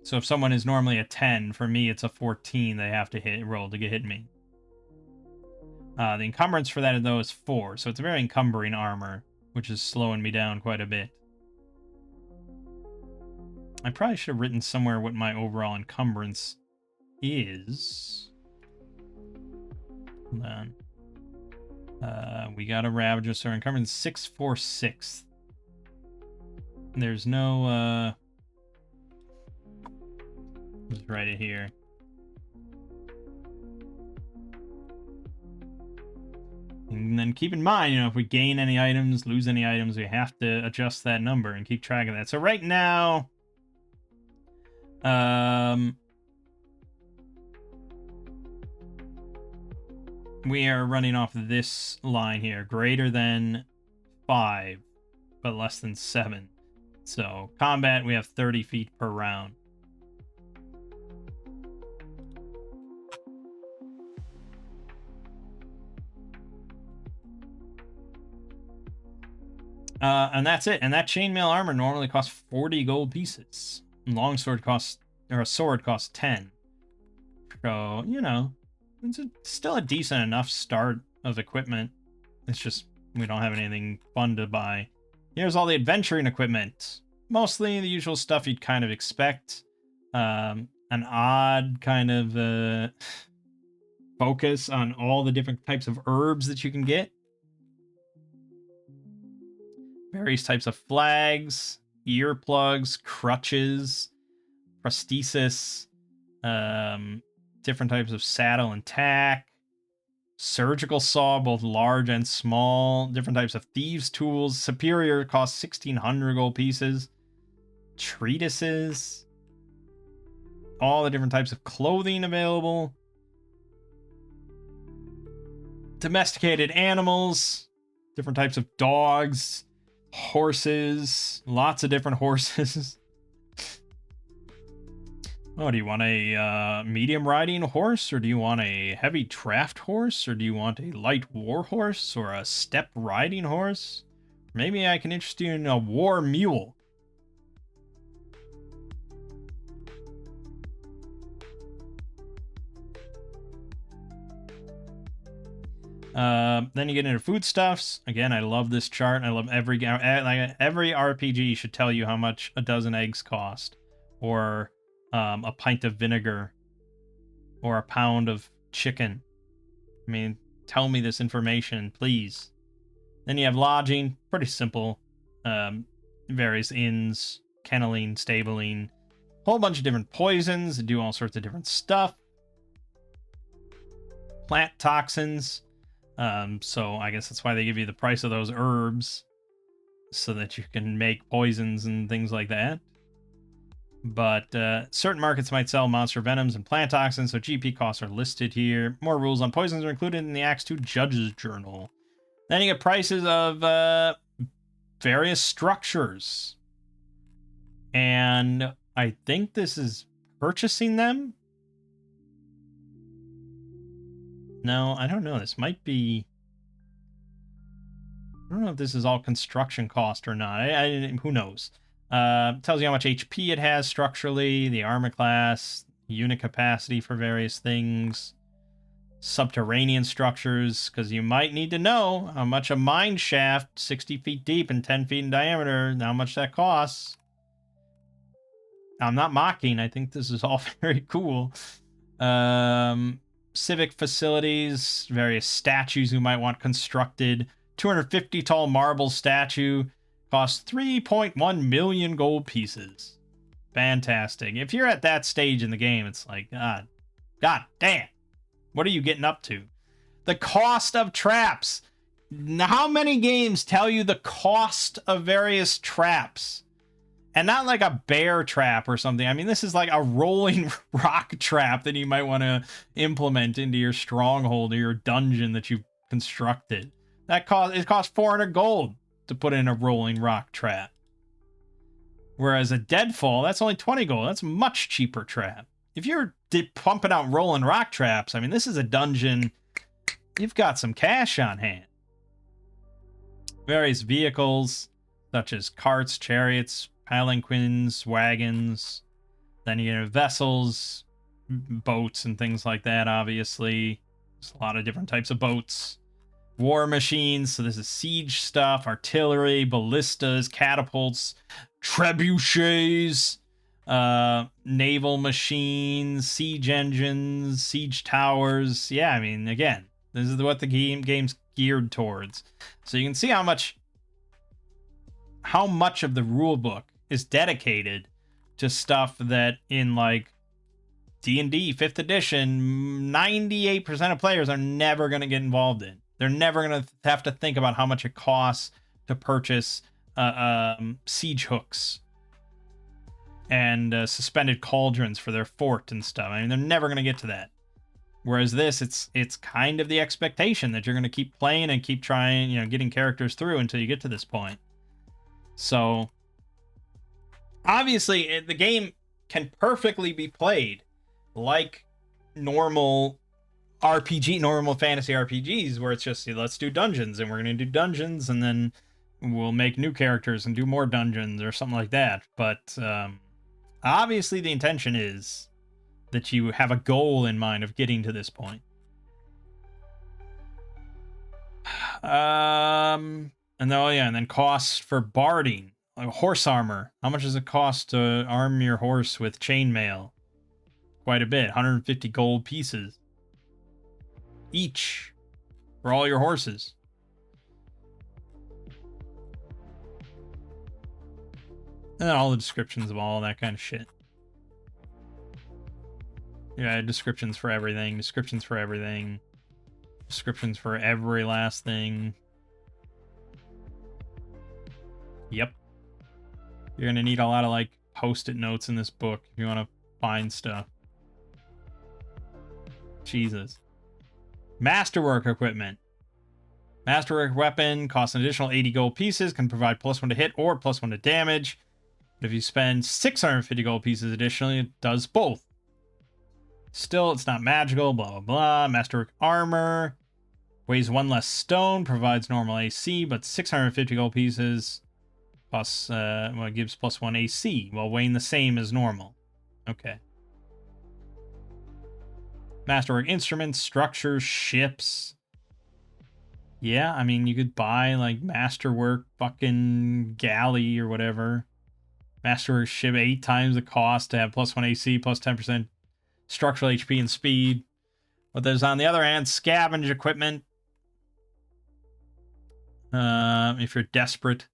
So if someone is normally a 10, for me it's a 14 they have to roll to hit me. The encumbrance for that, though, is 4. So it's a very encumbering armor, which is slowing me down quite a bit. I probably should have written somewhere what my overall encumbrance is. Hold on. We got a Ravager, so our encumbrance 646. There's no, just write it here. And then keep in mind, you know, if we gain any items, lose any items, we have to adjust that number and keep track of that. So right now, we are running off this line here. Greater than 5, but less than 7. So combat, we have 30 feet per round. And that's it. And that chainmail armor normally costs 40 gold pieces. Longsword costs, or a sword costs 10. So, you know, it's still a decent enough start of equipment. It's just we don't have anything fun to buy. Here's all the adventuring equipment. Mostly the usual stuff you'd kind of expect. An odd kind of focus on all the different types of herbs that you can get. Various types of flags, earplugs, crutches, prosthesis, different types of saddle and tack, surgical saw, both large and small, different types of thieves' tools. Superior costs 1,600 gold pieces. Treatises, all the different types of clothing available. Domesticated animals, different types of dogs, horses, lots of different horses. Oh, do you want a medium riding horse, or do you want a heavy draft horse, or do you want a light war horse, or a step riding horse? Maybe I can interest you in a war mule. Then you get into foodstuffs. Again, I love this chart. I love every RPG should tell you how much a dozen eggs cost, or a pint of vinegar, or a pound of chicken. I mean, tell me this information, please. Then you have lodging, pretty simple. Various inns, kenneling, stabling, whole bunch of different poisons that do all sorts of different stuff. Plant toxins. So I guess that's why they give you the price of those herbs, so that you can make poisons and things like that. But certain markets might sell monster venoms and plant toxins, so GP costs are listed here. More rules on poisons are included in the Acts 2 Judge's Journal. Then you get prices of various structures. And I think this is purchasing them? No, I don't know. This might be... I don't know if this is all construction cost or not. Who knows? Tells you how much HP it has structurally, the armor class, unit capacity for various things, subterranean structures, because you might need to know how much a mine shaft 60 feet deep and 10 feet in diameter, how much that costs. I'm not mocking. I think this is all very cool. Civic facilities, various statues you might want constructed. 250 tall marble statue costs 3.1 million gold pieces. Fantastic. If you're at that stage in the game, it's like, God damn. What are you getting up to? The cost of traps. How many games tell you the cost of various traps? And not like a bear trap or something. I mean, this is like a rolling rock trap that you might want to implement into your stronghold or your dungeon that you've constructed. It costs 400 gold to put in a rolling rock trap. Whereas a deadfall, that's only 20 gold. That's a much cheaper trap. If you're pumping out rolling rock traps, I mean, this is a dungeon. You've got some cash on hand. Various vehicles, such as carts, chariots, palanquins, wagons. Then you have vessels, boats, and things like that, obviously. There's a lot of different types of boats. War machines, so this is siege stuff, artillery, ballistas, catapults, trebuchets, naval machines, siege engines, siege towers. Yeah, I mean, again, this is what the game's geared towards. So you can see how much of the rule book is dedicated to stuff that in like D&D 5th edition, 98% of players are never going to get involved in. They're never going to have to think about how much it costs to purchase siege hooks and suspended cauldrons for their fort and stuff. I mean, they're never going to get to that. Whereas this, it's kind of the expectation that you're going to keep playing and keep trying, getting characters through until you get to this point. So, obviously, the game can perfectly be played like normal fantasy RPGs, where it's just, let's do dungeons, and we're going to do dungeons, and then we'll make new characters and do more dungeons, or something like that. But, obviously, the intention is that you have a goal in mind of getting to this point. And then costs for barding. Like horse armor. How much does it cost to arm your horse with chainmail? Quite a bit. 150 gold pieces. Each. For all your horses. And then all the descriptions of all that kind of shit. Yeah, descriptions for everything. Descriptions for everything. Descriptions for every last thing. Yep. You're going to need a lot of, like, post-it notes in this book if you want to find stuff. Jesus. Masterwork equipment. Masterwork weapon costs an additional 80 gold pieces, can provide +1 to hit or +1 to damage. But if you spend 650 gold pieces additionally, it does both. Still, it's not magical, blah, blah, blah. Masterwork armor. Weighs 1 less stone, provides normal AC, but 650 gold pieces plus, it gives +1 AC, while weighing the same as normal. Okay. Masterwork instruments, structures, ships. Yeah, I mean, you could buy like Masterwork fucking galley or whatever. Masterwork ship 8 times the cost to have +1 AC, plus 10% structural HP and speed. But there's, on the other hand, scavenge equipment. If you're desperate,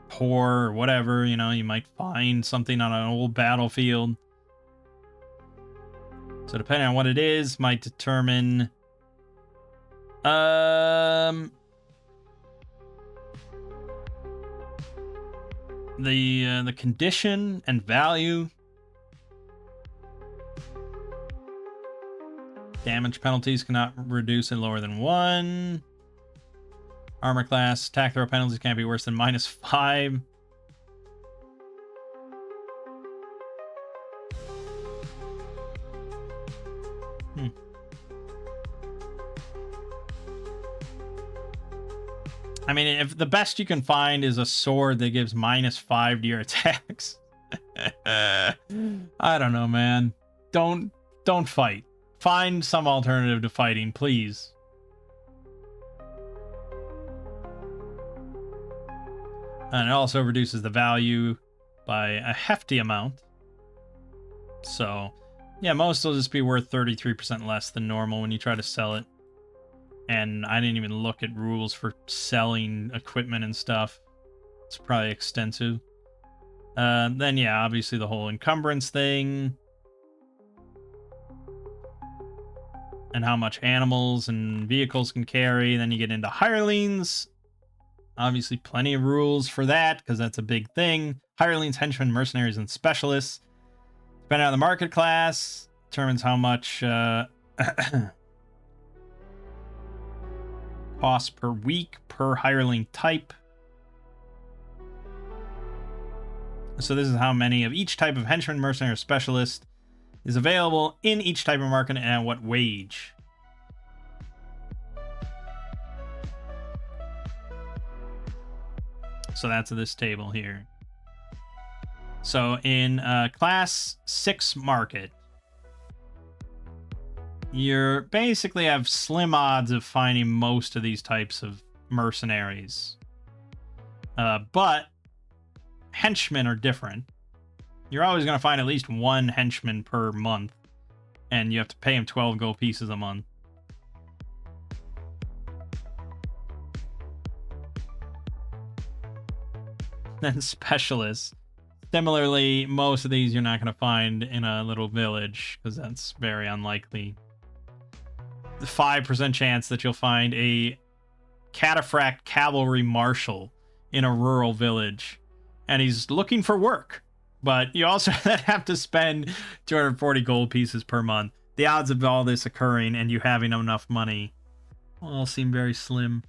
poor, or whatever, you know, you might find something on an old battlefield. So depending on what it is, might determine the condition and value. Damage penalties cannot reduce it lower than 1. Armor class, attack throw penalties can't be worse than -5. I mean, if the best you can find is a sword that gives -5 to your attacks, I don't know, man. Don't fight. Find some alternative to fighting, please. And it also reduces the value by a hefty amount. So, yeah, most will just be worth 33% less than normal when you try to sell it. And I didn't even look at rules for selling equipment and stuff. It's probably extensive. Then, yeah, obviously the whole encumbrance thing. And how much animals and vehicles can carry. Then you get into hirelings. Obviously, plenty of rules for that, because that's a big thing. Hirelings, henchmen, mercenaries, and specialists. Depending on the market class, determines how much cost per week per hireling type. So this is how many of each type of henchman, mercenary, or specialist is available in each type of market and at what wage. So that's this table here. So in class 6 market, you basically have slim odds of finding most of these types of mercenaries. But henchmen are different. You're always going to find at least one henchman per month, and you have to pay him 12 gold pieces a month. Then specialists. Similarly, most of these you're not going to find in a little village, because that's very unlikely. The 5% chance that you'll find a cataphract cavalry marshal in a rural village, and he's looking for work. But you also have to spend 240 gold pieces per month. The odds of all this occurring and you having enough money all seem very slim.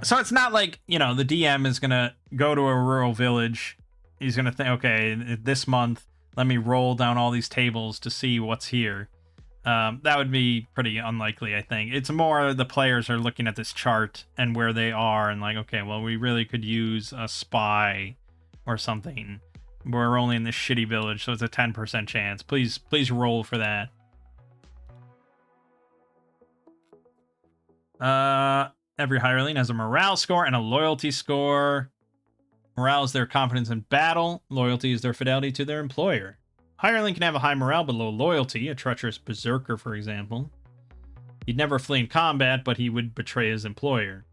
So it's not like, you know, the DM is going to go to a rural village. He's going to think, okay, this month, let me roll down all these tables to see what's here. That would be pretty unlikely, I think. It's more the players are looking at this chart and where they are and like, okay, well, we really could use a spy or something. We're only in this shitty village, so it's a 10% chance. Please roll for that. Every hireling has a morale score and a loyalty score. Morale is their confidence in battle. Loyalty is their fidelity to their employer. Hireling can have a high morale but low loyalty, a treacherous berserker, for example. He'd never flee in combat, but he would betray his employer.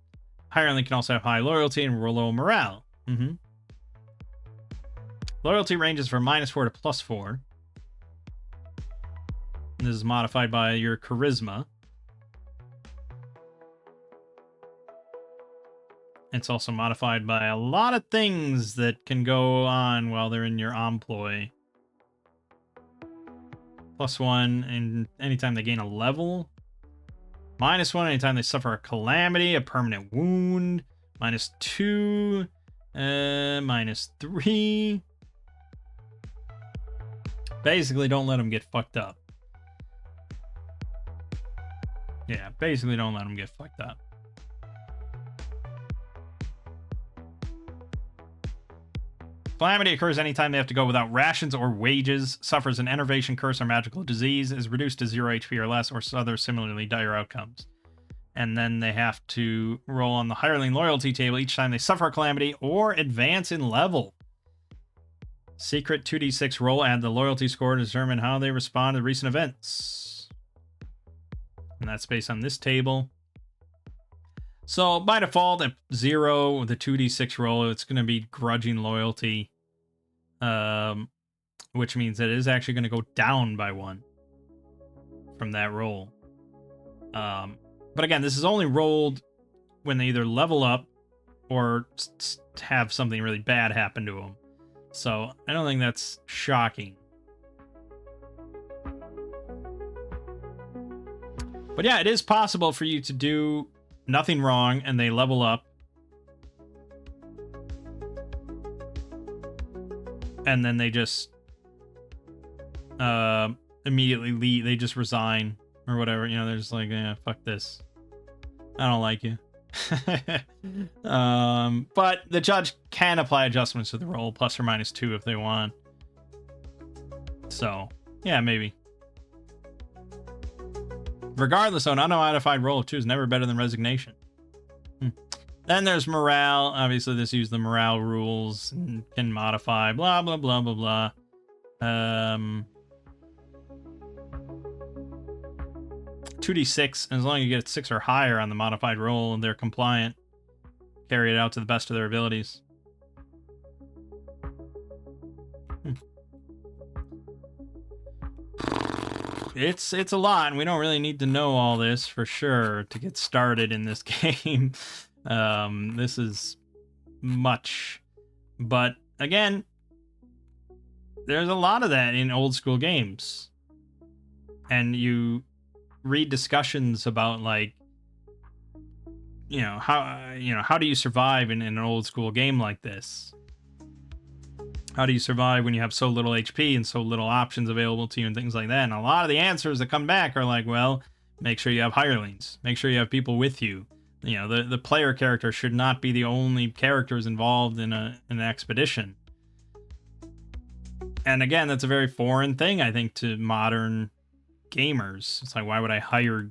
Hireling can also have high loyalty and low morale. Loyalty ranges from -4 to +4. This is modified by your charisma. It's also modified by a lot of things that can go on while they're in your employ. +1 and anytime they gain a level. -1 anytime they suffer a calamity, a permanent wound. -2. -3. Basically, don't let them get fucked up. Yeah, basically don't let them get fucked up. Calamity occurs anytime they have to go without rations or wages, suffers an enervation, curse, or magical disease, is reduced to 0 HP or less, or other similarly dire outcomes. And then they have to roll on the hireling loyalty table each time they suffer a calamity or advance in level. Secret 2d6 roll, add the loyalty score to determine how they respond to recent events. And that's based on this table. So by default, at 0, the 2d6 roll, it's going to be grudging loyalty, which means that it is actually going to go down by 1 from that roll. But again, this is only rolled when they either level up or have something really bad happen to them. So I don't think that's shocking. But yeah, it is possible for you to do nothing wrong and they level up. And then they just immediately leave. They just resign or whatever. You know, they're just like, yeah, fuck this. I don't like you. But the judge can apply adjustments to the roll, plus or minus 2 if they want. So, yeah, maybe. Regardless, though, an unmodified roll of 2 is never better than resignation. Then there's morale. Obviously, this uses the morale rules and can modify, blah, blah, blah, blah, blah. 2d6, as long as you get 6 or higher on the modified roll and they're compliant, carry it out to the best of their abilities. It's a lot, and we don't really need to know all this for sure to get started in this game. This is much. But again, there's a lot of that in old school games. And you read discussions about, like, how do you survive in an old school game like this? How do you survive when you have so little HP and so little options available to you and things like that? And a lot of the answers that come back are like, well, make sure you have hirelings. Make sure you have people with you. You know, the player character should not be the only characters involved in an expedition. And again, that's a very foreign thing, I think, to modern gamers. It's like, why would I hire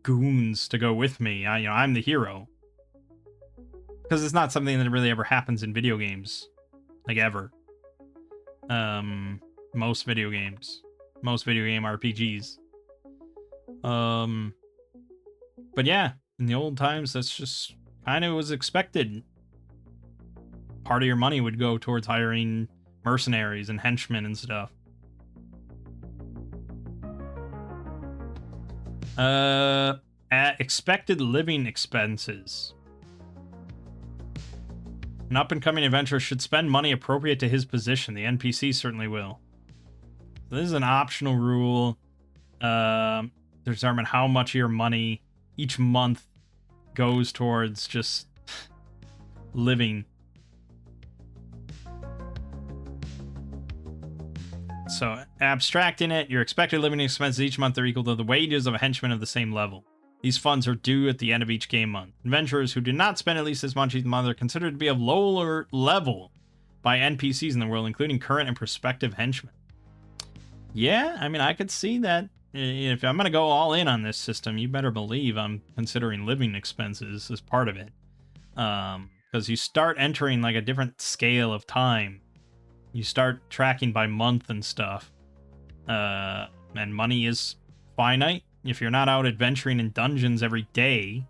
goons to go with me? I'm the hero. Because it's not something that really ever happens in video games. Like, ever. Most video game RPGs. But yeah, in the old times, that's just kind of was expected. Part of your money would go towards hiring mercenaries and henchmen and stuff. At expected living expenses. An up-and-coming adventurer should spend money appropriate to his position. The NPC certainly will. So this is an optional rule. To determine how much of your money each month goes towards just living. So, abstracting it, your expected living expenses each month are equal to the wages of a henchman of the same level. These funds are due at the end of each game month. Adventurers who do not spend at least as much each month are considered to be of lower level by NPCs in the world, including current and prospective henchmen. Yeah, I mean, I could see that. If I'm going to go all in on this system, you better believe I'm considering living expenses as part of it. Because you start entering like a different scale of time. You start tracking by month and stuff. And money is finite. If you're not out adventuring in dungeons every day,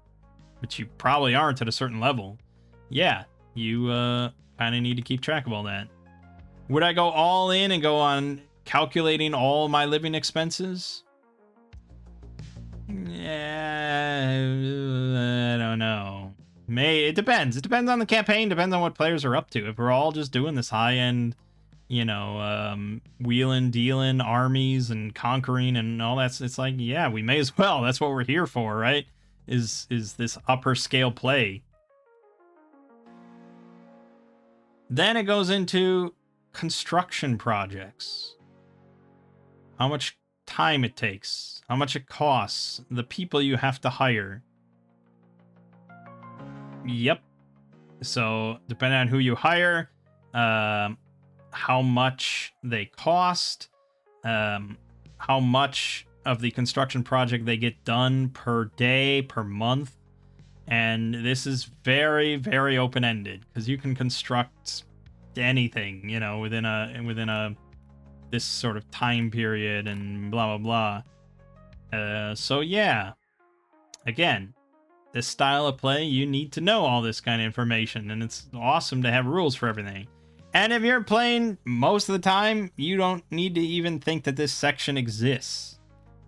which you probably aren't at a certain level, yeah, you kind of need to keep track of all that. Would I go all in and go on calculating all my living expenses? Yeah, I don't know. It depends. It depends on the campaign, depends on what players are up to. If we're all just doing this high-end, wheeling, dealing, armies, and conquering and all that, it's like, yeah, we may as well. That's what we're here for, right? Is this upper scale play. Then it goes into construction projects. How much time it takes, how much it costs, the people you have to hire. Yep. So depending on who you hire, how much they cost, how much of the construction project they get done per day, per month. And this is very, very open-ended because you can construct anything, you know, within a this sort of time period and blah blah blah. So yeah, again, this style of play, you need to know all this kind of information, and it's awesome to have rules for everything. And if you're playing most of the time, you don't need to even think that this section exists.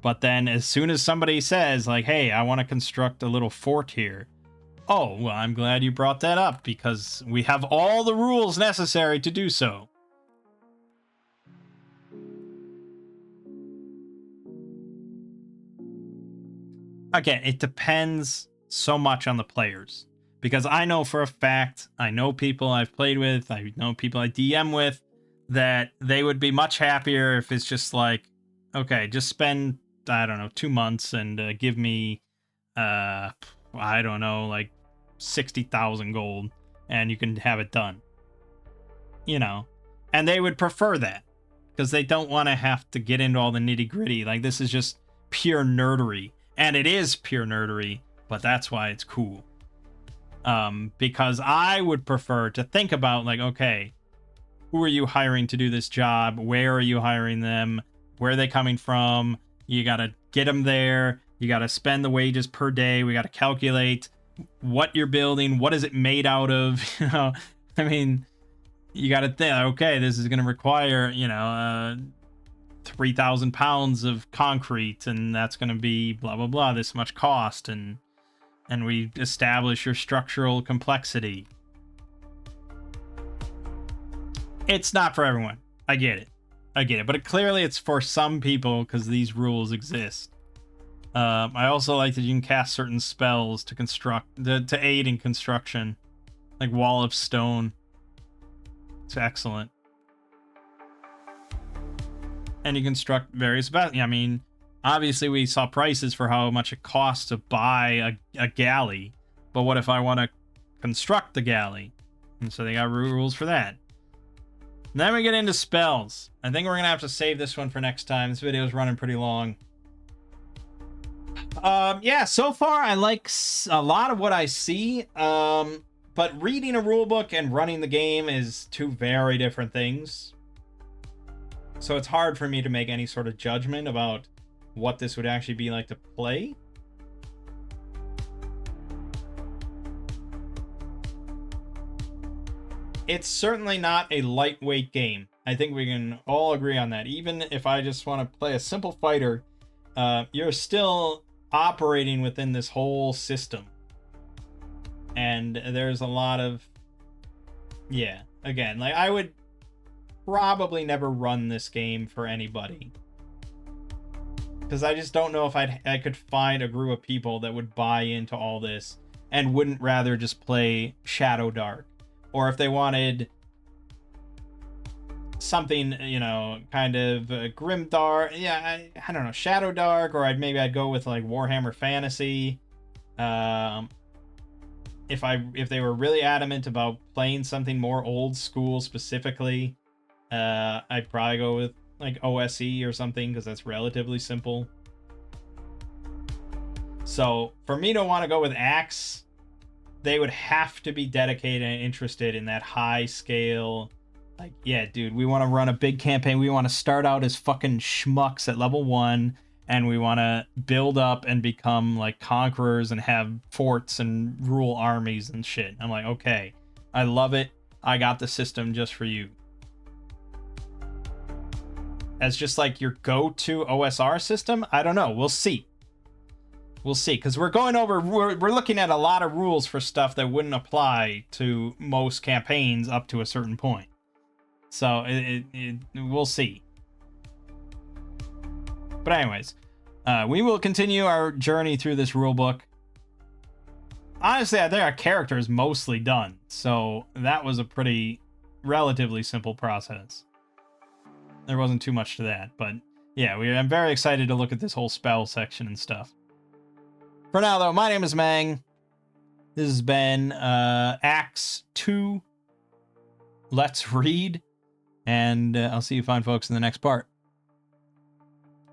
But then as soon as somebody says, like, hey, I want to construct a little fort here. Oh, well, I'm glad you brought that up because we have all the rules necessary to do so. Again, it depends so much on the players. Because I know for a fact, I know people I've played with, I know people I DM with, that they would be much happier if it's just like, okay, just spend, I don't know, 2 months and give me, I don't know, like 60,000 gold, and you can have it done. You know, and they would prefer that because they don't want to have to get into all the nitty gritty. Like, this is just pure nerdery, and it is pure nerdery, but that's why it's cool. Because I would prefer to think about, like, okay, who are you hiring to do this job? Where are you hiring them? Where are they coming from? You got to get them there. You got to spend the wages per day. We got to calculate what you're building. What is it made out of? You know, I mean, you got to think, okay, this is going to require, you know, 3,000 pounds of concrete, and that's going to be blah, blah, blah, this much cost. And we establish your structural complexity. It's not for everyone. I get it. But clearly it's for some people because these rules exist. I also like that you can cast certain spells to construct, to aid in construction. Like Wall of Stone. It's excellent. And you construct various, I mean, obviously, we saw prices for how much it costs to buy a galley. But what if I want to construct the galley? And so they got rules for that. And then we get into spells. I think we're going to have to save this one for next time. This video is running pretty long. Yeah, so far I like a lot of what I see. But reading a rulebook and running the game is two very different things. So it's hard for me to make any sort of judgment about what this would actually be like to play. It's certainly not a lightweight game. I think we can all agree on that. Even if I just want to play a simple fighter, you're still operating within this whole system. And there's a lot of, yeah, again, like I would probably never run this game for anybody. Because I just don't know if I could find a group of people that would buy into all this and wouldn't rather just play Shadow Dark. Or if they wanted something, you know, kind of grimdark. Yeah, I don't know, Shadow Dark, or I'd go with like Warhammer Fantasy. If they were really adamant about playing something more old school specifically, I'd probably go with like OSE or something because that's relatively simple. So for me to want to go with Axe, they would have to be dedicated and interested in that high scale. Like, yeah, dude, we want to run a big campaign. We want to start out as fucking schmucks at level 1, and we want to build up and become like conquerors and have forts and rule armies and shit. I'm like, okay, I love it. I got the system just for you. As just like your go-to OSR system? I don't know. We'll see. We'll see, because we're looking at a lot of rules for stuff that wouldn't apply to most campaigns up to a certain point. So we'll see. But anyways, we will continue our journey through this rulebook. Honestly, I think our character is mostly done, so that was a pretty relatively simple process. There wasn't too much to that, but yeah, I'm very excited to look at this whole spell section and stuff. For now, though, my name is Mang. This has been Acts 2. Let's read. And I'll see you fine folks in the next part.